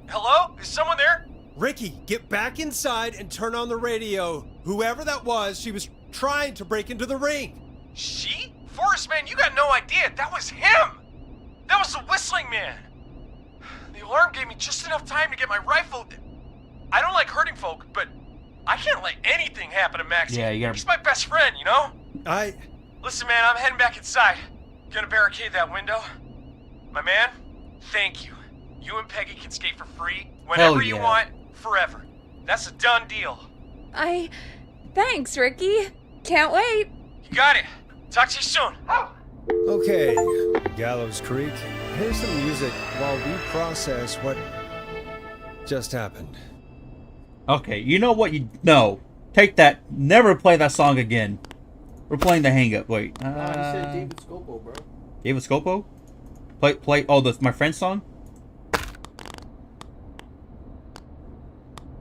Hello? Is someone there? Ricky, get back inside and turn on the radio. Whoever that was, she was trying to break into the ring. She? Forrest, man, you got no idea. That was him! That was the whistling man! The alarm gave me just enough time to get my rifle. I don't like hurting folk, but I can't let anything happen to Maxie. Yeah, you gotta- He's my best friend, you know? Listen, man, I'm heading back inside. Gonna barricade that window. My man, thank you. You and Peggy can skate for free whenever you yeah. want, forever. That's a done deal. Thanks, Ricky. Can't wait. You got it. Talk to you soon. Okay, Gallows Creek, here's some music while we process what just happened. Okay, you know what? No. Take that. Never play that song again. We're playing the hang up. Wait. You said David Scopo, bro. David Scopo? Play. Oh, that's my friend's song?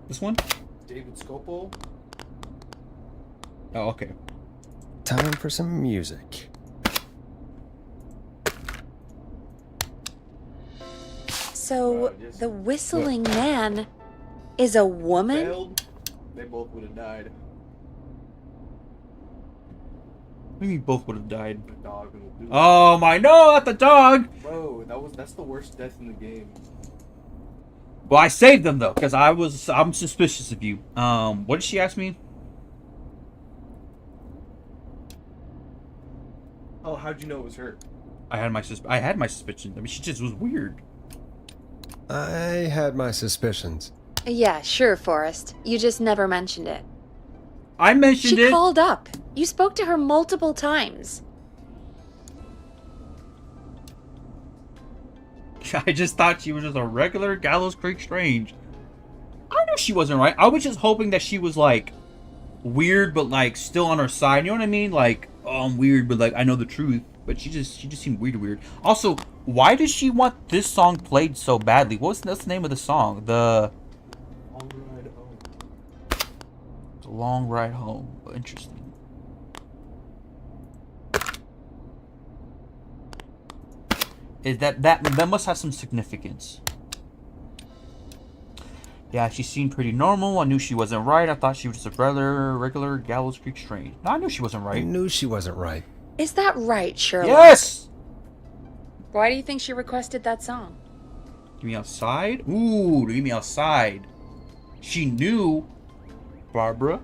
This one? David Scopo. Oh, okay. Time for some music. So, the whistling man is a woman? Failed. They both would have died. What do you mean both would have died? The dog will do it. Oh my, no, not the dog! Bro, that's the worst death in the game. Well, I saved them though, because I'm suspicious of you. What did she ask me? Oh, how'd you know it was her? I had my suspicions. I mean, she just was weird. I had my suspicions. Yeah, sure, Forrest. You just never mentioned it. I mentioned it. She called up. You spoke to her multiple times. I just thought she was just a regular Gallows Creek Strange. I knew she wasn't right. I was just hoping that she was like weird, but like still on her side. You know what I mean? Like, oh, I'm weird, but like I know the truth. But she just seemed weird. Also, why does she want this song played so badly? What's the name of the song? The Long Ride Home. The Long Ride Home. Interesting. Is that must have some significance. Yeah, she seemed pretty normal. I knew she wasn't right. I thought she was just a regular Gallows Creek Strange. No, I knew she wasn't right. I knew she wasn't right. Is that right, Shirley? Yes! Why do you think she requested that song? Get me outside? Ooh, get me outside. She knew Barbara.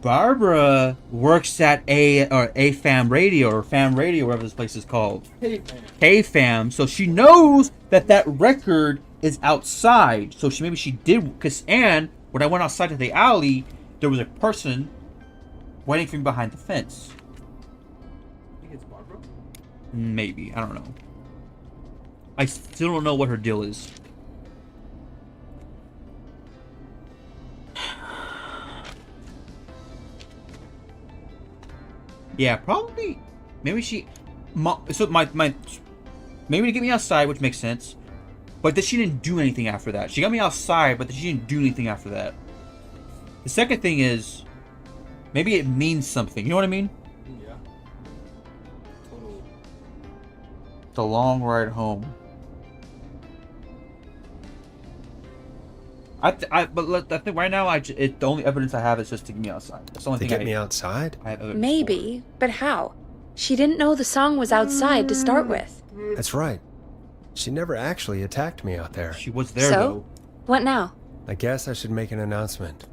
Barbara works at Fam Radio, whatever this place is called. K-Fam. So she knows that record is outside. So maybe she did, and when I went outside to the alley, there was a person waiting for me behind the fence. I think it's Barbara. Maybe. I don't know. I still don't know what her deal is. Yeah, probably. Maybe she. So maybe to get me outside, which makes sense. But that she didn't do anything after that. She got me outside, but she didn't do anything after that. The second thing is, maybe it means something. You know what I mean? Yeah. Totally. The Long Ride Home. I think right now the only evidence I have is just to get me outside. That's the only To thing. get me outside? I have evidence Maybe, but how? She didn't know the song was outside to start with. That's right. she never actually attacked me out there. She was there, So? though. What now? I guess I should make an announcement.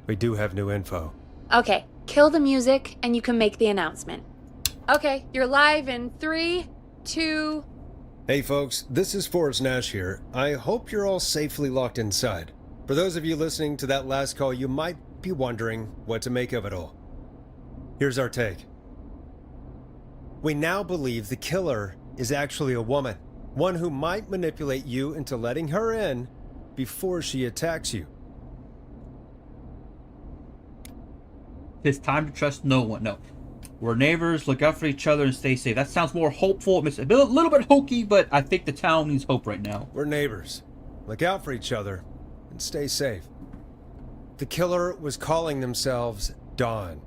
We do have new info. Okay, kill the music and you can make the announcement. Okay, you're live in 3, 2... Hey folks, this is Forrest Nash here. I hope you're all safely locked inside. For those of you listening to that last call, you might be wondering what to make of it all. Here's our take. We now believe the killer is actually a woman. One who might manipulate you into letting her in before she attacks you. It's time to trust no one. No. We're neighbors, look out for each other, and stay safe. That sounds more hopeful. It's a little bit hokey, but I think the town needs hope right now. We're neighbors. Look out for each other and stay safe. The killer was calling themselves Dawn.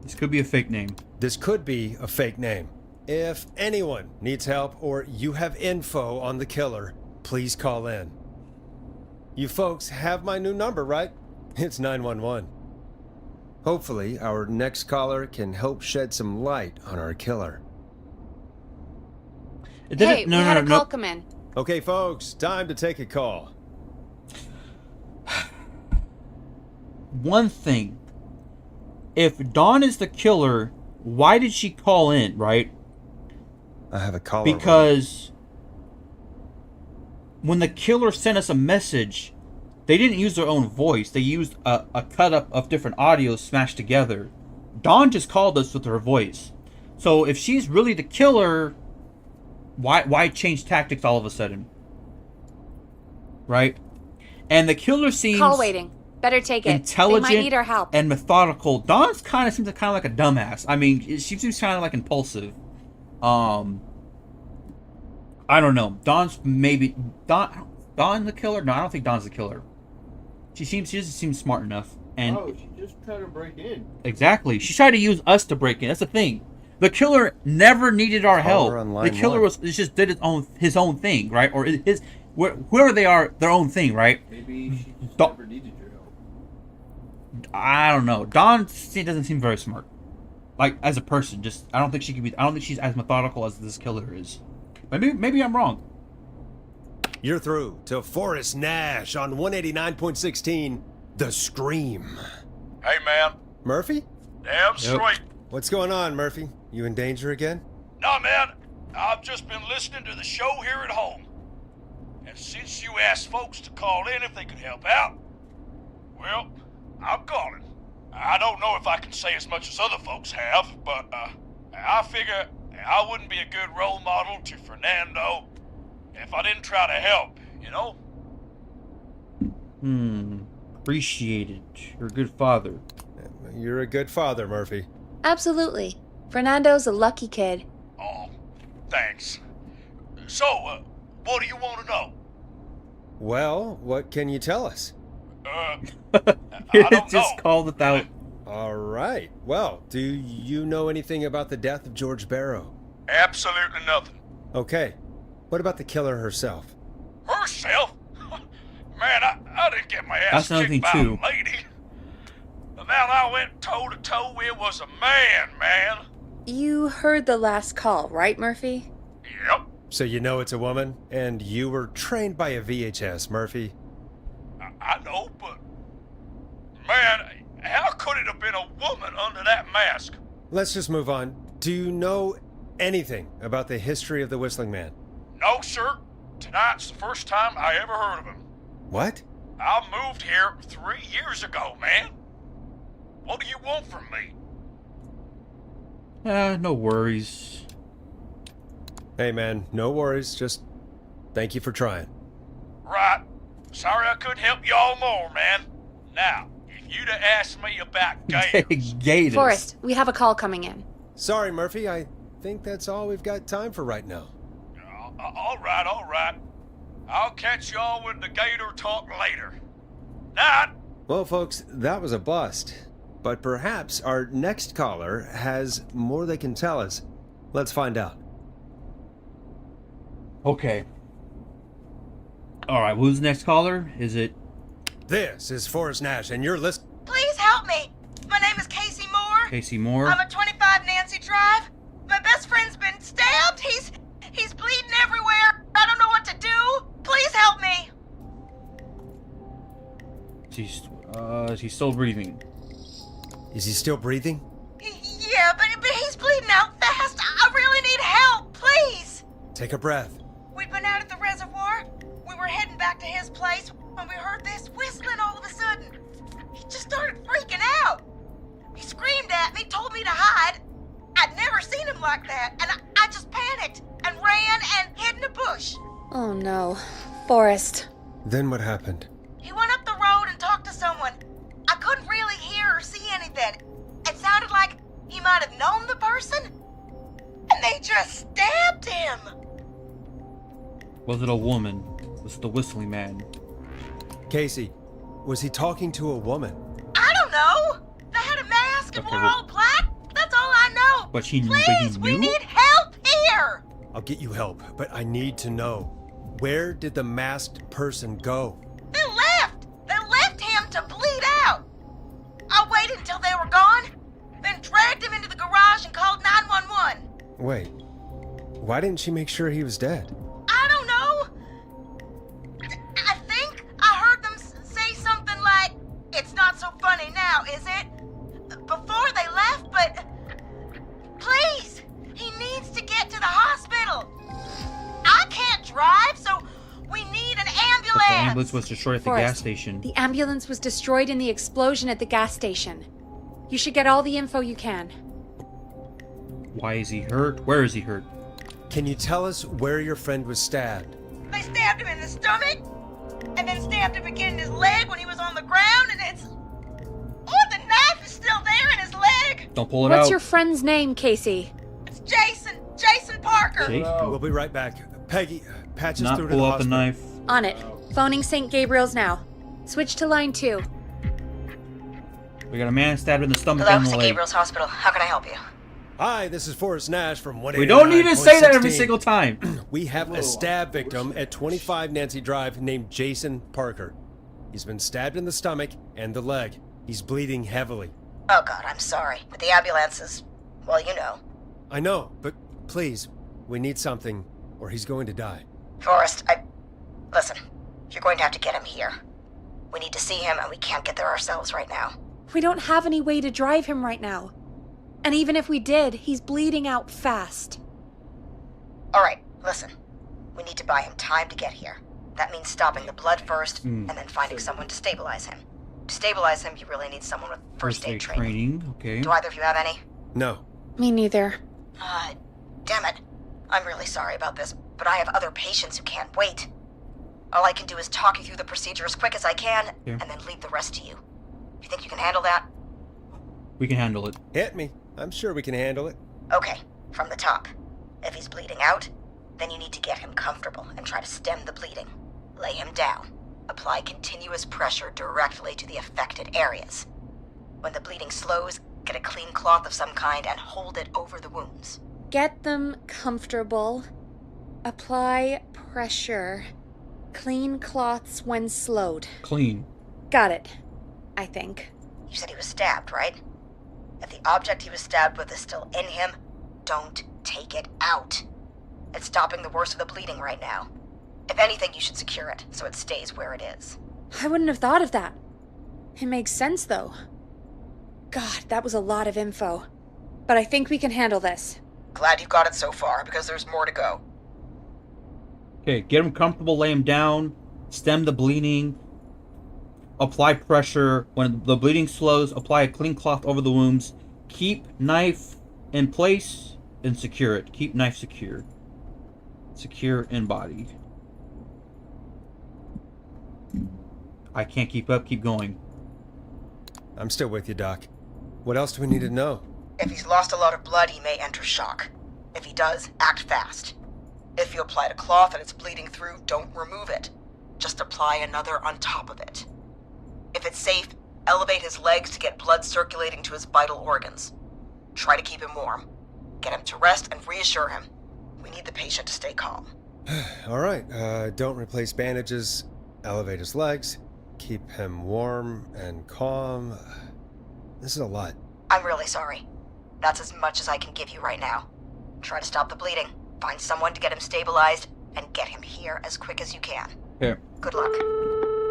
This could be a fake name. This could be a fake name. If anyone needs help or you have info on the killer, please call in. You folks have my new number, right? It's 911. Hopefully, our next caller can help shed some light on our killer. Hey, we had a call come in. Okay, folks, time to take a call. One thing. If Dawn is the killer, why did she call in, right? I have a caller. Because when the killer sent us a message, they didn't use their own voice. They used a cut-up of different audios smashed together. Dawn just called us with her voice. So if she's really the killer, why change tactics all of a sudden? Right? And the killer seems... Call waiting. Better take it. Intelligent they might need our help. And methodical. Dawn's kind of seems like a dumbass. I mean, she seems kind of like impulsive. I don't know. Dawn's maybe... Dawn the killer? No, I don't think Dawn's the killer. She doesn't seem smart enough. And she just tried to break in. Exactly. She tried to use us to break in. That's the thing. The killer never needed our help. The killer just did his own thing, right? Or whoever they are, their own thing, right? Maybe she just never needed your help. I don't know. Dawn doesn't seem very smart. Like as a person, I don't think she's as methodical as this killer is. Maybe I'm wrong. You're through to Forrest Nash on 189.16, The Scream. Hey, man. Murphy? Damn straight. What's going on, Murphy? You in danger again? Nah, man. I've just been listening to the show here at home. And since you asked folks to call in if they could help out, well, I'm calling. I don't know if I can say as much as other folks have, but I figure I wouldn't be a good role model to Fernando if I didn't try to help, you know? Appreciate it. You're a good father. You're a good father, Murphy. Absolutely. Fernando's a lucky kid. Oh, thanks. So, what do you want to know? Well, what can you tell us? I don't just know. called without... All right. Well, do you know anything about the death of George Barrow? Absolutely nothing. Okay. What about the killer herself? Herself? Man, I didn't get my ass That's another kicked thing, by a lady. The man I went toe-to-toe with was a man. You heard the last call, right, Murphy? Yep. So you know it's a woman, and you were trained by a VHS, Murphy. I know, but... Man, how could it have been a woman under that mask? Let's just move on. Do you know anything about the history of the Whistling Man? No, sir. Tonight's the first time I ever heard of him. What? I moved here 3 years ago, man. What do you want from me? No worries. Hey, man, no worries. Just thank you for trying. Right. Sorry I couldn't help you all more, man. Now, if you'd have asked me about gators... Forrest, we have a call coming in. Sorry, Murphy. I think that's all we've got time for right now. All right. I'll catch y'all with the gator talk later. Night. Well, folks, that was a bust. But perhaps our next caller has more they can tell us. Let's find out. Okay. Alright, who's the next caller? Is it... This is Forrest Nash, and you're listening... Please help me. My name is Casey Moore. Casey Moore? I'm at 25 Nancy Drive. My best friend's been stabbed. He's He's still breathing. Is he still breathing? Yeah, but he's bleeding out fast. I really need help, please. Take a breath. We'd been out at the reservoir. We were heading back to his place when we heard this whistling all of a sudden. He just started freaking out. He screamed at me, told me to hide. I'd never seen him like that, and I just panicked and ran and hid in a bush. Oh no. Forrest. Then what happened? He went up the road and talked to someone. I couldn't really hear or see anything. It sounded like he might have known the person, and they just stabbed him. Was it a woman? Was it the whistling man? Casey, was he talking to a woman? I don't know. They had a mask and wore all black. That's all I know. But he Please, we knew? need help here. I'll get you help, but I need to know. Where did the masked person go? They left. They left him to bleed out. I waited until they were gone, then dragged him into the garage and called 911. Wait, why didn't she make sure he was dead? I don't know. I think I heard them say something like, "It's not so funny now, is it?" Before they left, but please, he needs to get to the hospital. I can't drive, so we need an ambulance. But the ambulance was destroyed at the Forrest, gas station. The ambulance was destroyed in the explosion at the gas station. You should get all the info you can. Why is he hurt? Where is he hurt? Can you tell us where your friend was stabbed? They stabbed him in the stomach, and then stabbed him again in his leg when he was on the ground, and it's... Oh, the knife is still there in his leg! Don't pull it out. What's your friend's name, Casey? It's Jason Parker! Jason? We'll be right back. Peggy, patch us Not through to the pull out the hospital. knife. On it. Phoning St. Gabriel's now. Switch to line 2. We got a man stabbed in the stomach Hello, and the St. leg. Gabriel's Hospital. How can I help you? Hi, this is Forrest Nash from 189.16. We don't need to say that every single time. We have a stab victim at 25 Nancy Drive named Jason Parker. He's been stabbed in the stomach and the leg. He's bleeding heavily. Oh, God, I'm sorry. But the ambulance is... well, you know. I know, but please, we need something, or he's going to die. Forrest, listen, you're going to have to get him here. We need to see him, and we can't get there ourselves right now. We don't have any way to drive him right now. And even if we did, he's bleeding out fast. All right, listen. We need to buy him time to get here. That means stopping the blood first, and then finding someone to stabilize him. To stabilize him, you really need someone with first aid training. Okay. Do either of you have any? No. Me neither. Damn it. I'm really sorry about this, but I have other patients who can't wait. All I can do is talk you through the procedure as quick as I can, and then leave the rest to you. You think you can handle that? We can handle it. Hit me. I'm sure we can handle it. Okay, from the top. If he's bleeding out, then you need to get him comfortable and try to stem the bleeding. Lay him down. Apply continuous pressure directly to the affected areas. When the bleeding slows, get a clean cloth of some kind and hold it over the wounds. Get them comfortable. Apply pressure. Clean cloths when slowed. Clean. Got it. I think. You said he was stabbed, right? If the object he was stabbed with is still in him, don't take it out. It's stopping the worst of the bleeding right now. If anything, you should secure it so it stays where it is. I wouldn't have thought of that. It makes sense, though. God, that was a lot of info. But I think we can handle this. Glad you've got it so far, because there's more to go. Okay, get him comfortable, lay him down, stem the bleeding, apply pressure. When the bleeding slows, apply a clean cloth over the wounds. Keep knife in place and secure it. Keep knife secure. Secure and body. I can't keep up. Keep going. I'm still with you, Doc. What else do we need to know? If he's lost a lot of blood, he may enter shock. If he does, act fast. If you applied a cloth and it's bleeding through, don't remove it. Just apply another on top of it. If it's safe, elevate his legs to get blood circulating to his vital organs. Try to keep him warm. Get him to rest and reassure him. We need the patient to stay calm. All right, don't replace bandages. Elevate his legs. Keep him warm and calm. This is a lot. I'm really sorry. That's as much as I can give you right now. Try to stop the bleeding. Find someone to get him stabilized, and get him here as quick as you can. Here. Good luck.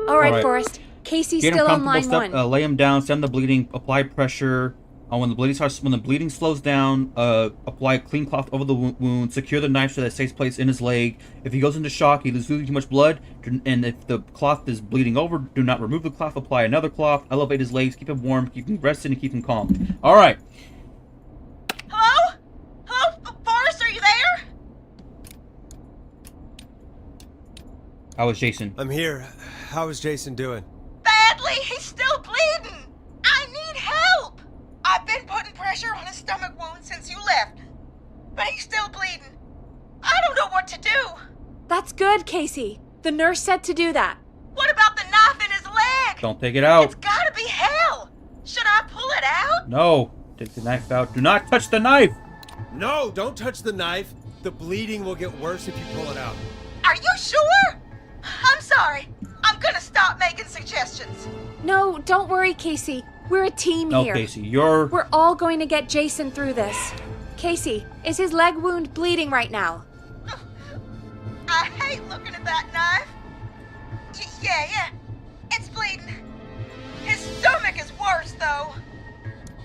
All right, Forrest. Casey's Get him still on comfortable. line 1. Lay him down. Send the bleeding. Apply pressure. When the bleeding slows down, apply a clean cloth over the wound. Secure the knife so that it stays placed in his leg. If he goes into shock, he loses too much blood, and if the cloth is bleeding over, do not remove the cloth. Apply another cloth. Elevate his legs. Keep him warm. Keep him rested, and keep him calm. All right. Hello? Hello? Forrest, are you there? How is Jason? I'm here. How is Jason doing? Badly. He's still bleeding. I need help. I've been putting pressure on his stomach wound since you left, but he's still bleeding. I don't know what to do. That's good, Casey. The nurse said to do that. What about the knife in his leg? Don't take it out. It's gotta be hell. Should I pull it out? No. Take the knife out. Do not touch the knife. No, don't touch the knife. The bleeding will get worse if you pull it out. Are you sure? I'm sorry. I'm gonna stop making suggestions. No, don't worry, Casey. We're a team No, here. Casey, We're all going to get Jason through this. Casey, is his leg wound bleeding right now? I hate looking at that knife. Yeah. It's bleeding. His stomach is worse, though.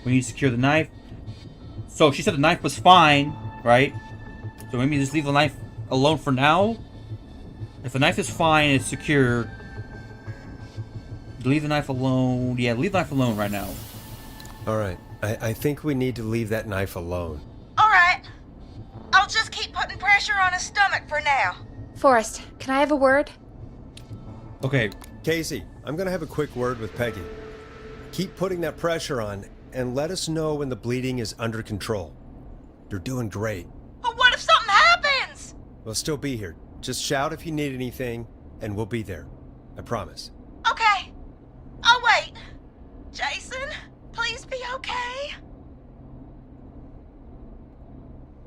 We need to secure the knife. So she said the knife was fine, right? So maybe just leave the knife alone for now. If the knife is fine, it's secure. Leave the knife alone. Yeah, leave the knife alone right now. All right. I think we need to leave that knife alone. All right. I'll just keep putting pressure on his stomach for now. Forrest, can I have a word? Okay. Casey, I'm going to have a quick word with Peggy. Keep putting that pressure on and let us know when the bleeding is under control. You're doing great. But what if something happens? We'll still be here. Just shout if you need anything, and we'll be there. I promise. Okay. I'll wait. Jason, please be okay.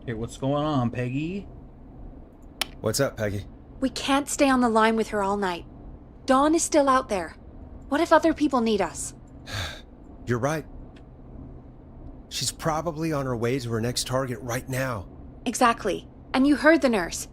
Okay, what's going on, Peggy? What's up, Peggy? We can't stay on the line with her all night. Dawn is still out there. What if other people need us? You're right. She's probably on her way to her next target right now. Exactly. And you heard the nurse.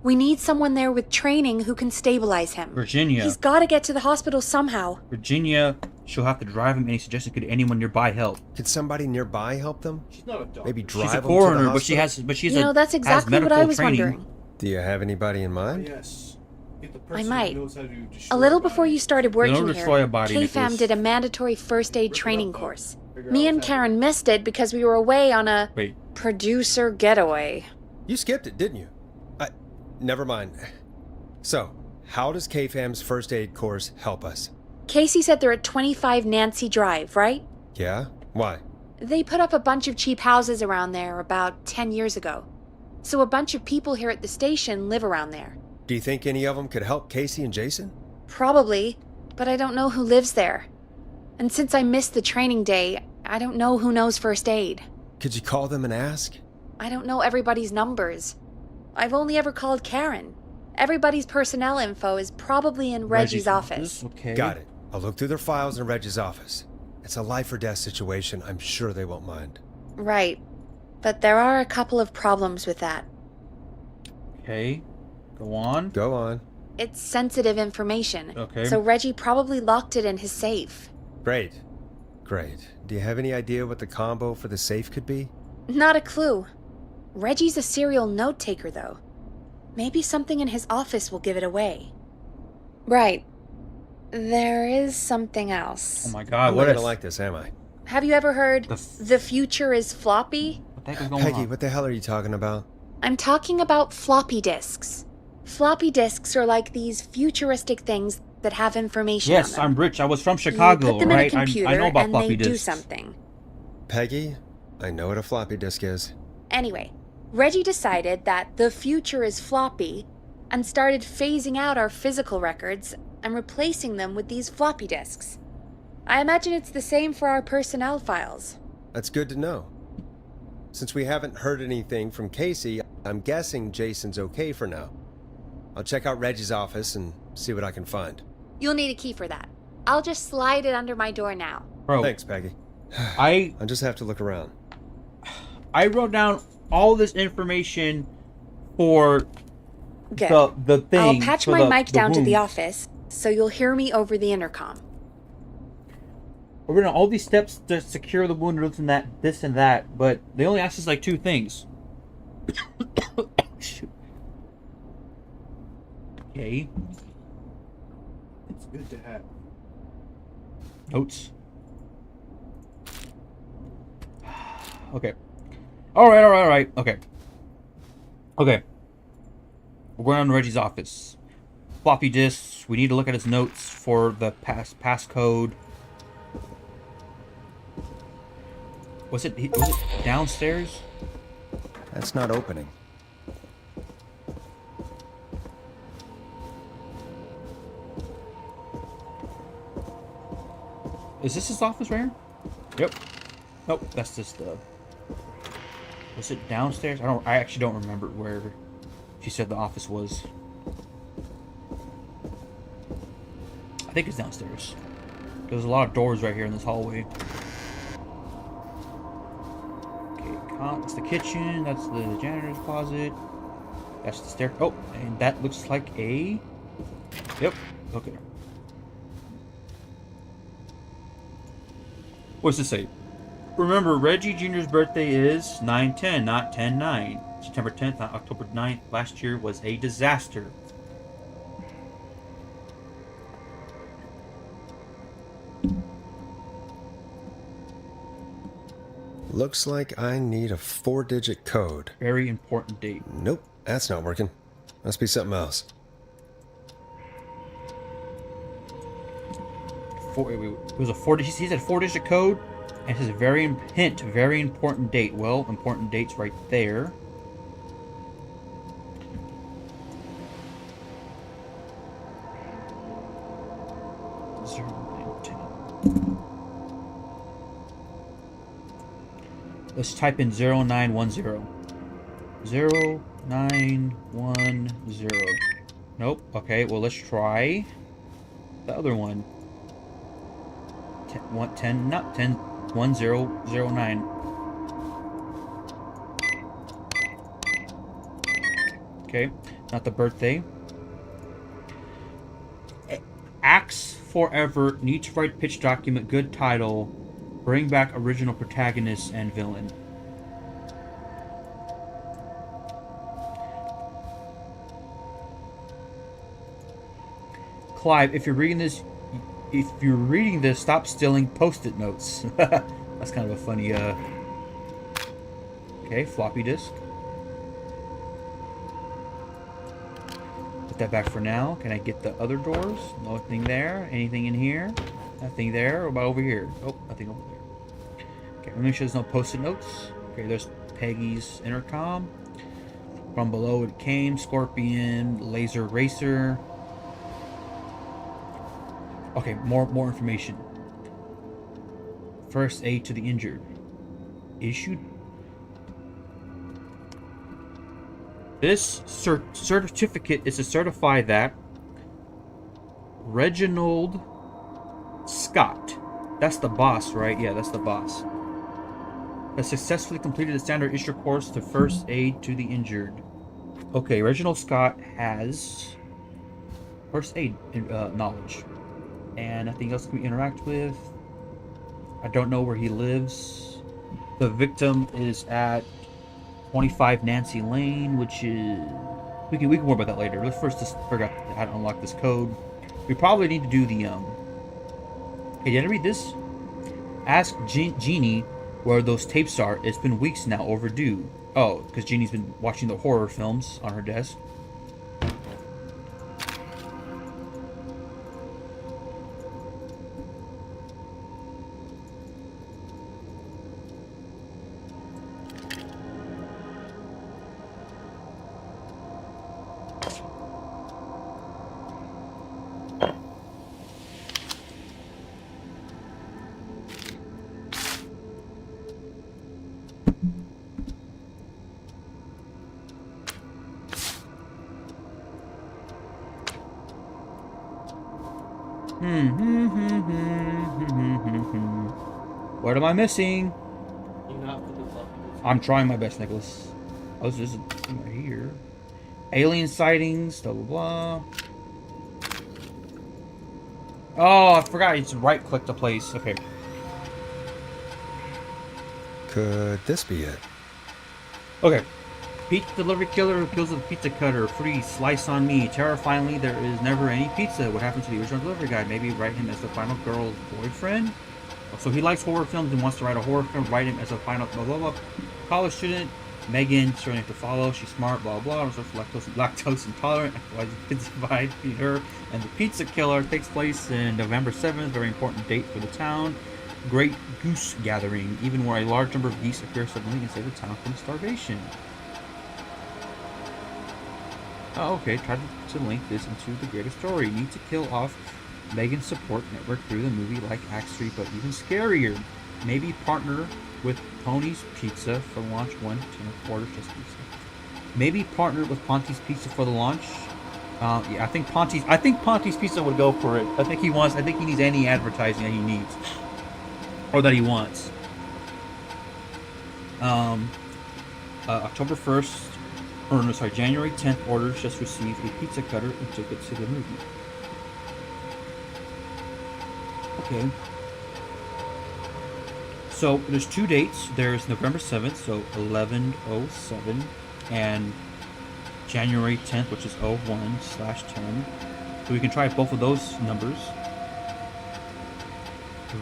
We need someone there with training who can stabilize him. Virginia. He's got to get to the hospital somehow. Virginia, she'll have to drive him. Any suggestion? Could anyone nearby help? Could somebody nearby help them? She's not a doctor. Maybe drive She's a them to coroner, the but she's You know, that's exactly what I was wondering. Do you have anybody in mind? Yes. Get the I person might. who knows how to destroy A little a body. before you started They don't working destroy here, a body, K-Fam Nicholas. did a mandatory first aid training though. course. Figure Me out and what's Karen missed it because we were away on a Wait. producer getaway. You skipped it, didn't you? Never mind. So, how does K-Fam's first aid course help us? Casey said they're at 25 Nancy Drive, right? Yeah? Why? They put up a bunch of cheap houses around there about 10 years ago. So a bunch of people here at the station live around there. Do you think any of them could help Casey and Jason? Probably, but I don't know who lives there. And since I missed the training day, I don't know who knows first aid. Could you call them and ask? I don't know everybody's numbers. I've only ever called Karen. Everybody's personnel info is probably in Reggie's office. Okay. Got it. I'll look through their files in Reggie's office. It's a life or death situation. I'm sure they won't mind. Right. But there are a couple of problems with that. Okay. Go on. Go on. It's sensitive information. Okay. So Reggie probably locked it in his safe. Great. Great. Do you have any idea what the combo for the safe could be? Not a clue. Reggie's a serial note taker, though. Maybe something in his office will give it away. Right. There is something else. Oh my God! I'm What not is? gonna like this, am I? Have you ever heard the future is floppy? What the heck is going Peggy, on? what the hell are you talking about? I'm talking about floppy disks. Floppy disks are like these futuristic things that have information on Yes, them. I'm rich. I was from Chicago, you put them right? in a computer I know about and floppy they do disks. something. Peggy, I know what a floppy disk is. Anyway, Reggie decided that the future is floppy and started phasing out our physical records and replacing them with these floppy disks. I imagine it's the same for our personnel files. That's good to know. Since we haven't heard anything from Casey, I'm guessing Jason's okay for now. I'll check out Reggie's office and see what I can find. You'll need a key for that. I'll just slide it under my door now. Bro, Thanks, Peggy. I'll just have to look around. I wrote down all this information for Good. the thing. I'll patch for my the mic down to room. the office, so you'll hear me over the intercom. We're doing all these steps to secure the wounded and that, this and that, but they only asked us like 2 things. Shoot. Okay. It's good to have. Notes. Okay. Alright. Okay. We're going on to Reggie's office. Floppy disks. We need to look at his notes for the passcode. Was it downstairs? That's not opening. Is this his office right here? Yep. Nope, that's just was it downstairs? I actually don't remember where she said the office was. I think it's downstairs. There's a lot of doors right here in this hallway. That's the kitchen. That's the janitor's closet. That's the stair. Oh, and that looks like a... Yep. Okay. What's this say? Remember, Reggie Jr.'s birthday is 9/10, not 10/9. September 10th, not October 9th. Last year was a disaster. Looks like I need a 4-digit code. Very important date. Nope, that's not working. Must be something else. It was a 4. He said 4-digit code, and it says very important date. Well, important date's right there. Let's type in 0910. 0910. Nope. Okay, well, let's try the other one. 1009. Okay, not the birthday. Axe Forever. Need to write pitch document. Good title. Bring back original protagonist and villain. Clive, if you're reading this, stop stealing post-it notes. That's kind of a funny, Okay, floppy disk. Put that back for now. Can I get the other doors? Nothing there. Anything in here? Nothing there. What about over here? Oh, nothing over there. Okay, let me make sure there's no post-it notes. Okay, there's Peggy's intercom. From below it came. Scorpion. Laser Racer. Okay, more information. First aid to the injured. Issued. This certificate is to certify that Reginald Scott, that's the boss, right? Yeah, that's the boss, has successfully completed the standard issue course to first aid to the injured. Okay, Reginald Scott has first aid knowledge. And nothing else can we interact with. I don't know where he lives. The victim is at 25 Nancy Lane, which is... We can worry about that later. Let's first just figure out how to unlock this code. We probably need to do the... Hey, did I read this? Ask Jeannie where those tapes are. It's been weeks now, overdue. Oh, because Jeannie's been watching the horror films on her desk. What am I missing? I'm trying my best, Nicholas. Oh, there's a thing right here. Alien sightings, blah, blah, blah. Oh, I forgot. It's right click to place. Okay. Could this be it? Okay. Pizza delivery killer who kills with a pizza cutter. Freeze. Slice on me. Terrifyingly, there is never any pizza. What happened to the original delivery guy? Maybe write him as the final girl's boyfriend? So he likes horror films and wants to write a horror film. Write him as a final blah blah blah. College student. Megan, surname to follow. She's smart, blah blah. Also lactose intolerant. Why kids divide between her and the pizza killer. Takes place in November 7th. Very important date for the town. Great goose gathering. Even where a large number of geese appear suddenly and save the town from starvation. Oh, okay. Try to link this into the greater story. Need to kill off Megan's support network through the movie like Act 3, but even scarier. Maybe partner with Tony's Pizza for launch 1 to order just pizza. Maybe partner with Ponte's Pizza for the launch. Yeah, I think Ponte's Pizza would go for it. I think he needs any advertising that he needs. Or that he wants. October 1st, or no, sorry, January 10th, orders just received a pizza cutter and took it to the movie. Okay. So there's two dates. There's November 7th, so 11/07, and January 10th, which is 01/10. So we can try both of those numbers.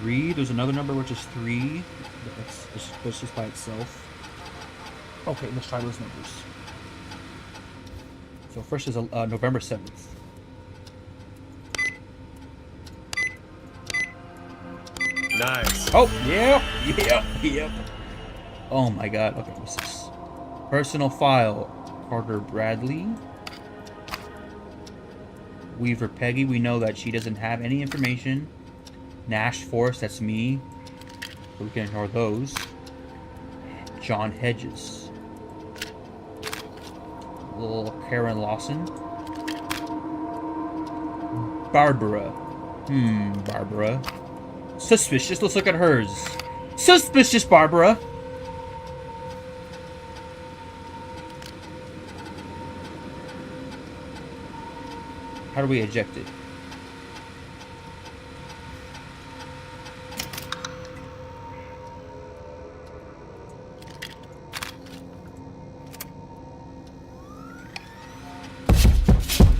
3. There's another number which is 3. That's just by itself. Okay, let's try those numbers. So first is November 7th. Nice. Oh, yep. Oh my god. Okay, what's this? Personal file. Carter Bradley. Weaver Peggy. We know that she doesn't have any information. Nash Force, that's me. So we can ignore those. John Hedges. Little Karen Lawson. Barbara. Barbara. Suspicious. Let's look at hers. Suspicious, Barbara. How do we eject it?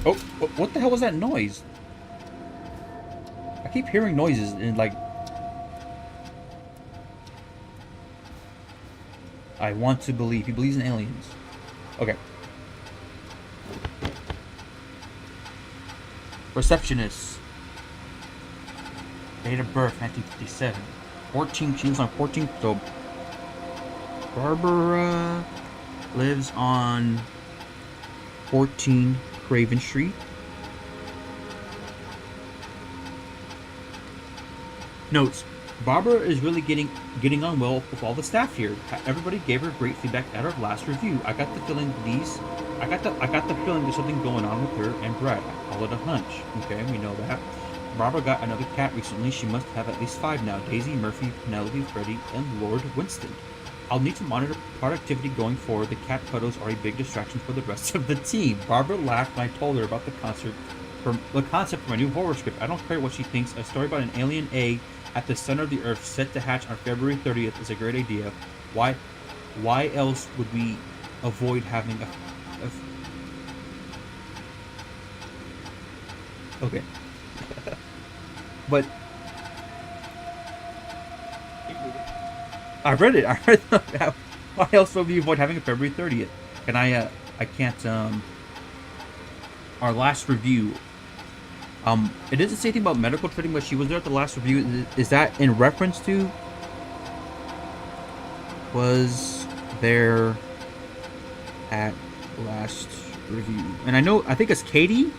Oh, what the hell was that noise? I keep hearing noises and like... I want to believe. He believes in aliens. Okay. Receptionist. Date of birth, 1957. 14, she lives on 14th, so... Barbara lives on 14 Craven Street. Notes. Barbara is really getting on well with all the staff here. Everybody gave her great feedback at our last review. I got the feeling there's something going on with her and Brad. I call it a hunch. Okay, we know that. Barbara got another cat recently. She must have at least 5 now. Daisy, Murphy, Penelope, Freddie, and Lord Winston. I'll need to monitor productivity going forward. The cat photos are a big distraction for the rest of the team. Barbara laughed when I told her about the concept for my new horror script. I don't care what she thinks. A story about an alien A at the center of the earth set to hatch on February 30th is a great idea. Why else would we avoid having a okay. But I read it. Why else would we avoid having a February 30th? And I can't, our last review, it doesn't say anything about medical treatment, but she was there at the last review. Is that in reference to, was there at last review? And I think it's Katie.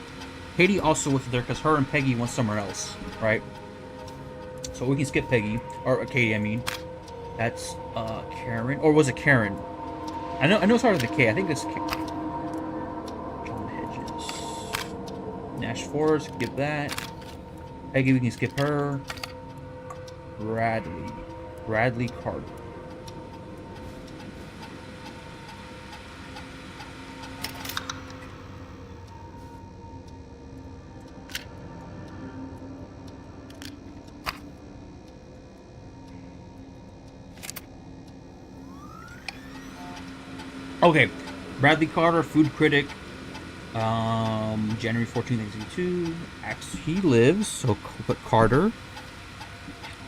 Katie also was there because her and Peggy went somewhere else, right? So we can skip Peggy, or Katie, I mean. That's Karen, or was it Karen? I know it started with a K. I think it's John Hedges. Nash Force, skip that. Peggy, we can skip her. Bradley Carter. Okay, Bradley Carter, food critic. January 14th, 1982. He lives, so but Carter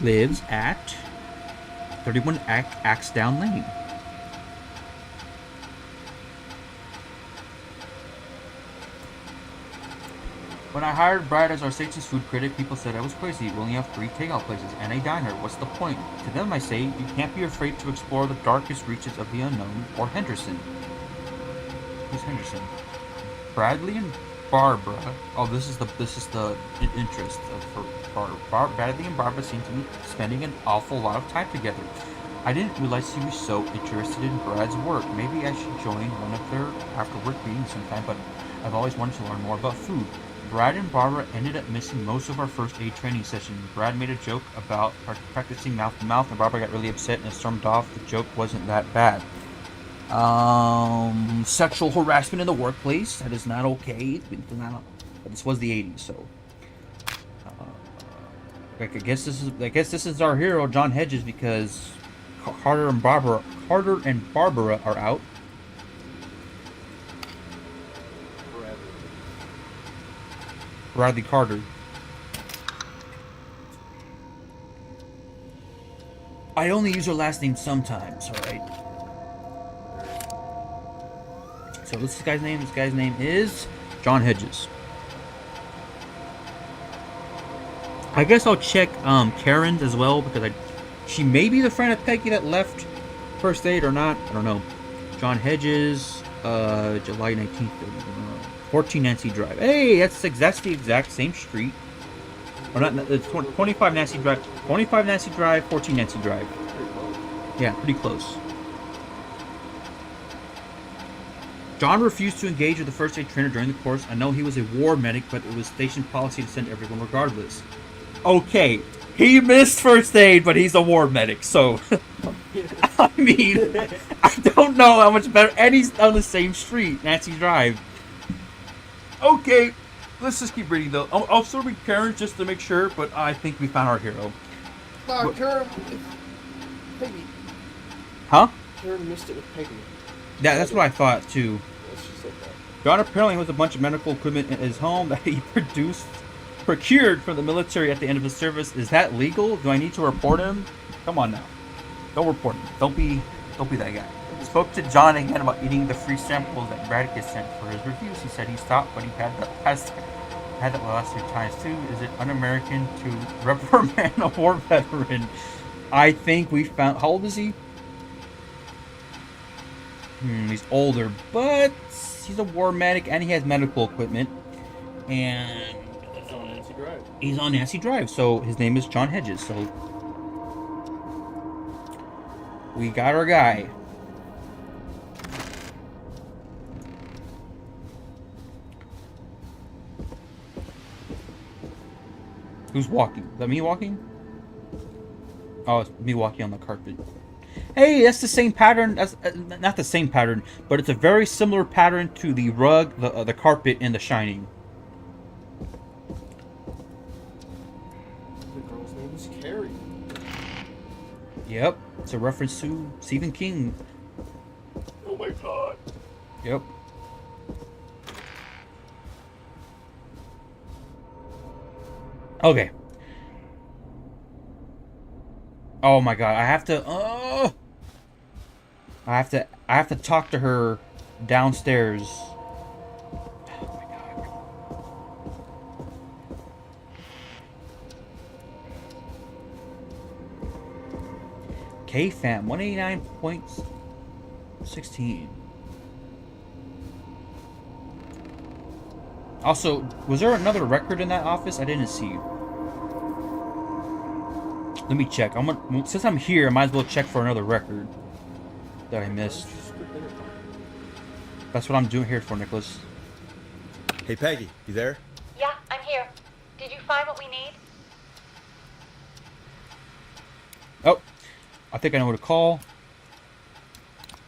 lives at 31 Axdown Lane. When I hired Brad as our station's food critic, people said I was crazy. We only have 3 takeout places and a diner. What's the point? To them, I say, you can't be afraid to explore the darkest reaches of the unknown, or Henderson. Who's Henderson? Bradley and Barbara. Oh, this is the interest for Barbara. Bradley and Barbara seem to be spending an awful lot of time together. I didn't realize he was so interested in Brad's work. Maybe I should join one of their after-work meetings sometime, but I've always wanted to learn more about food. Brad and Barbara ended up missing most of our first aid training session. Brad made a joke about practicing mouth-to-mouth, and Barbara got really upset and stormed off. The joke wasn't that bad. Sexual harassment in the workplace. That is not okay. But this was the 80s, so. I guess this is our hero, John Hedges, because Carter and Barbara are out. Bradley Carter. I only use her last name sometimes, alright? So this guy's name is John Hedges. I guess I'll check Karen's as well, because she may be the friend of Peggy that left first aid or not. I don't know. John Hedges, July 19th, 14 Nancy Drive. Hey, that's the exact same street. Or not, it's 25 Nancy Drive, 25 Nancy Drive, 14 Nancy Drive. Yeah, pretty close. John refused to engage with the first aid trainer during the course. I know he was a war medic, but it was station policy to send everyone regardless. Okay, he missed first aid, but he's a war medic, so... I mean, I don't know how much better... And he's on the same street, Nancy Drive. Okay, let's just keep reading, though. I'll still read Karen just to make sure, but I think we found our hero. Nah, Karen... Peggy. Huh? Karen missed it with Peggy. Yeah, that's what I thought, too. Let's just like that. John apparently has a bunch of medical equipment in his home that he procured from the military at the end of his service. Is that legal? Do I need to report him? Come on now. Don't report him. Don't be that guy. Spoke to John again about eating the free samples that Braddock sent for his reviews. He said he stopped, but he had that the last 3 times too. Is it un-American to reprimand a war veteran? I think we found... How old is he? He's older, but he's a war medic and he has medical equipment. And he's on Nancy Drive. He's on Nancy Drive, so his name is John Hedges. So we got our guy. Who's walking? Is that me walking? Oh, it's me walking on the carpet. Hey, that's the same pattern. That's not the same pattern, but it's a very similar pattern to the rug, the carpet in The Shining. The girl's name is Carrie. Yep, it's a reference to Stephen King. Oh my god. Yep. Okay. Oh my god, I have to talk to her downstairs. Oh my god. KFAM 189.16. Also, was there another record in that office? I didn't see. Let me check. Since I'm here, I might as well check for another record that I missed. That's what I'm doing here for, Nicholas. Hey, Peggy, you there? Yeah, I'm here. Did you find what we need? Oh, I think I know who to call.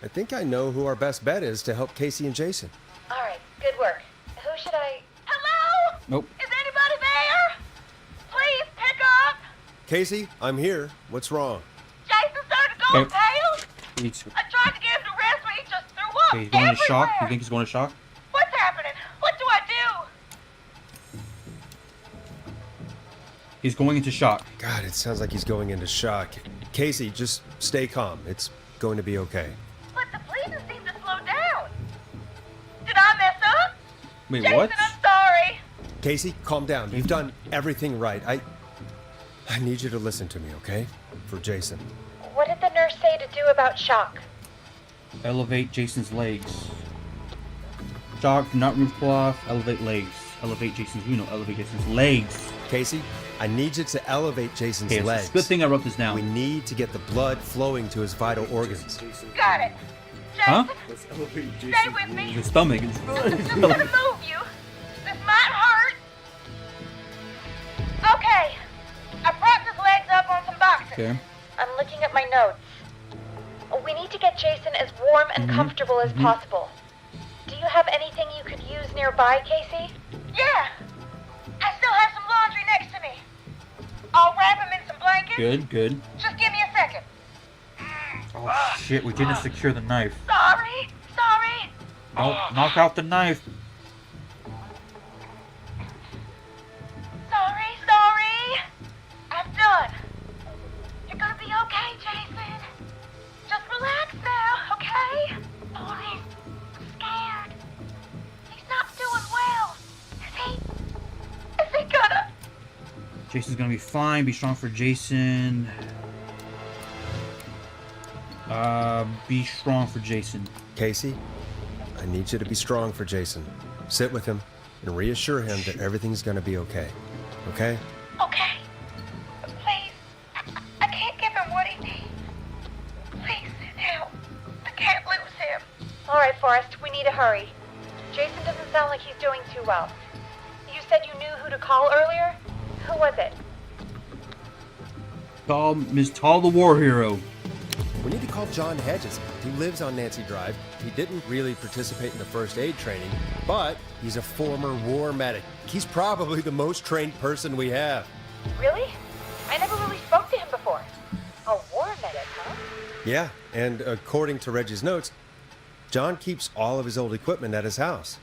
I think I know who our best bet is to help Casey and Jason. All right, good work. Who should I... Hello? Nope. Is anybody there? Please pick up. Casey, I'm here. What's wrong? Jason started going pale. Please. I tried to get him to rest, but he just threw Okay, he's going into shock. You think he's going to shock? What's happening? What do I do? He's going into shock. God, it sounds like he's going into shock. Casey, just stay calm. It's going to be okay. But the bleeding seemed to slow down. Did I mess up? Wait, Jason, what? I'm sorry. Casey, calm down. You've done everything right. I need you to listen to me, okay? For Jason. What did the nurse say to do about shock? Elevate Jason's legs. Shock, do not remove cloth. Elevate legs. Elevate Jason's, elevate Jason's legs. Casey, I need you to elevate Jason's Okay, legs. it's a good thing I wrote this down. We need to get the blood flowing to his vital organs. Got it. Jason, Huh? Let's elevate Jason. stay with me. The stomach. I'm gonna move you. This might hurt. Okay. I propped his legs up on some boxes. Okay. I'm looking at my notes. We need to get Jason as warm and comfortable as possible. Do you have anything you could use nearby, Casey? Yeah. I still have some laundry next to me. I'll wrap him in some blankets. Good. Just give me a second. Oh shit, we didn't secure the knife. Sorry. Don't knock out the knife. Sorry. I'm done. You're gonna be okay, Jason. Just relax now, okay? Oh, I'm scared. He's not doing well. Is he gonna? Jason's gonna be fine. Be strong for Jason. Be strong for Jason. Casey, I need you to be strong for Jason. Sit with him and reassure him that everything's going to be okay. Okay? Okay. Please. I can't give him what he needs. Please, help. I can't lose him. All right, Forrest. We need to hurry. Jason doesn't sound like he's doing too well. You said you knew who to call earlier? Who was it? Call Ms. Tall the War Hero. We need to call John Hedges. He lives on Nancy Drive. He didn't really participate in the first aid training, but he's a former war medic. He's probably the most trained person we have. Really? I never really spoke to him before. A war medic, huh? Yeah, and according to Reggie's notes, John keeps all of his old equipment at his house.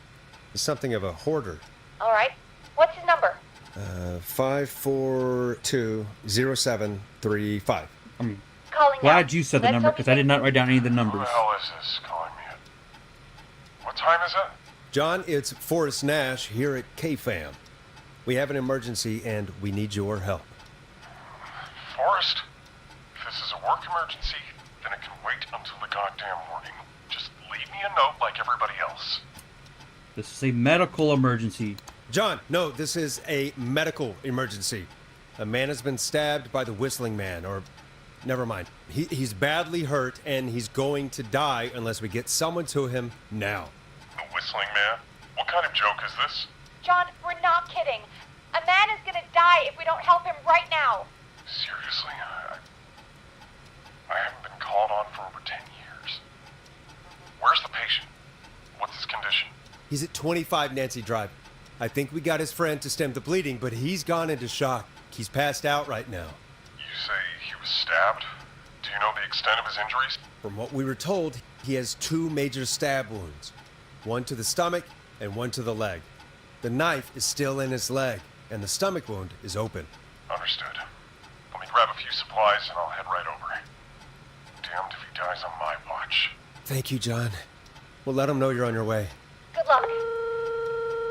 He's something of a hoarder. All right. What's his number? 5420735. I'm Calling glad now. you said the Let's number hope because he I did not write down any of the Who numbers. the hell is this calling me at? What time is it? John, it's Forrest Nash here at KFAM. We have an emergency and we need your help. Forrest, if this is a work emergency, then it can wait until the goddamn morning. Just leave me a note like everybody else. This is a medical emergency. John, no, this is a medical emergency. A man has been stabbed by the Whistling Man, or never mind. He's badly hurt and he's going to die unless we get someone to him now. The Whistling Man? What kind of joke is this? John, we're not kidding. A man is gonna die if we don't help him right now. Seriously? I haven't been called on for over 10 years. Where's the patient? What's his condition? He's at 25 Nancy Drive. I think we got his friend to stem the bleeding, but he's gone into shock. He's passed out right now. You say he was stabbed? Do you know the extent of his injuries? From what we were told, he has 2 major stab wounds. One to the stomach and one to the leg. The knife is still in his leg, and the stomach wound is open. Understood. Let me grab a few supplies and I'll head right over. Damned if he dies on my watch. Thank you, John. We'll let him know you're on your way. Good luck.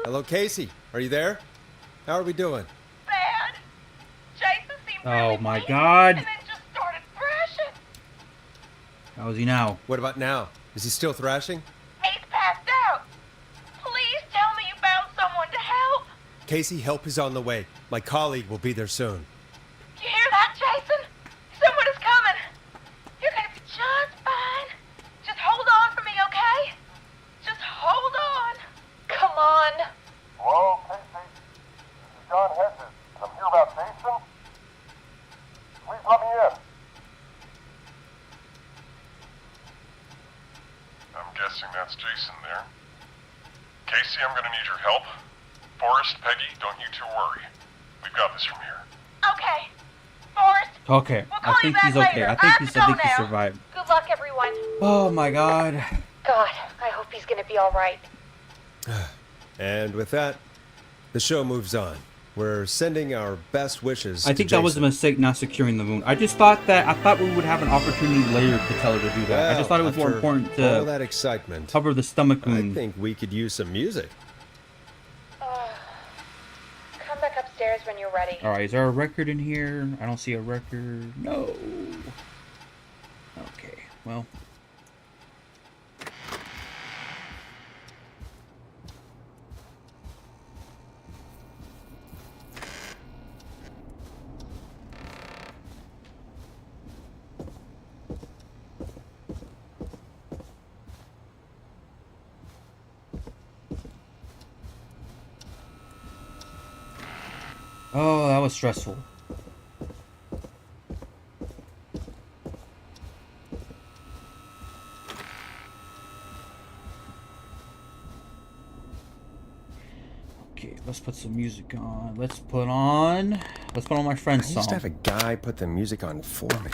Hello, Casey. Are you there? How are we doing? Bad. Jason seemed Oh really my weak God. and then just started thrashing. How is he now? What about now? Is he still thrashing? He's passed out. Please tell me you found someone to help. Casey, help is on the way. My colleague will be there soon. You hear that, Jason? Someone is coming. You're gonna be just fine. Just hold on for me, okay? Just hold on. Come on. Hello, Casey. This is John Hedges. I'm here about Jason. Please let me in. I'm guessing that's Jason there. Casey, I'm gonna need your help. Forrest, Peggy, don't you two worry. We've got this from here. Okay. Forrest, Okay, we'll call I you think back he's okay. later. I think have he's to go he now. survived. Good luck, everyone. Oh my God. God, I he's gonna be alright. And with that, the show moves on. We're sending our best wishes I think that was a mistake not securing the moon. I thought we would have an opportunity later to tell her to do that. Well, I just thought it was more important to all that excitement, cover the stomach moon. I think we could use some music. Come back upstairs when you're ready. Alright, is there a record in here? I don't see a record. No. Okay, well. Oh, that was stressful. Okay, let's put some music on. Let's put on my friend's song. I used to have a guy put the music on for me.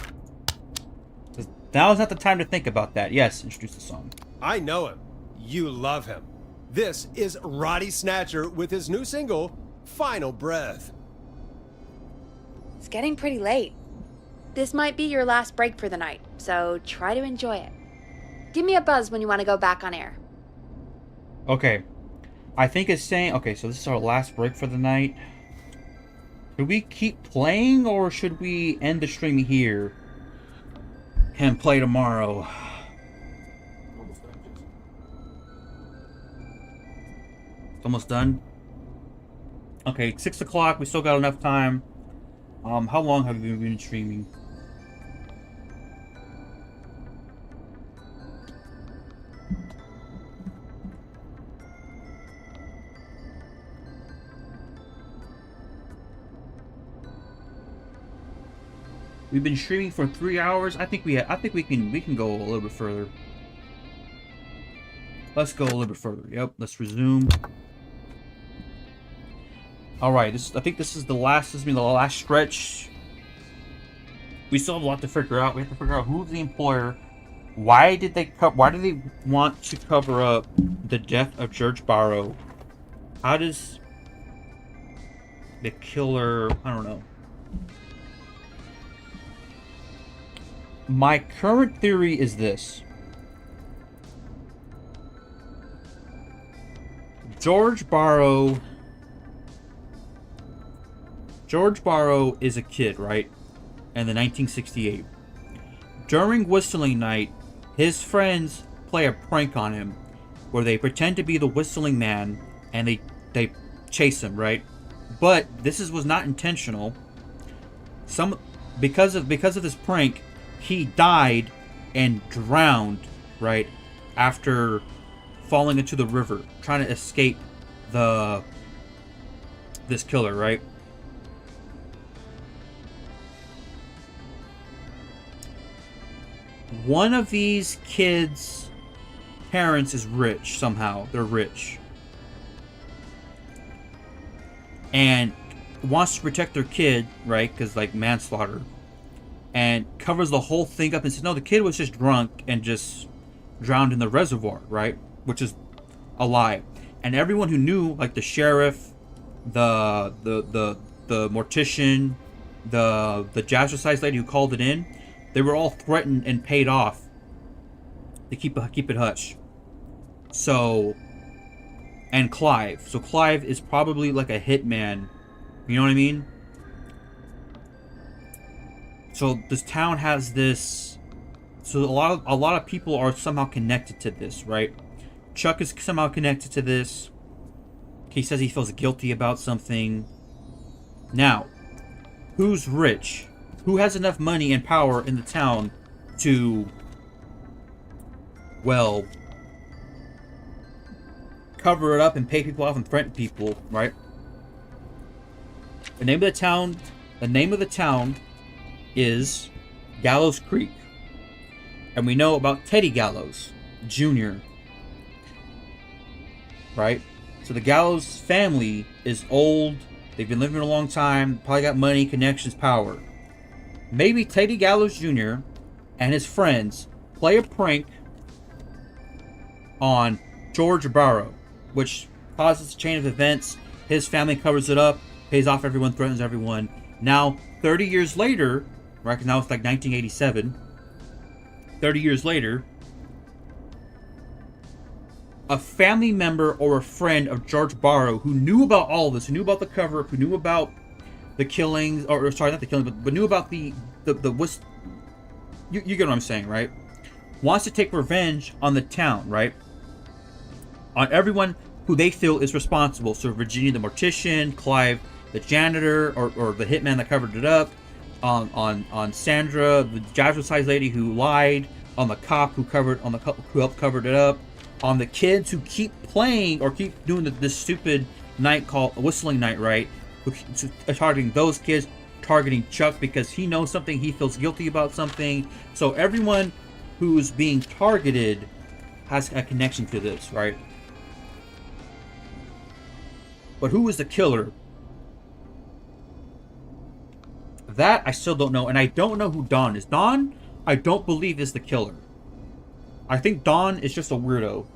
Now's not the time to think about that. Yes, introduce the song. I know him. You love him. This is Roddy Snatcher with his new single, Final Breath. It's getting pretty late. This might be your last break for the night, so try to enjoy it. Give me a buzz when you want to go back on air. Okay. I think it's saying... Okay, so this is our last break for the night. Should we keep playing, or should we end the stream here and play tomorrow? It's almost done? Okay, 6 o'clock. We still got enough time. How long have you been streaming? We've been streaming for 3 hours. I think we can go a little bit further. Let's go a little bit further. Yep, let's resume. All right, I think this is the last. This is the last stretch. We still have a lot to figure out. We have to figure out who's the employer. Why did they want to cover up the death of George Barrow? How does the killer? I don't know. My current theory is this. George Barrow is a kid, right? In the 1968. During whistling night, his friends play a prank on him where they pretend to be the whistling man and they chase him, right? But was not intentional. Because of this prank, he died and drowned, right? After falling into the river, trying to escape this killer, right? One of these kids' parents is rich somehow. They're rich. And wants to protect their kid, right? Because, like, manslaughter. And covers the whole thing up and says, no, the kid was just drunk and just drowned in the reservoir, right? Which is a lie. And everyone who knew, like the sheriff, the mortician, the jazzercise lady who called it in, they were all threatened and paid off to keep it hush. So, and Clive. So Clive is probably like a hitman. You know what I mean? So this town has this. So a lot of people are somehow connected to this, right? Chuck is somehow connected to this. He says he feels guilty about something. Now, who's rich? Who has enough money and power in the town to, well, cover it up and pay people off and threaten people, right? The name of the town is Gallows Creek. And we know about Teddy Gallows Jr. Right? So the Gallows family is old. They've been living a long time. Probably got money, connections, power. Maybe Teddy Gallows Jr. and his friends play a prank on George Barrow, which causes a chain of events. His family covers it up, pays off everyone, threatens everyone. Now, 30 years later, right, 'cause now it's like 1987, 30 years later, a family member or a friend of George Barrow who knew about all of this, who knew about the cover-up, who knew about the killings, or sorry, not the killing, but knew about the you get what I'm saying, right? Wants to take revenge on the town, right? On everyone who they feel is responsible. So Virginia the mortician, Clive the janitor, or the hitman that covered it up, on Sandra, the jazzercise lady who lied, on the cop who helped covered it up, on the kids who keep playing or keep doing this stupid night called Whistling Night, right? Targeting those kids, targeting Chuck because he knows something, he feels guilty about something. So everyone who's being targeted has a connection to this, right? But who is the killer? That I still don't know, and I don't know who Don is. Don, I don't believe is the killer. I think Don is just a weirdo.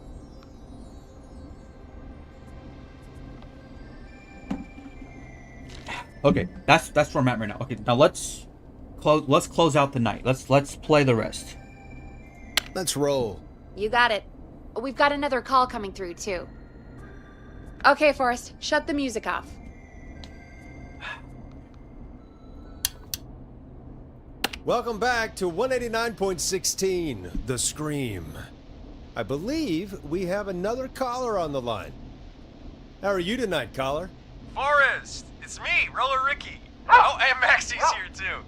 Okay, that's where I'm at right now. Okay, now let's close out the night. Let's play the rest. Let's roll. You got it. We've got another call coming through, too. Okay, Forrest, shut the music off. Welcome back to 189.16, The Scream. I believe we have another caller on the line. How are you tonight, caller? Forrest, it's me, Roller Ricky. Oh, and Maxie's here too.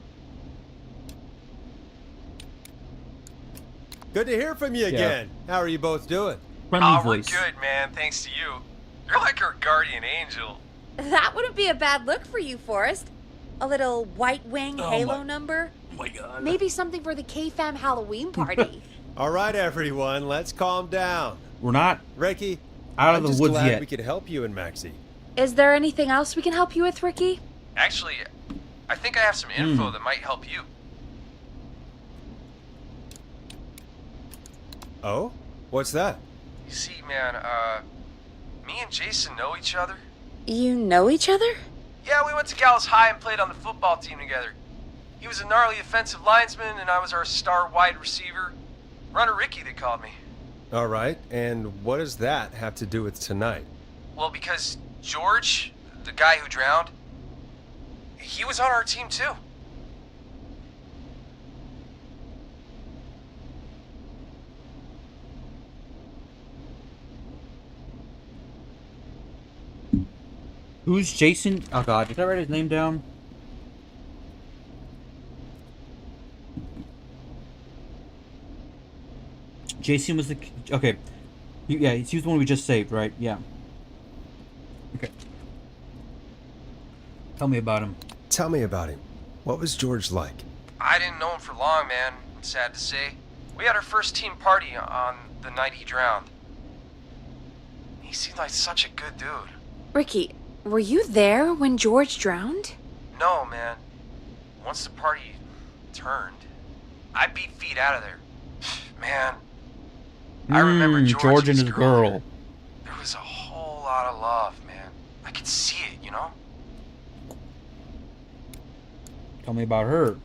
Good to hear from you again. How are you both doing? Friendly voice. We're good, man, thanks to you. You're like our guardian angel. That wouldn't be a bad look for you, Forrest. A little White Wing Halo number? Oh my god. Maybe something for the K-Fam Halloween party. All right, everyone, let's calm down. We're not Ricky, out of I'm the just woods glad yet. we could help you and Maxie. Is there anything else we can help you with, Ricky? Actually, I think I have some info that might help you. Oh? What's that? You see, man, me and Jason know each other. You know each other? Yeah, we went to Gallows High and played on the football team together. He was a gnarly offensive linesman, and I was our star wide receiver. Runner Ricky, they called me. All right, and what does that have to do with tonight? Well, because George, the guy who drowned, he was on our team too. Who's Jason? Oh god, did I write his name down? Jason was the... Okay. Yeah, he was the one we just saved, right? Yeah. Okay. Tell me about him. Tell me about him. What was George like? I didn't know him for long, man. Sad to say. We had our first team party on the night he drowned. He seemed like such a good dude. Ricky, were you there when George drowned? No, man. Once the party turned, I beat feet out of there. Man, I remember George and his girl. There was a whole lot of love, man. I could see it, you know? Tell me about her.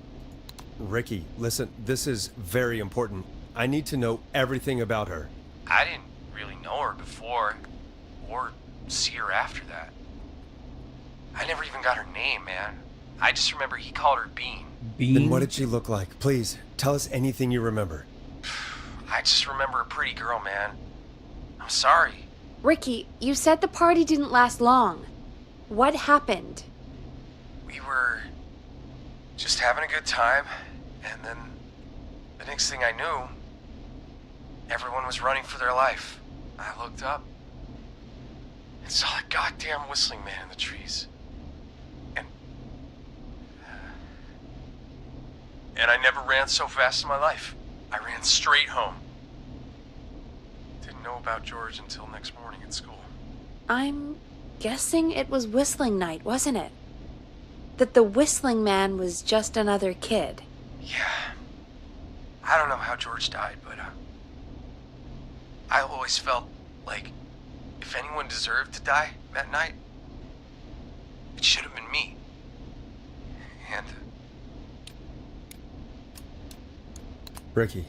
Ricky, listen, this is very important. I need to know everything about her. I didn't really know her before, or see her after that. I never even got her name, man. I just remember he called her Bean. Bean? Then what did she look like? Please, tell us anything you remember. I just remember a pretty girl, man. I'm sorry. Ricky, you said the party didn't last long. What happened? We were just having a good time, and then the next thing I knew, everyone was running for their life. I looked up and saw a goddamn whistling man in the trees. And I never ran so fast in my life. I ran straight home. Didn't know about George until next morning at school. I'm guessing it was Whistling Night, wasn't it? That the Whistling Man was just another kid. Yeah. I don't know how George died, but I always felt Like, if anyone deserved to die that night, it should have been me. And Ricky,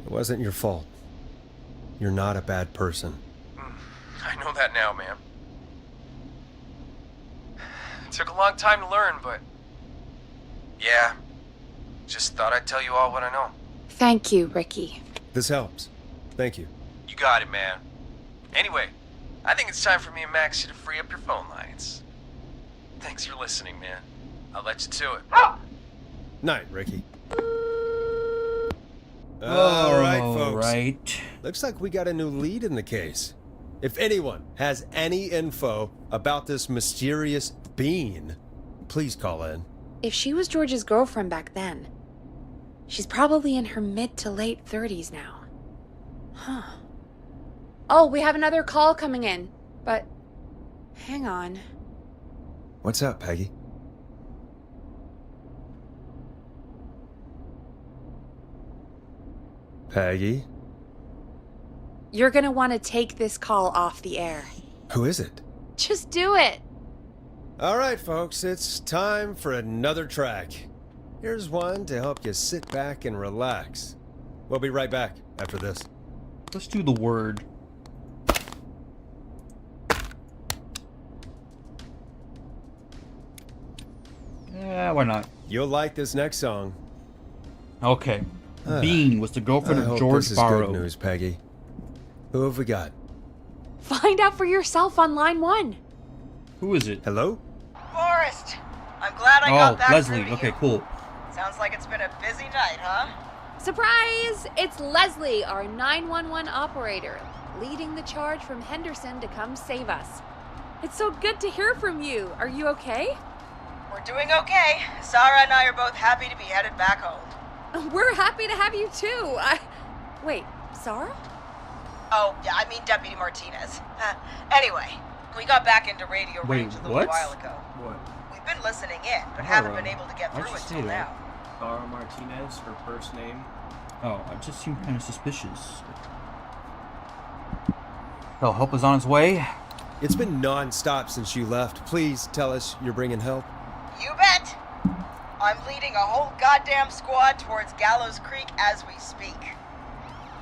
it wasn't your fault. You're not a bad person. I know that now, ma'am. It took a long time to learn, but yeah, just thought I'd tell you all what I know. Thank you, Ricky. This helps. Thank you. You got it, man. Anyway, I think it's time for me and Maxie to free up your phone lines. Thanks for listening, man. I'll let you to it. Night, Ricky. All right, folks. Right. Looks like we got a new lead in the case. If anyone has any info about this mysterious being, please call in. If she was George's girlfriend back then, she's probably in her mid to late 30s now. Huh. Oh, we have another call coming in, but hang on. What's up, Peggy? Peggy? You're gonna want to take this call off the air. Who is it? Just do it. All right, folks, it's time for another track. Here's one to help you sit back and relax. We'll be right back after this. Let's do the word. Yeah, why not? You'll like this next song. Okay. Bean was the girlfriend I of hope George this is Barrow. good news, Peggy. Who have we got? Find out for yourself on line 1. Who is it? Hello? Forrest, I'm glad I got back Leslie. through to Okay, you. cool. Sounds like it's been a busy night, huh? Surprise! It's Leslie, our 911 operator, leading the charge from Henderson to come save us. It's so good to hear from you. Are you okay? We're doing okay. Sarah and I are both happy to be headed back home. We're happy to have you too. Wait, Sarah? Oh, yeah, I mean Deputy Martinez. Anyway, we got back into radio range a little what? while ago. What? We've been listening in, but haven't been able to get Why'd through you it say till that? now. Sarah Martinez, her first name. Oh, I just seemed kind of suspicious. Hell, help is on its way. It's been non-stop since you left. Please tell us you're bringing help. You bet! I'm leading a whole goddamn squad towards Gallows Creek as we speak.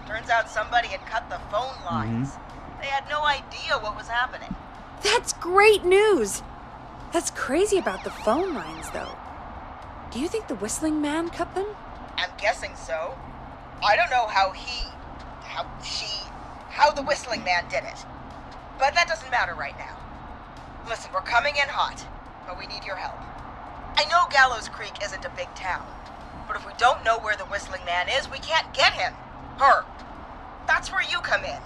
Turns out somebody had cut the phone lines. They had no idea what was happening. That's great news. That's crazy about the phone lines, though. Do you think the Whistling Man cut them? I'm guessing so. I don't know how the Whistling Man did it. But that doesn't matter right now. Listen, we're coming in hot, but we need your help. I know Gallows Creek isn't a big town, but if we don't know where the Whistling Man is, we can't get him. Her. That's where you come in.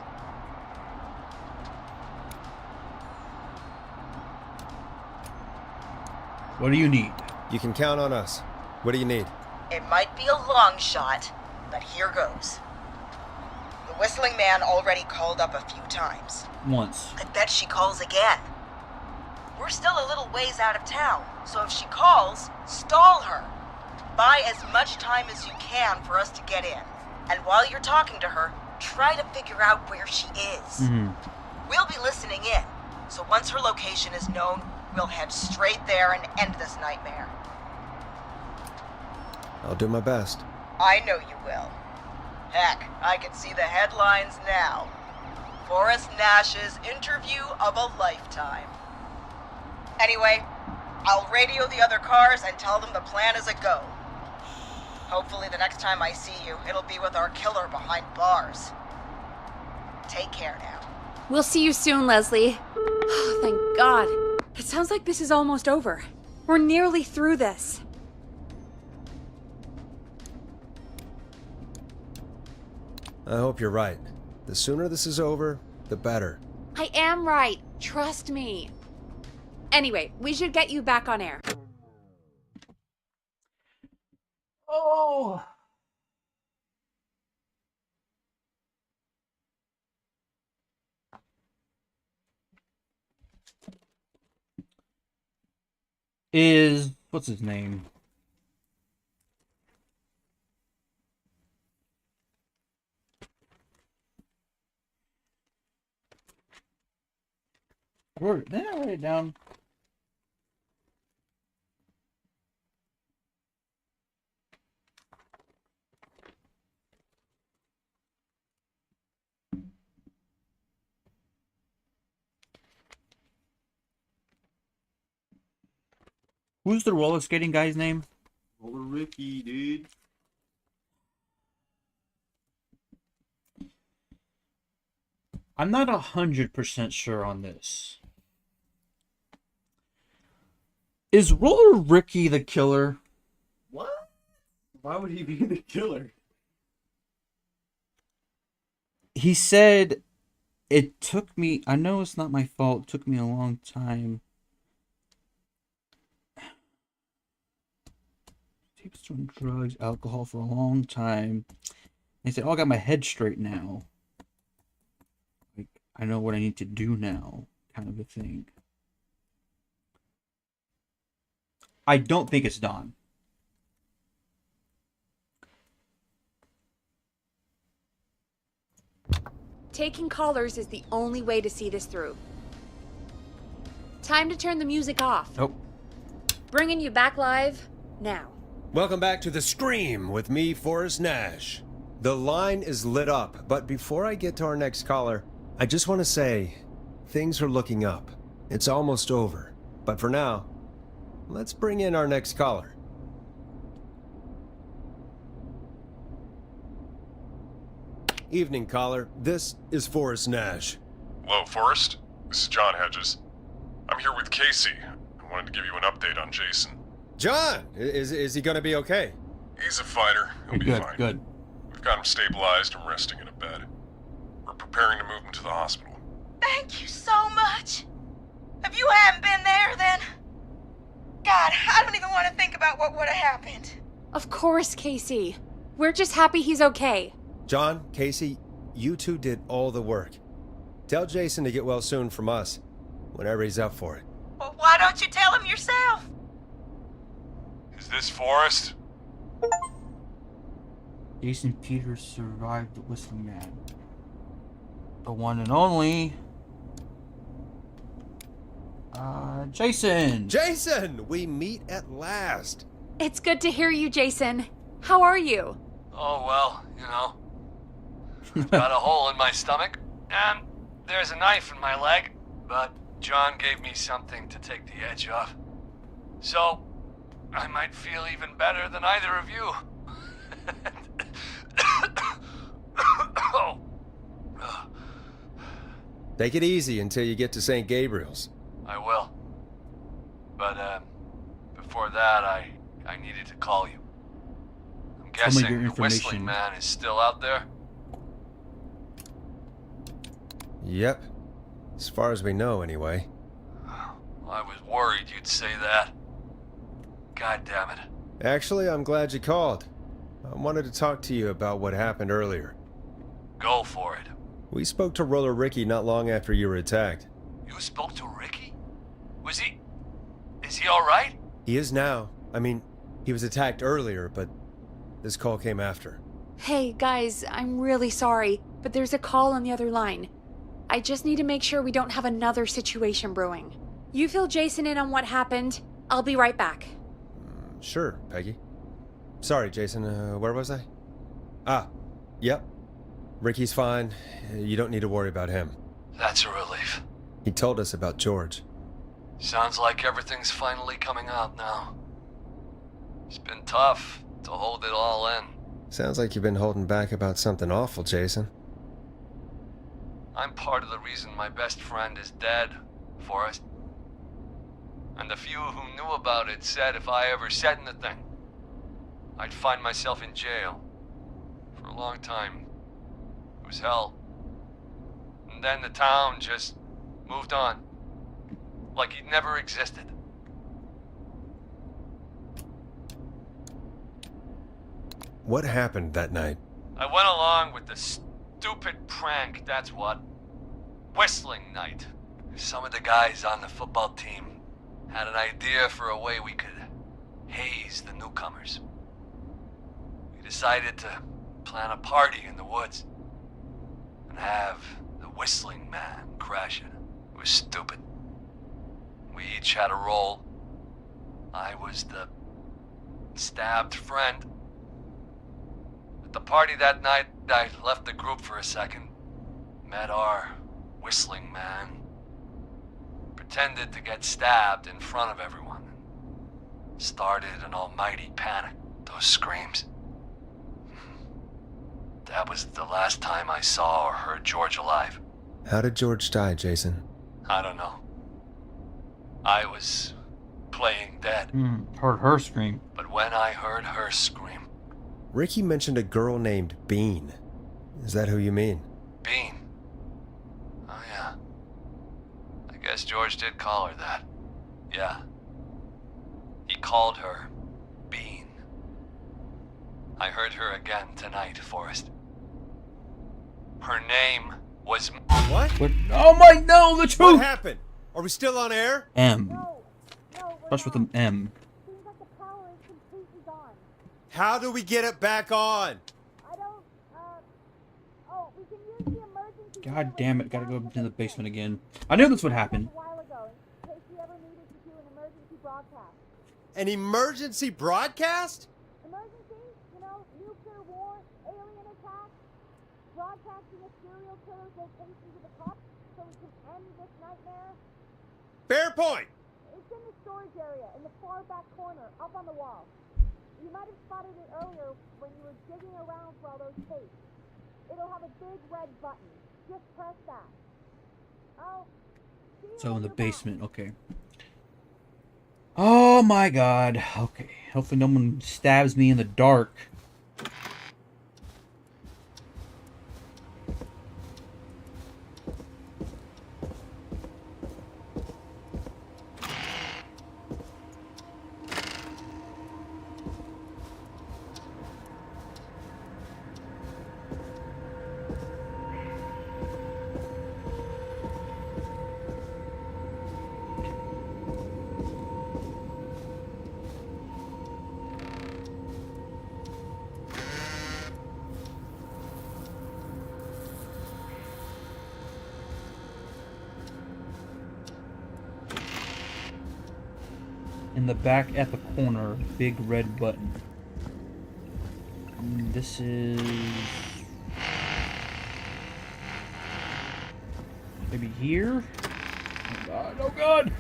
What do you need? You can count on us. What do you need? It might be a long shot, but here goes. The Whistling Man already called up a few times. Once. I bet she calls again. We're still a little ways out of town, so if she calls, stall her. Buy as much time as you can for us to get in. And while you're talking to her, try to figure out where she is. We'll be listening in, so once her location is known, we'll head straight there and end this nightmare. I'll do my best. I know you will. Heck, I can see the headlines now. Forrest Nash's interview of a lifetime. Anyway, I'll radio the other cars and tell them the plan is a go. Hopefully the next time I see you, it'll be with our killer behind bars. Take care now. We'll see you soon, Leslie. Oh, thank God. It sounds like this is almost over. We're nearly through this. I hope you're right. The sooner this is over, the better. I am right. Trust me. Anyway, we should get you back on air. Oh. What's his name? Did I write it down? Who's the roller skating guy's name? Roller Ricky, dude. I'm not 100% sure on this. Is Roller Ricky the killer? What? Why would he be the killer? He said, it took me, I know it's not my fault, it took me a long time. Takes doing drugs, alcohol for a long time. He said, oh, I got my head straight now. Like, I know what I need to do now, kind of a thing. I don't think it's Don. Taking callers is the only way to see this through. Time to turn the music off. Nope. Bringing you back live now. Welcome back to The Scream with me, Forrest Nash. The line is lit up, but before I get to our next caller, I just want to say, things are looking up. It's almost over. But for now, let's bring in our next caller. Evening, caller. This is Forrest Nash. Hello, Forrest. This is John Hedges. I'm here with Casey. I wanted to give you an update on Jason. John! Is he gonna be okay? He's a fighter. He'll be Good, fine. good. We've got him stabilized and resting in a bed. We're preparing to move him to the hospital. Thank you so much. If you hadn't been there, then... God, I don't even want to think about what would have happened. Of course, Casey. We're just happy he's okay. John, Casey, you two did all the work. Tell Jason to get well soon from us, whenever he's up for it. Well, why don't you tell him yourself? Is this Forrest? Jason Peters survived the Whistling Man. The one and only... Jason! Jason! We meet at last! It's good to hear you, Jason. How are you? Oh, well, you know. I've got a hole in my stomach, and there's a knife in my leg, but John gave me something to take the edge off. So, I might feel even better than either of you. Oh. Take it easy until you get to St. Gabriel's. I will. But, before that, I needed to call you. I'm Tell me your guessing the Whistling information. Man is still out there? Yep. As far as we know, anyway. I was worried you'd say that. God damn it. Actually, I'm glad you called. I wanted to talk to you about what happened earlier. Go for it. We spoke to Roller Ricky not long after you were attacked. You spoke to Ricky? Is he alright? He is now. I mean, he was attacked earlier, but this call came after. Hey, guys, I'm really sorry, but there's a call on the other line. I just need to make sure we don't have another situation brewing. You fill Jason in on what happened. I'll be right back. Sure, Peggy. Sorry, Jason, where was I? Yep. Ricky's fine. You don't need to worry about him. That's a relief. He told us about George. Sounds like everything's finally coming out now. It's been tough to hold it all in. Sounds like you've been holding back about something awful, Jason. I'm part of the reason my best friend is dead, Forrest. And the few who knew about it said if I ever said anything, I'd find myself in jail. For a long time. It was hell. And then the town just moved on. Like he'd never existed. What happened that night? I went along with the stupid prank, that's what. Whistling night. Some of the guys on the football team had an idea for a way we could haze the newcomers. We decided to plan a party in the woods and have the Whistling Man crash it. It was stupid. We each had a role. I was the stabbed friend. At the party that night, I left the group for a second. Met our whistling man. Pretended to get stabbed in front of everyone. Started an almighty panic. Those screams. That was the last time I saw or heard George alive. How did George die, Jason? I don't know. I was playing dead. Heard her scream. But when I heard her scream... Ricky mentioned a girl named Bean. Is that who you mean? Bean? Oh yeah. I guess George did call her that. Yeah. He called her Bean. I heard her again tonight, Forrest. Her name was... What? Oh my, no, the truth! What happened? Are we still on air? M. Starts with an M. How do we get it back on? God damn it, gotta go into the basement again. I knew this would happen. An emergency broadcast? Emergency? You know, nuclear war, alien attack, broadcasting a serial killer's location to the cops so we can end this nightmare. Fair point. It's in the storage area, in the far back corner, up on the wall. You might have spotted it earlier when you were digging around for all those tapes. It'll have a big red button. Just press that. Oh. So in the basement, okay. Oh my god. Okay. Hopefully no one stabs me in the dark. In the back at the corner, big red button. This is... maybe here? Oh god, oh god!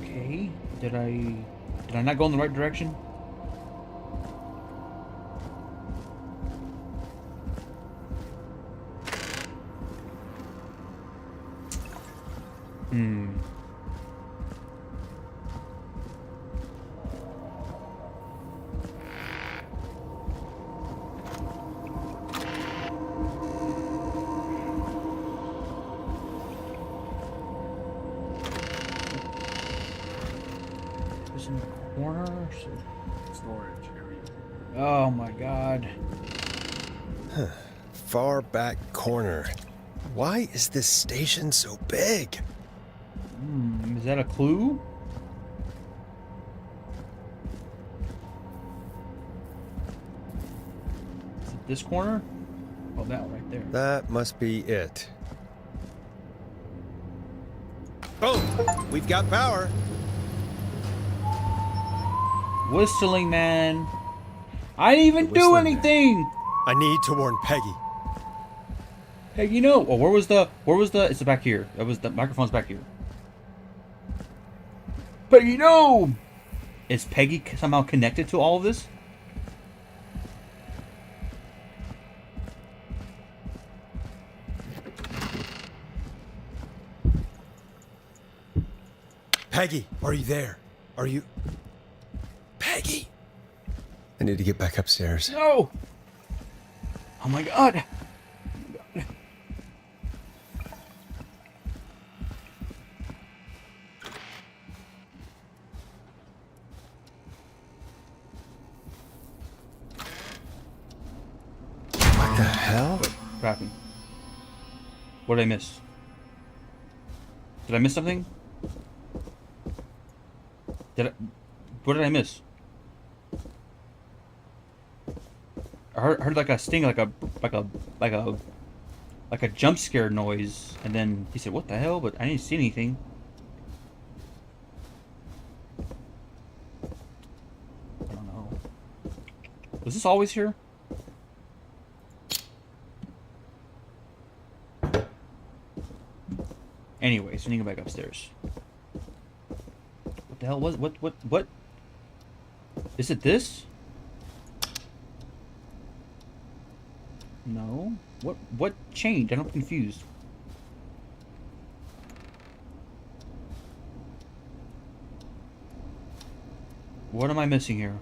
Okay, did I not go in the right direction? This in the corner? Storage area. Oh my god. Far back corner. Why is this station so big? Is that a clue? Is it this corner? Oh, that one right there. That must be it. Boom! We've got power. Whistling man. I didn't even do anything. I need to warn Peggy. Hey, you know, oh, where was the, it's back here. That was, the microphone's back here. Peggy, no! Is Peggy somehow connected to all of this? Peggy, are you there? Are you... Peggy! I need to get back upstairs. No! Oh my god! What the hell? What happened? What did I miss? Did I miss something? What did I miss? I heard like a sting, like a jump scare noise, and then he said, "What the hell?" But I didn't see anything. I don't know. Was this always here? Anyways, we need to go back upstairs. What the hell was what? Is it this? No. What changed? I'm confused. What am I missing here?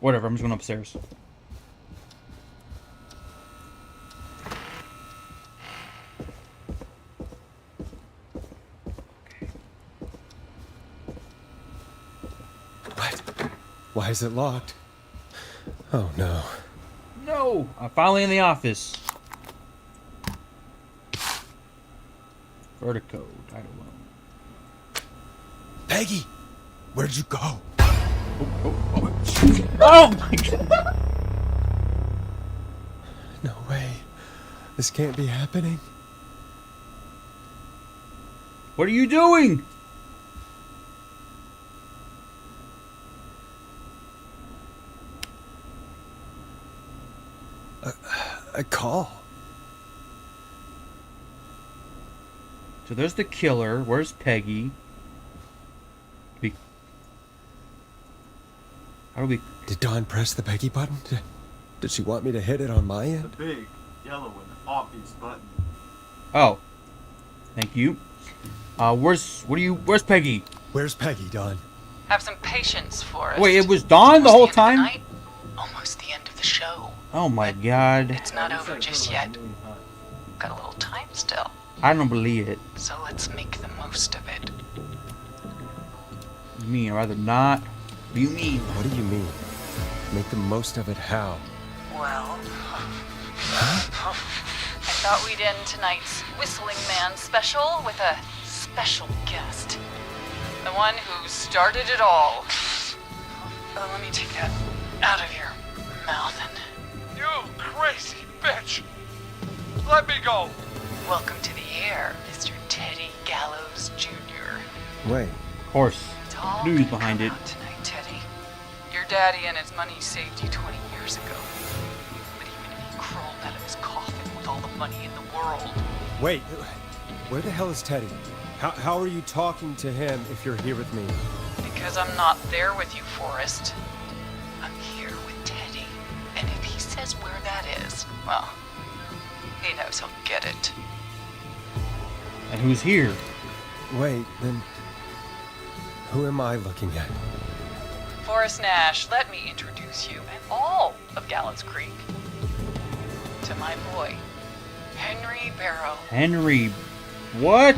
Whatever, I'm just going upstairs. Why is it locked? Oh no. No! I'm finally in the office. Vertigo. I don't know. Peggy! Where'd you go? Oh my god! No way. This can't be happening. What are you doing? A call. So there's the killer. Where's Peggy? How do we... Did Dawn press the Peggy button? Did she want me to hit it on my end? The big, yellow, and obvious button. Oh. Thank you. Where's Peggy? Where's Peggy, Dawn? Have some patience, Forrest. Wait, it was Dawn the whole time? Night, almost the end of the show. Oh my god. It's not over just yet. Got a little time still. I don't believe it. So let's make the most of it. You mean I'd rather not? What do you mean? What do you mean? Make the most of it how? Well... I thought we'd end tonight's Whistling Man special with a special guest. The one who started it all. Let me take that out of your mouth and... You crazy bitch! Let me go! Welcome to the air, Mr. Teddy Gallows Jr. Wait. Of course. It's all news behind it. Tonight, Teddy. Your daddy and his money saved you 20 years ago. But even if he crawled out of his coffin with all the money in the world... Wait, where the hell is Teddy? How are you talking to him if you're here with me? Because I'm not there with you, Forrest. I'm here with Teddy. And if he says where that is, well, he knows he'll get it. And who's here? Wait, then... Who am I looking at? Forrest Nash, let me introduce you and all of Gallows Creek to my boy, Henry Barrow. Henry... What?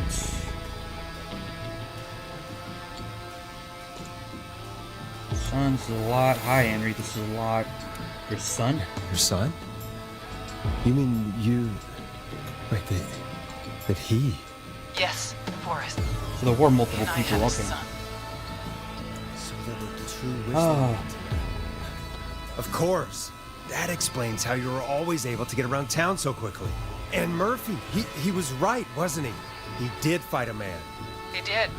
Son's a lot. Hi, Henry. This is a lot. Your son? Your son? You mean you... Wait, that he... Yes, Forrest. So there were multiple and people. I have Okay. a son. So there were two Oh. whistling. Of course. That explains how you were always able to get around town so quickly. And Murphy, he was right, wasn't he? He did fight a man. He did.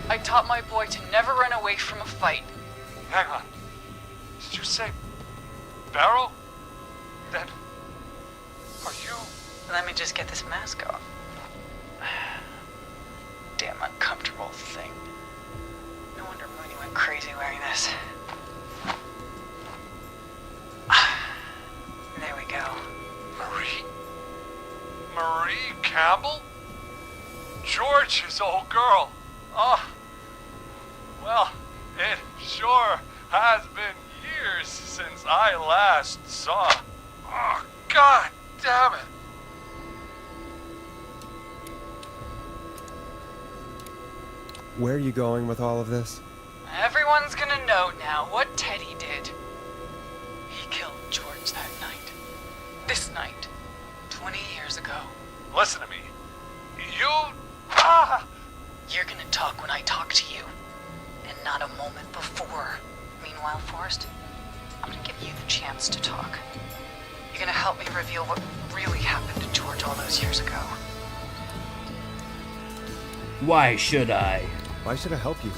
I taught my boy to never run away from a fight. Hang on. Did you say Barrow? Then are you... Let me just get this mask off. Damn uncomfortable thing. No wonder Mooney went crazy wearing this. There we go. Marie Campbell? George's old girl. Oh, well, it sure has been years since I last saw. Oh, God damn it. Where are you going with all of this? Everyone's gonna know now what Teddy did. He killed George that night. This night. 20 years ago. Listen to me. You... You're gonna talk when I talk to you, and not a moment before. Meanwhile, Forrest, I'm gonna give you the chance to talk. You're gonna help me reveal what really happened to George all those years ago. Why should I? Why should I help you?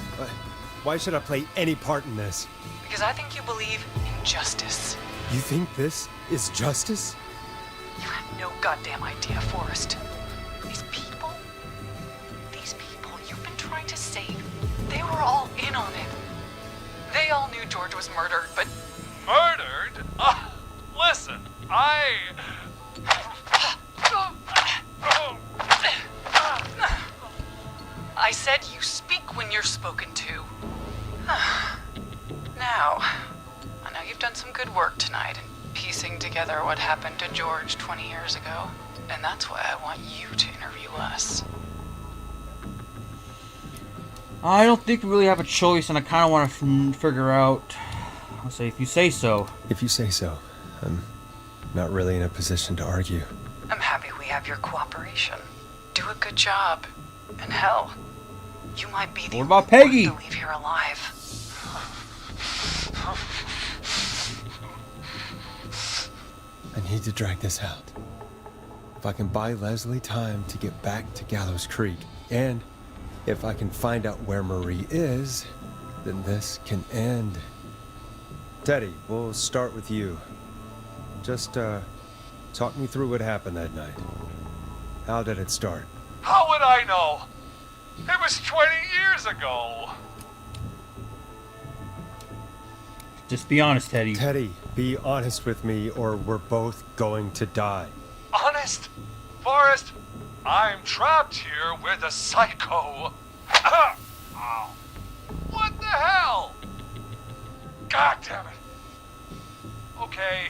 Why should I play any part in this? Because I think you believe in justice. You think this is justice? You have no goddamn idea, Forrest. These people you've been trying to save, they were all in on it. They all knew George was murdered, but... Murdered? Listen, I said you speak when you're spoken to. Now, I know you've done some good work tonight in piecing together what happened to George 20 years ago, and that's why I want you to interview us. I don't think we really have a choice, and I kind of want to figure out. I'll say, if you say so. If you say so. I'm not really in a position to argue. I'm happy we have your cooperation. Do a good job. And hell, you might be the What about Peggy? one to leave here alive. I need to drag this out. If I can buy Leslie time to get back to Gallows Creek, and if I can find out where Marie is, then this can end. Teddy, we'll start with you. Just, talk me through what happened that night. How did it start? how would I know? It was 20 years ago. Just be honest, Teddy. Teddy, be honest with me or we're both going to die. Honest? Forrest, I'm trapped here with a psycho. What the hell? God damn it. Okay.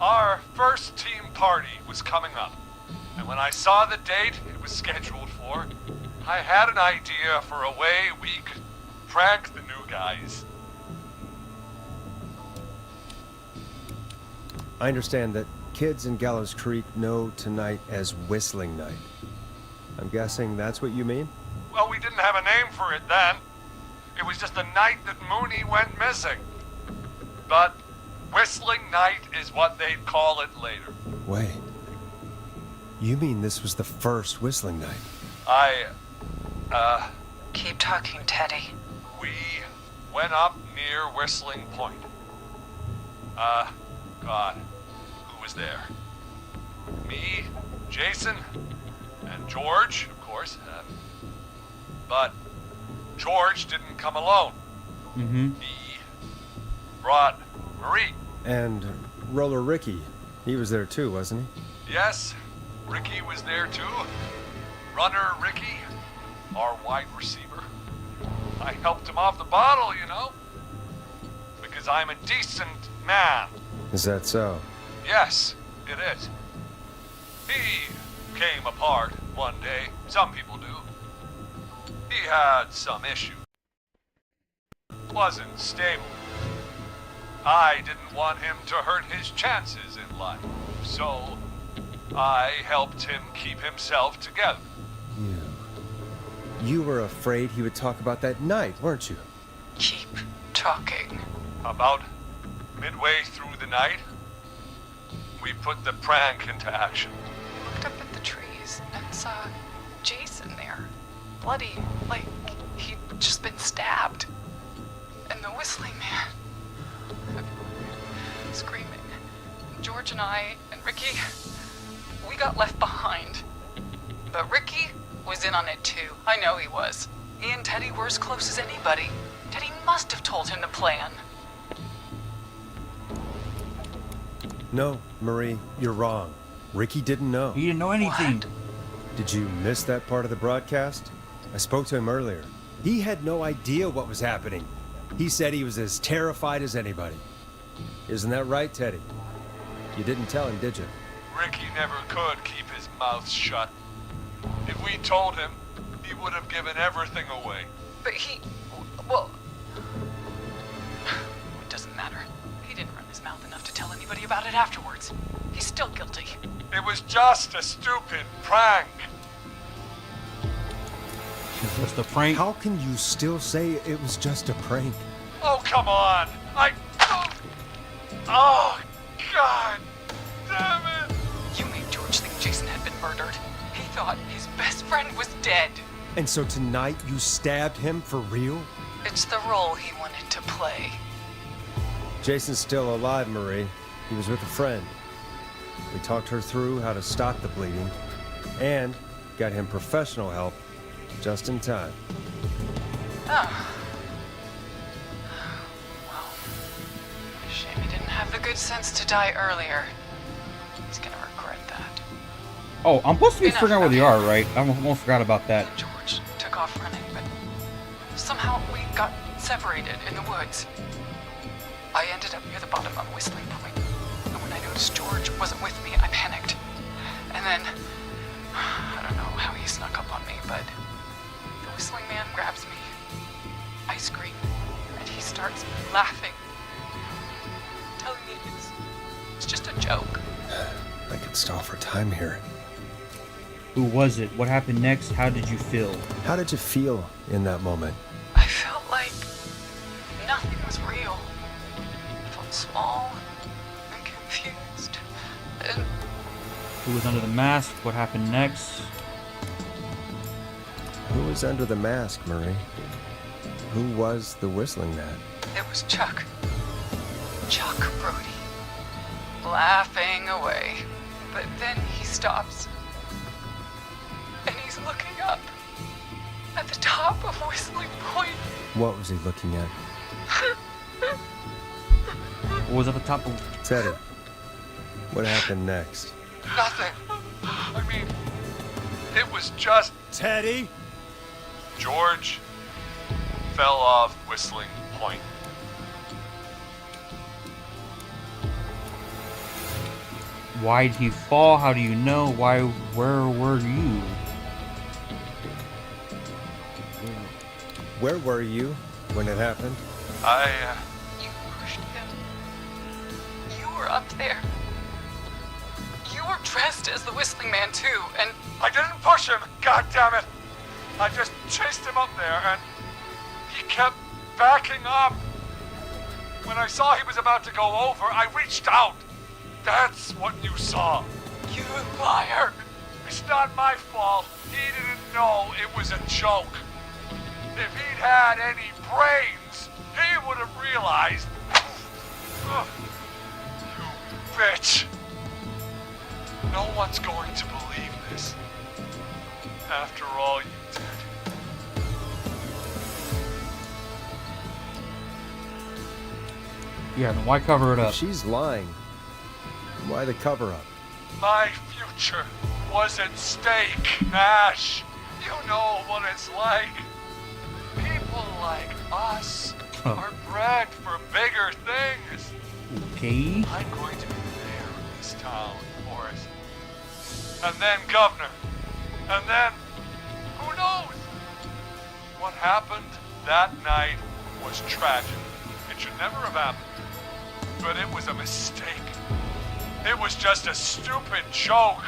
Our first team party was coming up. And when I saw the date it was scheduled for, I had an idea for a way we could prank the new guys. I understand that kids in Gallows Creek know tonight as Whistling Night. I'm guessing that's what you mean? Well, we didn't have a name for it then. It was just the night that Mooney went missing. But Whistling Night is what they'd call it later. Wait. You mean this was the first Whistling Night? Keep talking, Teddy. We went up near Whistling Point. God, who was there? Me, Jason, and George, of course. But George didn't come alone. Mm-hmm. He brought Marie. And Roller Ricky, he was there too, wasn't he? Yes, Ricky was there too. Runner Ricky, our wide receiver. I helped him off the bottle, you know. Because I'm a decent man. Is that so? Yes, it is. He came apart one day. Some people do. He had some issues. Wasn't stable. I didn't want him to hurt his chances in life. So, I helped him keep himself together. You were afraid he would talk about that night, weren't you? Keep talking. About midway through the night, we put the prank into action. Looked up at the trees and saw Jason there. Bloody, like he'd just been stabbed. And the Whistling Man, screaming. George and I and Ricky, we got left behind. But Ricky was in on it too. I know he was. He and Teddy were as close as anybody. Teddy must have told him the plan. No, Marie, you're wrong. Ricky didn't know. He didn't know anything. What? Did you miss that part of the broadcast? I spoke to him earlier. He had no idea what was happening. He said he was as terrified as anybody. Isn't that right, Teddy? You didn't tell him, did you? Ricky never could keep his mouth shut. If we told him, he would have given everything away. But well, it doesn't matter. He didn't run his mouth enough to tell anybody about it afterwards. He's still guilty. It was just a stupid prank. It's just a prank. How can you still say it was just a prank? Oh, come on! Oh, God! Damn it! You made George think Jason had been murdered. He thought his best friend was dead. And so tonight you stabbed him for real? It's the role he wanted to play. Jason's still alive, Marie. He was with a friend. We talked her through how to stop the bleeding and got him professional help just in time. Oh. Well, shame he didn't have the good sense to die earlier. He's gonna regret that. Oh, I'm supposed to be Enough, figuring out where they okay. are, right? I almost forgot about that. George took off running, but somehow we got separated in the woods. I ended up near the bottom of Whistling Point, and when I noticed George wasn't with me, I panicked. And then, I don't know how he snuck up on me, but the Whistling Man grabs me. I scream, and he starts laughing, telling me it's just a joke. I could stall for time here. Who was it? What happened next? How did you feel? How did you feel in that moment? I felt like nothing was real. I felt small and confused. And Who was under the mask? What happened next? Who was under the mask, Marie? Who was the Whistling Man? it was Chuck. Chuck Brody. Laughing away. But then he stops. And he's looking up. At the top of Whistling Point. What was he looking at? What was at the top of... Teddy. What happened next? Nothing. I mean, it was just... Teddy? George fell off Whistling Point. Why did he fall? How do you know? Why? Where were you? Where were you when it happened? You pushed him. You were up there. You were dressed as the Whistling Man too, and... I didn't push him, God damn it! I just chased him up there and he kept backing up. When I saw he was about to go over, I reached out. That's what you saw. You liar. It's not my fault. He didn't know it was a joke. If he'd had any brains, he would have realized. Ugh. You bitch. No one's going to believe this. After all you did. Yeah, then why cover it up? If she's lying, why the cover-up? My future was at stake, Nash. You know what it's like. People like us are bred for bigger things. Okay. I'm going to be the mayor of this town, Forrest. And then governor. And then, who knows? What happened that night was tragic. It should never have happened. But it was a mistake. It was just a stupid joke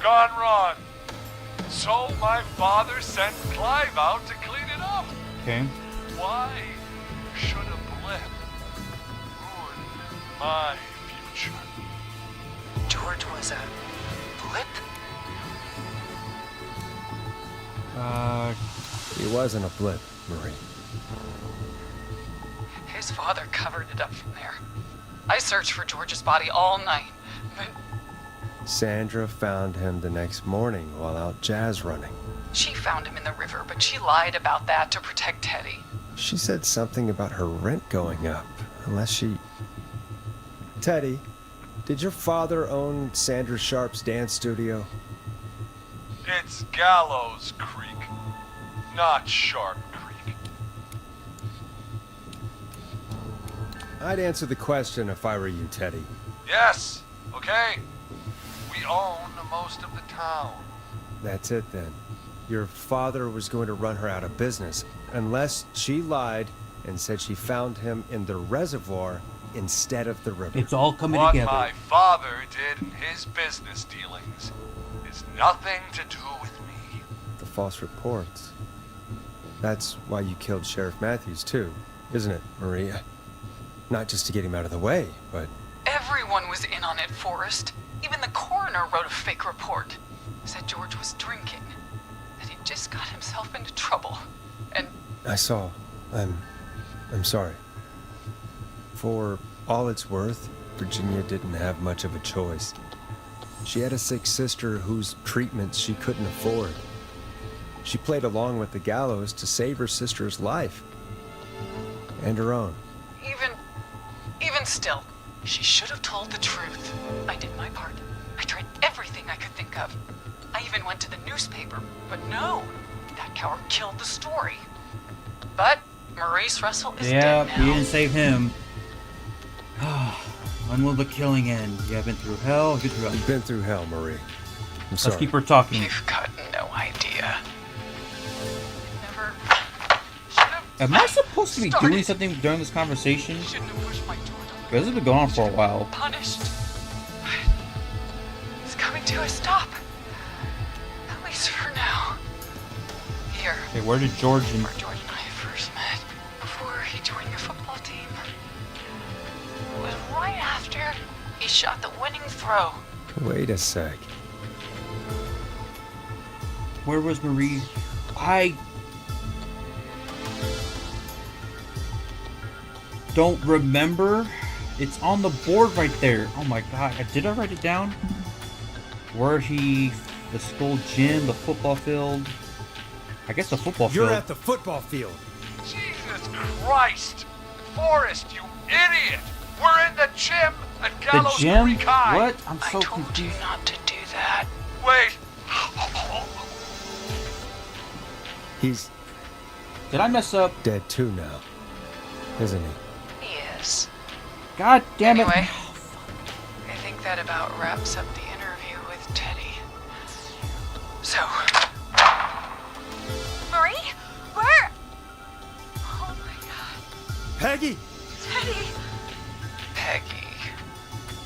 gone wrong. So my father sent Clive out to clean it up. Okay. Why should a blip ruin my future? George was a blip? He wasn't a blip, Marie. His father covered it up from there. I searched for George's body all night, but Sandra found him the next morning while out jazz running. she found him in the river, but she lied about that to protect Teddy. She said something about her rent going up, unless she... Teddy, did your father own Sandra Sharp's dance studio? It's Gallows Creek, not Sharp Creek. I'd answer the question if I were you, Teddy. Yes, okay. We own most of the town. That's it then. Your father was going to run her out of business, unless she lied and said she found him in the reservoir instead of the river. It's all coming What together. my father did in his business dealings is nothing to do with me. The false reports. That's why you killed Sheriff Matthews, too, isn't it, Maria? Not just to get him out of the way, but... Everyone was in on it, Forrest. Even the coroner wrote a fake report. Said George was drinking. That he just got himself into trouble. And... I saw. I'm sorry. For all it's worth, Virginia didn't have much of a choice. She had a sick sister whose treatments she couldn't afford. She played along with the gallows to save her sister's life. And her own. Even still, she should have told the truth. I did my part. I tried everything I could think of. I even went to the newspaper, but no, that coward killed the story. But Maurice Russell is dead now. You didn't save him. When will the killing end? You have been through hell? You've been through hell, Marie. I'm sorry. Let's keep her talking. You've got no idea. Am I supposed to be doing something during this conversation? Because this has been going on for a while. Punished. It's coming to a stop. At least for now. Here. Okay, where did George and... Where George and I first met. Before he joined your football team. It was right after he shot the winning throw. Wait a sec. Where was Marie? I don't remember. It's on the board right there. Oh my god. Did I write it down? Where the school gym, the football field. I guess the football field. You're at the football field. Jesus Christ! Forrest, you idiot! We're in the gym at Gallows The gym? Creek High. What? I'm so I told confused. you not to do that. Wait. He's... Did I mess up? Dead too now, isn't he? He is. God damn it. Anyway, I think that about wraps up the interview with Teddy. So... Marie? Where? Oh my god. Peggy! Teddy! Peggy,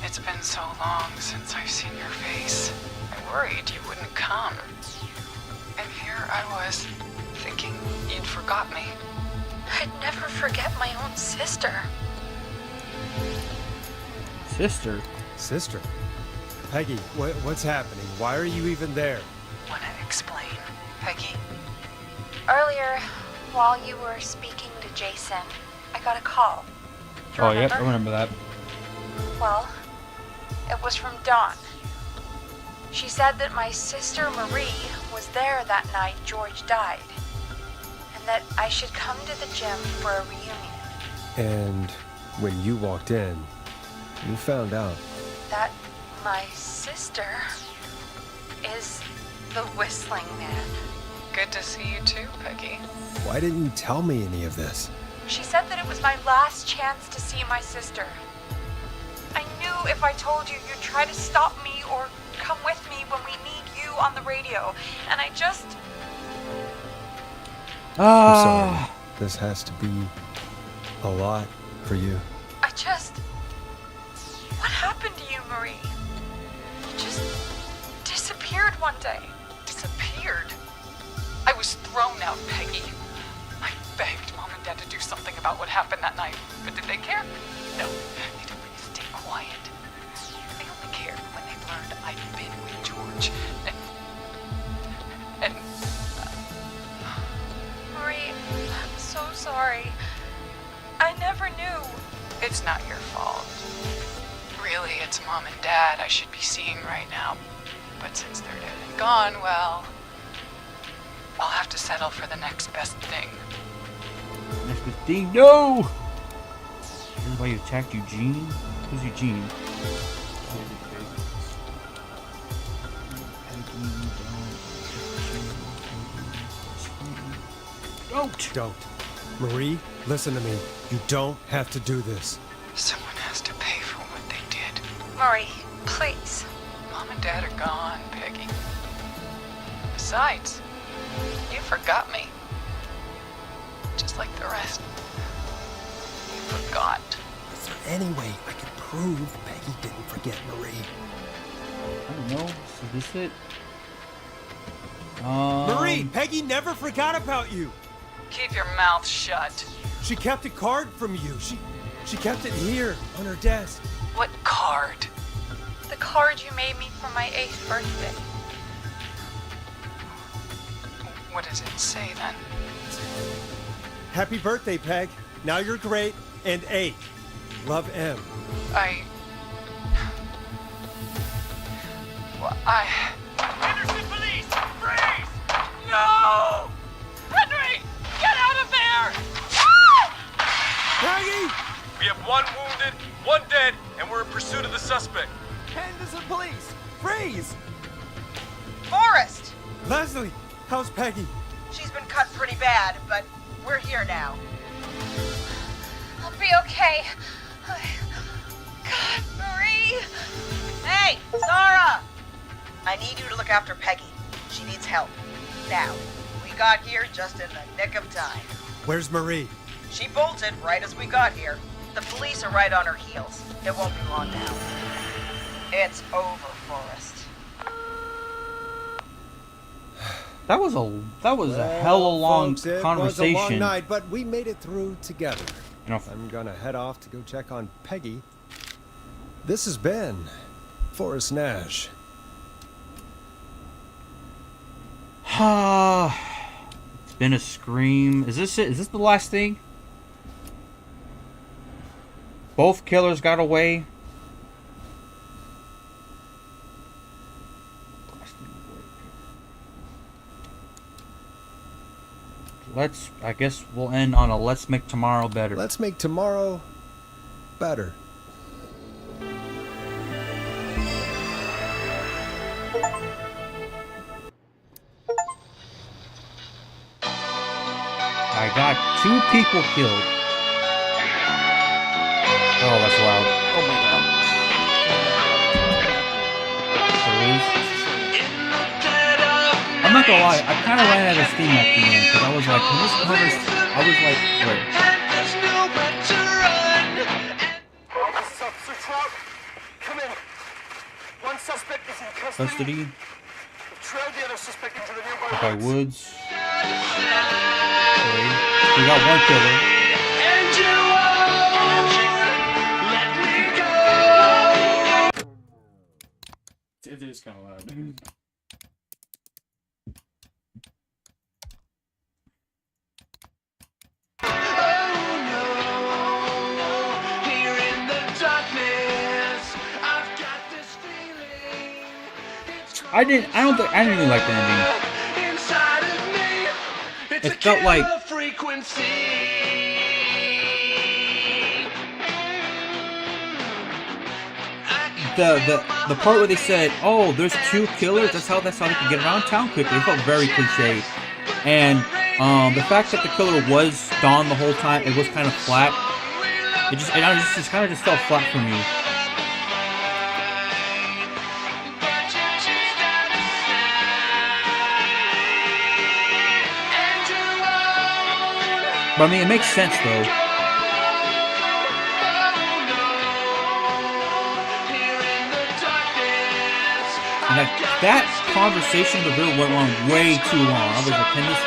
it's been so long since I've seen your face. I worried you wouldn't come. And here I was, thinking you'd forgot me. I'd never forget my own sister. Sister? Sister? Peggy, what's happening? Why are you even there? Wanna explain, Peggy? Earlier, while you were speaking to Jason, I got a call. Do you Oh, yep, I remember? remember that. Well, it was from Dawn. She said that my sister Marie was there that night George died, and that I should come to the gym for a reunion. And when you walked in, you found out. That my sister is the Whistling Man. Good to see you too, Peggy. Why didn't you tell me any of this? She said that it was my last chance to see my sister. I knew if I told you, you'd try to stop me or come with me when we need you on the radio. And I just... I'm sorry. This has to be a lot for you. I just... What happened to you, Marie? You just disappeared one day. Disappeared? I was thrown out, Peggy. I begged Mom and Dad to do something about what happened that night, but did they care? No, they told me to stay quiet. They only cared when they learned I'd been with George. And Marie, I'm so sorry. I never knew. it's not your fault. Really, it's Mom and Dad I should be seeing right now. But since they're dead and gone, well, I'll have to settle for the next best thing. Next best thing? No! This is why you attacked Eugene? Who's Eugene? Don't. Marie, listen to me. You don't have to do this. Someone has to pay for what they did. Marie, please. Mom and Dad are gone, Peggy. Besides, you forgot me. Just like the rest. You forgot. Is there any way I can prove Peggy didn't forget Marie? I don't know. So this it? Marie, Peggy never forgot about you. Keep your mouth shut. She kept a card from you. She kept it here on her desk. What card? The card you made me for my 8th birthday. What does it say then? Happy birthday, Peg. Now you're great and 8. Love, M. Henderson police! Freeze! No! Henry! Get out of there! Peggy! We have 1 wounded, 1 dead, and we're in pursuit of the suspect. Henderson police! Freeze! Forrest! Leslie, how's Peggy? She's been cut pretty bad, but we're here now. I'll be okay. God, Marie! Hey, Zara! I need you to look after Peggy. She needs help. Now, we got here just in the nick of time. Where's Marie? She bolted right as we got here. The police are right on her heels. It won't be long now. It's over, Forrest. That was a hell of a long folks, conversation. It was a long night, but we made it through together. You know, I'm gonna head off to go check on Peggy. This has been Forrest Nash. It's been a scream. Is this it? Is this the last thing? Both killers got away. I guess we'll end on a let's make tomorrow better. Let's make tomorrow better. I got 2 people killed. Oh, that's loud. Oh my god. I'm not gonna lie, I kind of ran out of steam at the end because I was like, when this covers, I was like, wait. This is Officer Trout. Come in. One suspect is in custody. Custody. We've trailed the other suspect into the nearby By woods. Okay. We got 1 killer. It is kind of loud. I didn't really like the ending. It felt like the part where they said, "Oh, there's 2 killers. That's how they could get around town quickly." It felt very cliche, and the fact that the killer was Don the whole time, it was kind of flat. It just kind of felt flat for me. But I mean, it makes sense though. And like that conversation with the real went on way too long. I was like, can this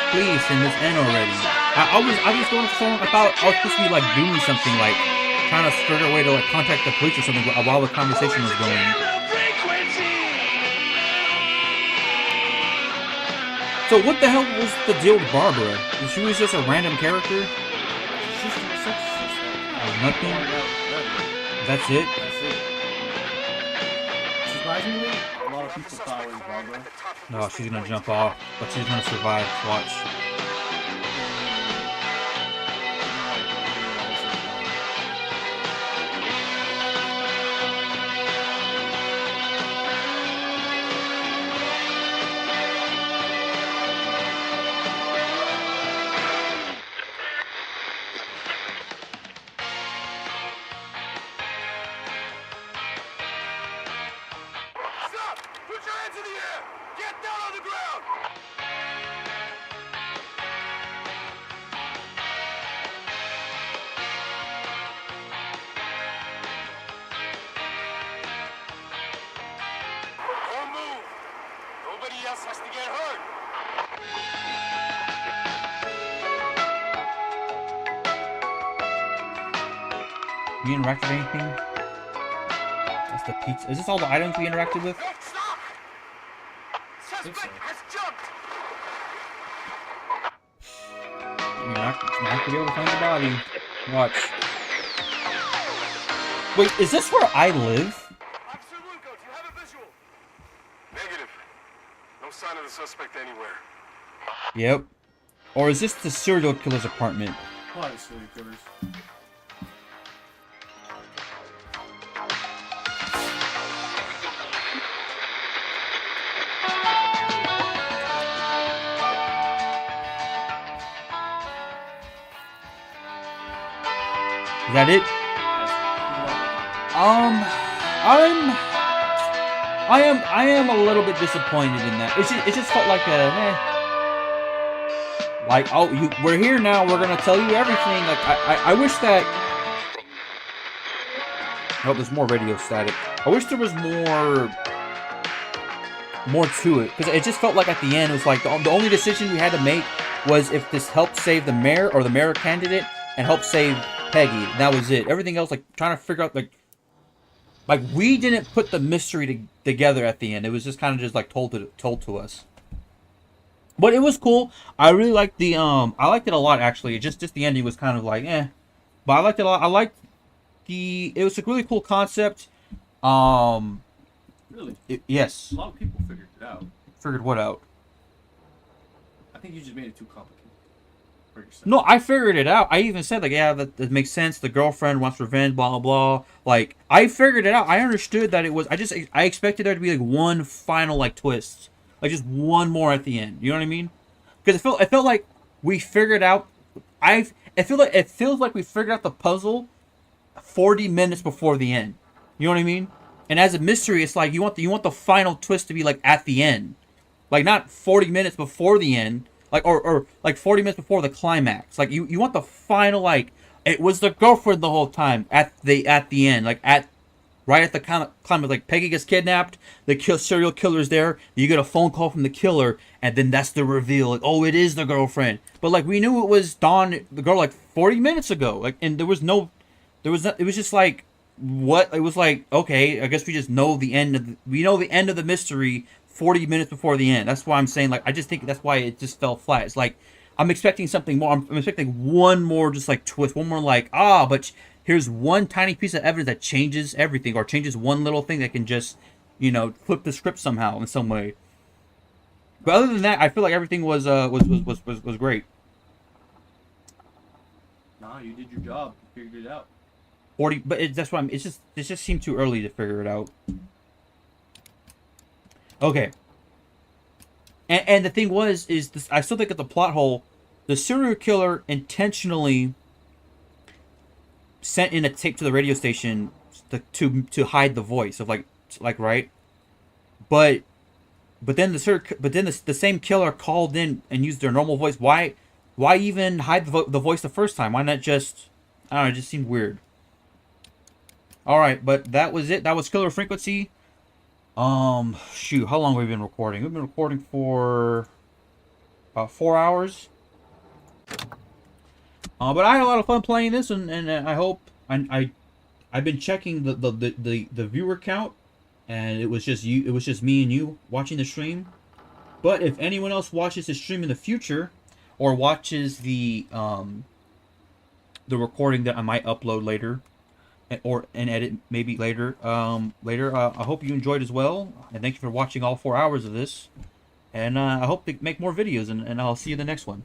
end already? I was going for something. I thought I was supposed to be like doing something, like trying to skirt a way to like contact the police or something while the conversation was going. So what the hell was the deal with Barbara? She was just a random character? Nothing? That's it? Surprisingly, a lot of people thought it was Barbara. No, she's gonna jump off, but she's gonna survive. Watch. Stop! Put your hands in the air! Get down on the ground! Don't move! Nobody else has to get hurt! We interacted with anything? That's the pizza. Is this all the items we interacted with? Stop! Suspect has jumped! You're not gonna be able to find the body. Watch. Wait, is this where I live? Officer Lugo, do you have a visual? Negative. No sign of the suspect anywhere. Yep. Or is this the serial killer's apartment? A lot of serial killers. Is that it? I am a little bit disappointed in that. It just felt like a, like, oh, we're here now. We're gonna tell you everything. Like, I wish that. Oh, there's more radio static. I wish there was more to it, because it just felt like at the end it was like the only decision we had to make was if this helped save the mayor or the mayor candidate and helped save Peggy. That was it. Everything else, like trying to figure out, like we didn't put the mystery together at the end. It was just kind of just like told to us. But it was cool. I really liked the I liked it a lot actually. Just the ending was kind of like but I liked it a lot. I liked it was a really cool concept. Really? Yes. A lot of people figured it out. Figured what out? I think you just made it too complicated for yourself. No, I figured it out. I even said, like, yeah, that makes sense. The girlfriend wants revenge, blah, blah, blah. Like, I figured it out. I understood that it was... I expected there to be, like, one final, like, twist. Like, just one more at the end. You know what I mean? Because it felt like we figured out... It feels like we figured out the puzzle 40 minutes before the end. You know what I mean? And as a mystery, it's like you want the final twist to be, like, at the end. Like, not 40 minutes before the end. Like, or like 40 minutes before the climax. Like, you want the final, like, it was the girlfriend the whole time at the end. Like, right at the climax. Like, Peggy gets kidnapped, the serial killer's there, you get a phone call from the killer, and then that's the reveal. Like, oh, it is the girlfriend. But, like, we knew it was Dawn, the girl, like, 40 minutes ago. Like, and it was just like, what? It was like, okay, I guess we just know the end of the mystery 40 minutes before the end. That's why I'm saying, like, I just think that's why it just fell flat. It's like, I'm expecting something more. I'm expecting one more just, like, twist. One more, like, but here's one tiny piece of evidence that changes everything, or changes one little thing that can just, flip the script somehow in some way. But other than that, I feel like everything was great. Nah, you did your job. You figured it out. 40, but it just seemed too early to figure it out. Okay. And the thing is this, I still think at the plot hole, the serial killer intentionally sent in a tape to the radio station to hide the voice of like right, but then the same killer called in and used their normal voice. Why even hide the voice the first time? Why not just, I don't know, it just seemed weird. All right, but that was it. That was Killer Frequency. Shoot, how long have we been recording? We've been recording for about 4 hours. But I had a lot of fun playing this, and I hope I've been checking the viewer count, and it was just me and you watching the stream. But if anyone else watches the stream in the future, or watches the recording that I might upload later, and edit maybe later, I hope you enjoyed as well, and thank you for watching all 4 hours of this, and I hope to make more videos, and I'll see you in the next one.